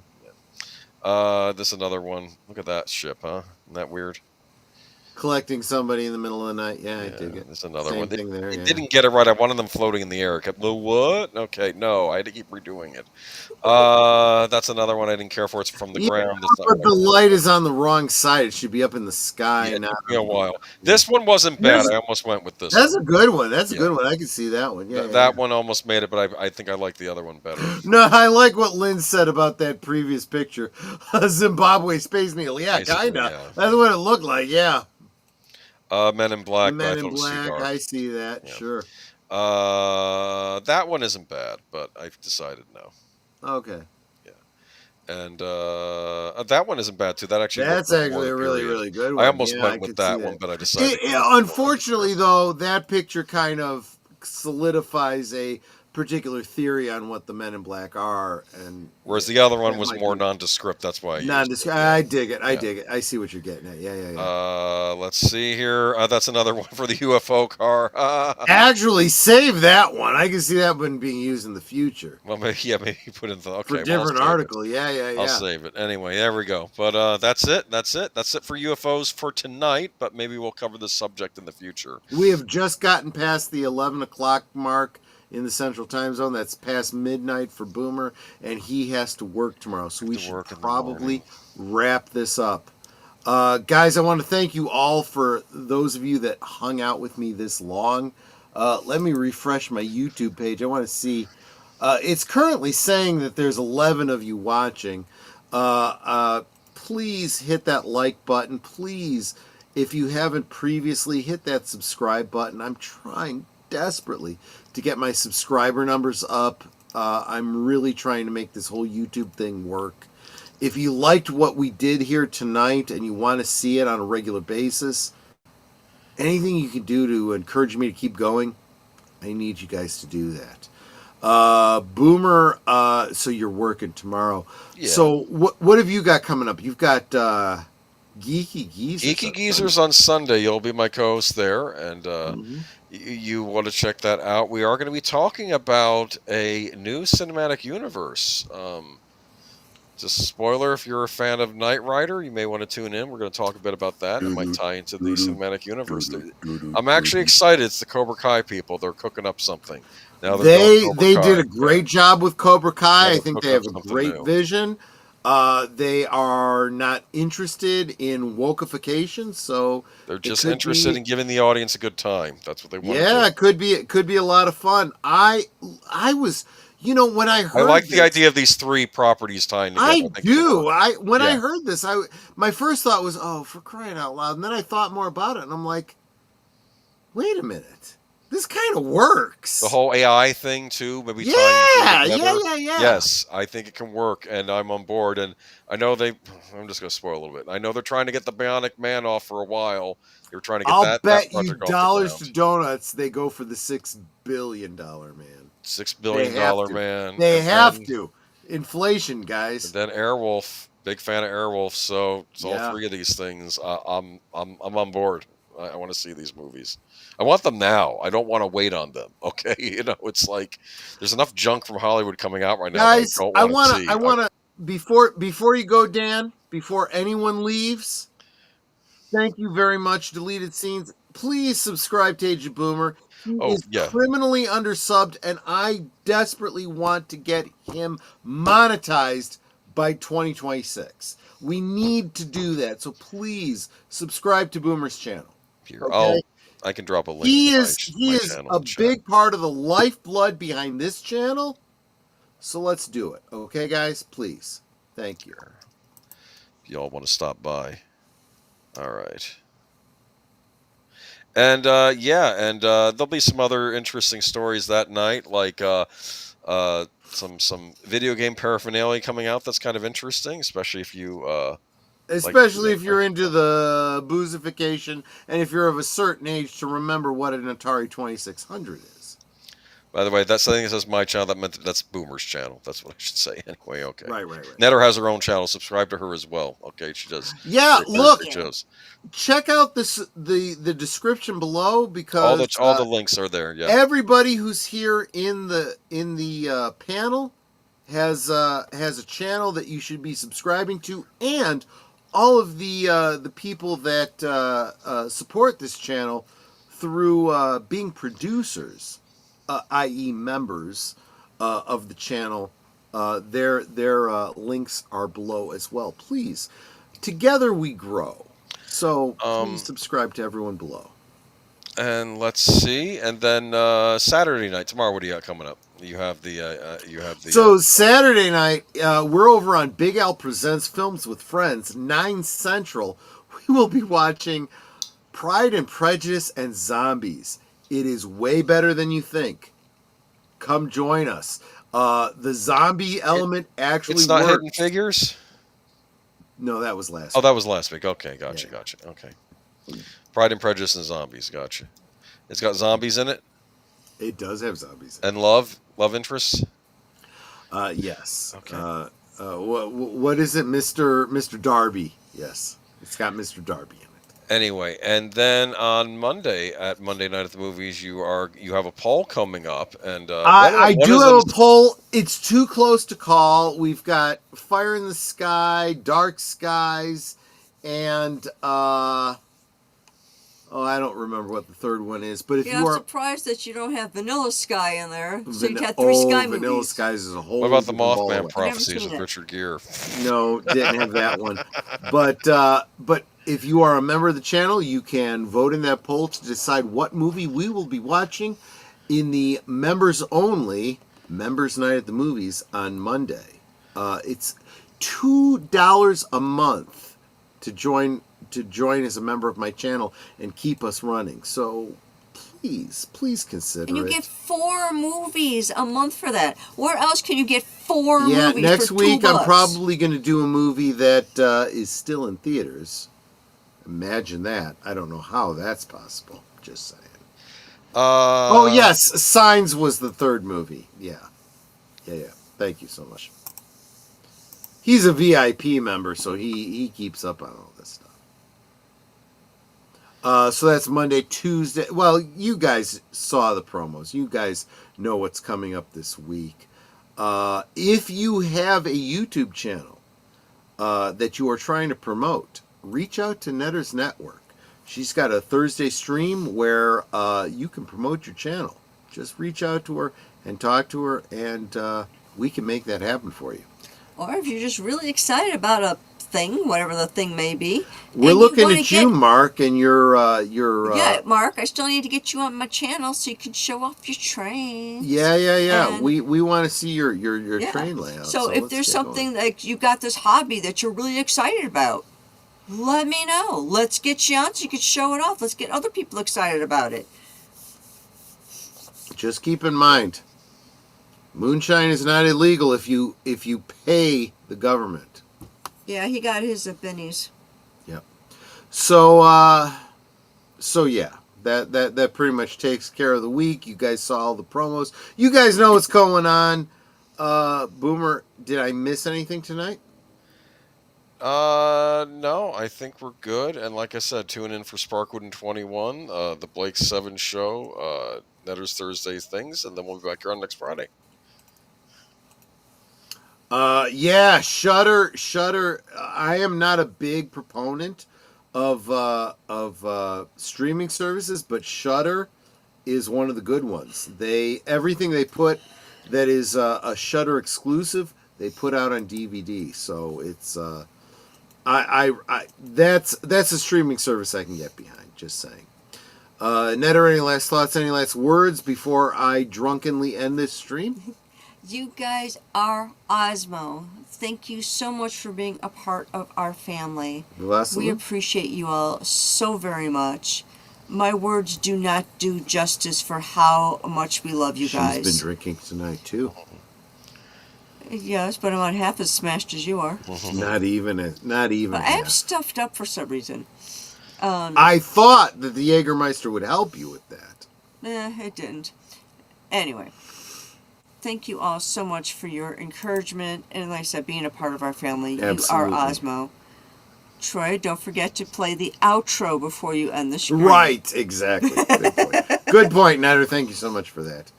This another one. Look at that ship, huh? Isn't that weird? Collecting somebody in the middle of the night. Yeah, I dig it. There's another Same one. thing there, They didn't get it right. I wanted them floating in the air. I kept the what? Okay, no. I had to keep redoing it. That's another one I didn't care for. It's from the ground. But the light is on the wrong side. It should be up in the sky. It took me a while. This one wasn't bad. I almost went with this. That's a good one. That's a good one. I can see that one. Yeah, that one almost made it, but I think I like the other one better. No, I like what Lynn said about that previous picture. Zimbabwe Space Needle. Yeah, kind of. Yeah. That's what it looked like. Yeah. Men in Black. Men in Black. I see that. Yeah. Sure. That one isn't bad, but I've decided no. Okay. Yeah. And that one isn't bad too. That's actually a really, really good one. I almost went with that one, but I decided. Unfortunately, though, that picture kind of solidifies a particular theory on what the Men in Black are, and whereas the other one was more nondescript. That's why I dig it. I dig it. I see what you're getting at. Yeah. Let's see here. That's another one for the UFO car. Actually, save that one. I can see that one being used in the future. Well, maybe put in the for a different article. Yeah. I'll save it anyway. There we go. But that's it. That's it for UFOs for tonight. But maybe we'll cover this subject in the future. We have just gotten past the 11 o'clock mark in the Central Time Zone. That's past midnight for Boomer, and he has to work tomorrow. So we should probably wrap this up. Guys, I want to thank you all for those of you that hung out with me this long. Let me refresh my YouTube page. I want to see. It's currently saying that there's 11 of you watching. Please hit that like button. Please, if you haven't previously, hit that subscribe button. I'm trying desperately to get my subscriber numbers up. I'm really trying to make this whole YouTube thing work. If you liked what we did here tonight and you want to see it on a regular basis, anything you can do to encourage me to keep going, I need you guys to do that. Boomer, so you're working tomorrow. Yeah. So what have you got coming up? You've got Geeky Geezers. Geeky Geezers on Sunday. You'll be my co-host there, and you want to check that out. We are going to be talking about a new cinematic universe. Just a spoiler, if you're a fan of Knight Rider, you may want to tune in. We're going to talk a bit about that. It might tie into the cinematic universe. I'm actually excited. It's the Cobra Kai people. They're cooking up something. Now they did a great job with Cobra Kai. I think they have a great vision. They are not interested in wokeification, so they're just interested in giving the audience a good time. That's what they want. Yeah, it could be a lot of fun. I was, You know, when I heard I like this, the idea of these 3 properties tying together. I think it do. works. When I Yeah. heard this, my first thought was, oh, for crying out loud. And then I thought more about it, and I'm like, wait a minute. This kind of works. The whole AI thing too, maybe Yeah, tying together. yeah. Yes, I think it can work, and I'm on board. And I know I'm just going to spoil a little bit. I know they're trying to get the Bionic Man off for a while. They're trying to get I'll that bet you project off the dollars ground. to donuts they go for the $6 billion man. $6 billion man. They And have then- to. Inflation, guys. And then Airwolf, big fan of Airwolf. So it's all Yeah. 3 of these things. I'm on board. I want to see these movies. I want them now. I don't want to wait on them. Okay, it's like there's enough junk from Hollywood coming out right now. Guys, that I want to see. I want to before you go, Dan. Before anyone leaves, thank you very much. Deleted Scenes. Please subscribe to Agent Boomer. He is criminally undersubbed, and I desperately want to get him monetized by 2026. We need to do that. So please subscribe to Boomer's channel. Here, okay? I can drop a link. He to is my channel a in chat. big part of the lifeblood behind this channel. So let's do it. Okay, guys? Please. Thank you. If y'all want to stop by. All right. And there'll be some other interesting stories that night, like some video game paraphernalia coming out that's kind of interesting, especially if you Especially if you're into the boozification and if you're of a certain age to remember what an Atari 2600 is. By the way, that's the thing that says my channel. That's Boomer's channel. That's what I should say. Anyway, okay. Right. Netter has her own channel. Subscribe to her as well. Okay, she does. Yeah, great look. shows. Check out the description below because all the links are there. Yeah. Everybody who's here in the panel has a channel that you should be subscribing to, and all of the people that support this channel through being producers, i.e. members of the channel, their links are below as well. Please, together we grow. So please subscribe to everyone below. And let's see. And then Saturday night, tomorrow, what do you got coming up? You have the So Saturday night, we're over on Big Al Presents Films with Friends, 9 Central. We will be watching Pride and Prejudice and Zombies. It is way better than you think. Come join us. The zombie element actually it's not works. Hidden Figures? No, that was last Oh, week. that was last week. Okay, gotcha. Okay. Pride and Prejudice and Zombies. Gotcha. It's got zombies in it? It does have zombies. And love interests? Yes. Okay. What is it, Mr. Darby? Yes, it's got Mr. Darby in it. Anyway, and then on Monday at Monday Night at the Movies, you have a poll coming up, and I do have a poll. It's too close to call. We've got Fire in the Sky, Dark Skies, and I don't remember what the third one is. But if Yeah, you I'm are surprised that you don't have Vanilla Sky in there. So you'd have 3 Sky movies. Vanilla Skies is a whole. What about the different Mothman ballgame. Prophecies seen with it. Richard Gere? No, didn't have that one. But if you are a member of the channel, you can vote in that poll to decide what movie we will be watching in the members only Members Night at the Movies on Monday. It's $2 a month to join as a member of my channel and keep us running. So please consider And you it. get 4 movies a month for that. Where else can you get 4 Yeah, movies next for week $2? I'm probably going to do a movie that is still in theaters. Imagine that. I don't know how that's possible. Just saying. Oh, yes. Signs was the third movie. Yeah. Thank you so much. He's a VIP member, so he keeps up on all this stuff. So that's Monday, Tuesday. Well, you guys saw the promos. You guys know what's coming up this week. If you have a YouTube channel that you are trying to promote, reach out to Netter's Network. She's got a Thursday stream where you can promote your channel. Just reach out to her and talk to her, and we can make that happen for you. Or if you're just really excited about a thing, whatever the thing may be. We're looking at you, Mark, and your yeah, Mark. I still need to get you on my channel so you can show off your trains. Yeah. And We want to see your train layout. So if there's something like you got this hobby that you're really excited about, let me know. Let's get you on so you can show it off. Let's get other people excited about it. Just keep in mind, moonshine is not illegal if you pay the government. Yeah, he got his bennies. Yep. So yeah, that pretty much takes care of the week. You guys saw all the promos. You guys know what's going on. Boomer, did I miss anything tonight? No, I think we're good. And like I said, tune in for Sparkwood in 21, the Blake 7 show, Netter's Thursdays things, and then we'll be back here on next Friday. Yeah, Shudder. I am not a big proponent of streaming services, but Shudder is one of the good ones. Everything they put that is a Shudder exclusive, they put out on DVD. So it's that's a streaming service I can get behind. Just saying. Netter, any last thoughts? Any last words before I drunkenly end this stream? You guys are Osmo. Thank you so much for being a part of our family. We appreciate you all so very much. My words do not do justice for how much we love you guys. She's been drinking tonight too. Yes, but I'm not half as smashed as you are. Not even. But I'm stuffed up for some reason. I thought that the Jägermeister would help you with that. It didn't. Anyway, thank you all so much for your encouragement and, like I said, being a part of our family. Absolutely. You are Osmo. Troy, don't forget to play the outro before you end the stream. Right, exactly. Good point. Good point, Netter. Thank you so much for that.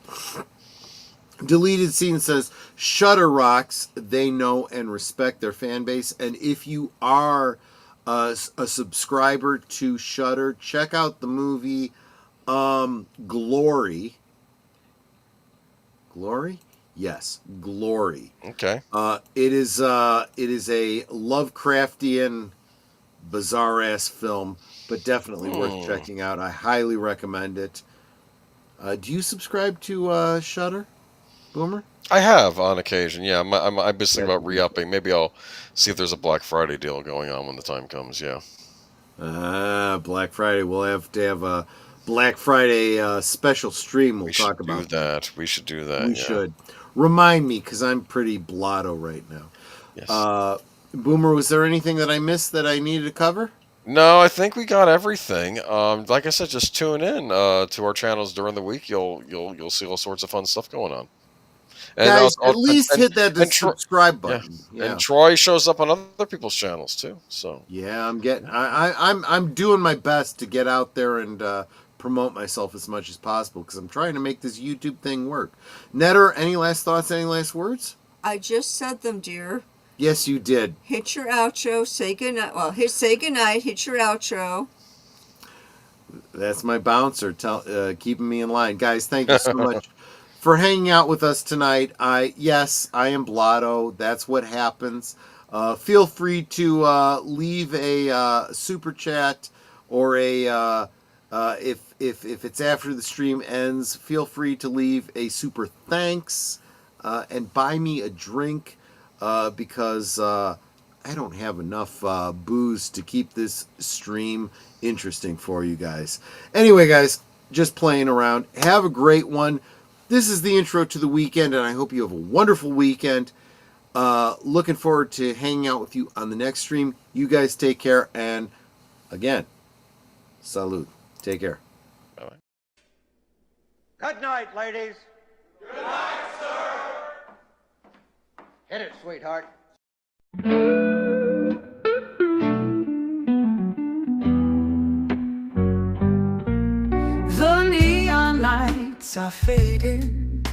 Deleted Scene says, Shudder rocks. They know and respect their fan base. And if you are a subscriber to Shudder, check out the movie Glory. Glory? Yes, Glory. Okay. It is a Lovecraftian, bizarre-ass film, but definitely worth checking out. I highly recommend it. Do you subscribe to Shudder, Boomer? I have on occasion, yeah. I'm just thinking about re-upping. Maybe I'll see if there's a Black Friday deal going on when the time comes, yeah. Black Friday. We'll have to have a Black Friday special stream we'll talk about. We should do that. We should. Remind me, because I'm pretty blotto right now. Yes. Boomer, was there anything that I missed that I needed to cover? No, I think we got everything. Like I said, just tune in to our channels during the week. You'll see all sorts of fun stuff going on. And guys, at least hit that subscribe button. Yeah. And Troy shows up on other people's channels too. So yeah, I'm doing my best to get out there and promote myself as much as possible because I'm trying to make this YouTube thing work. Netter, any last thoughts? Any last words? I just said them, dear. Yes, you did. Hit your outro. Say goodnight. Well, say goodnight. Hit your outro. That's my bouncer, keeping me in line, guys. Thank you so much for hanging out with us tonight. I am blotto. That's what happens. Feel free to leave a super chat or a if it's after the stream ends, feel free to leave a super thanks and buy me a drink because I don't have enough booze to keep this stream interesting for you guys. Anyway, guys, just playing around. Have a great one. This is the intro to the weekend, and I hope you have a wonderful weekend. Looking forward to hanging out with you on the next stream. You guys take care, and again, salute. Take care. Bye-bye. Good night, ladies. Good night, sir. Hit it, sweetheart. The neon lights are fading,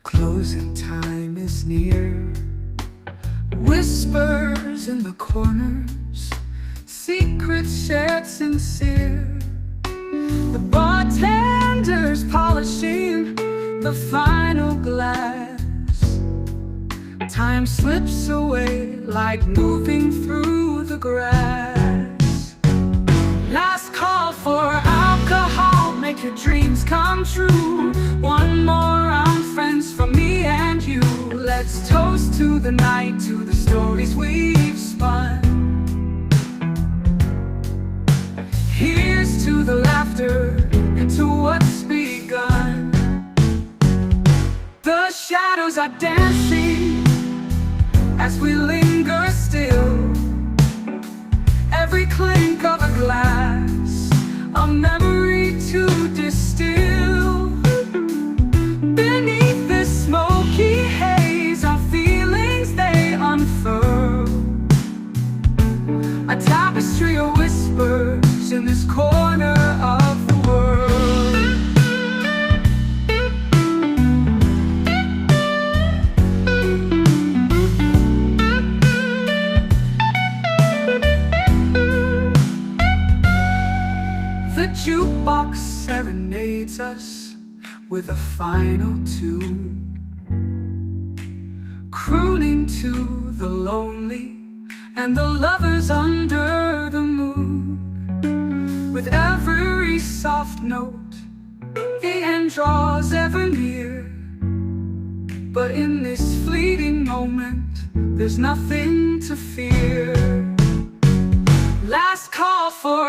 closing time is near. Whispers in the corners, secrets shared sincere. The bartender's polishing the final glass, Time slips away like moving through the grass. Last call for alcohol, make your dreams come true. One more round, friends, from me and you. Let's toast to the night, to the stories we've spun. Here's to the laughter and to what's begun. The shadows are dancing as we linger still. Every clink of a glass, a memory to distill. Beneath this smoky haze, our feelings they unfurl. A tapestry of whispers in this corner of the world. The jukebox serenades us with a final tune, crooning to the lonely and the lovers under the moon. With every soft note, the end draws ever near. But in this fleeting moment, there's nothing to fear. Last call for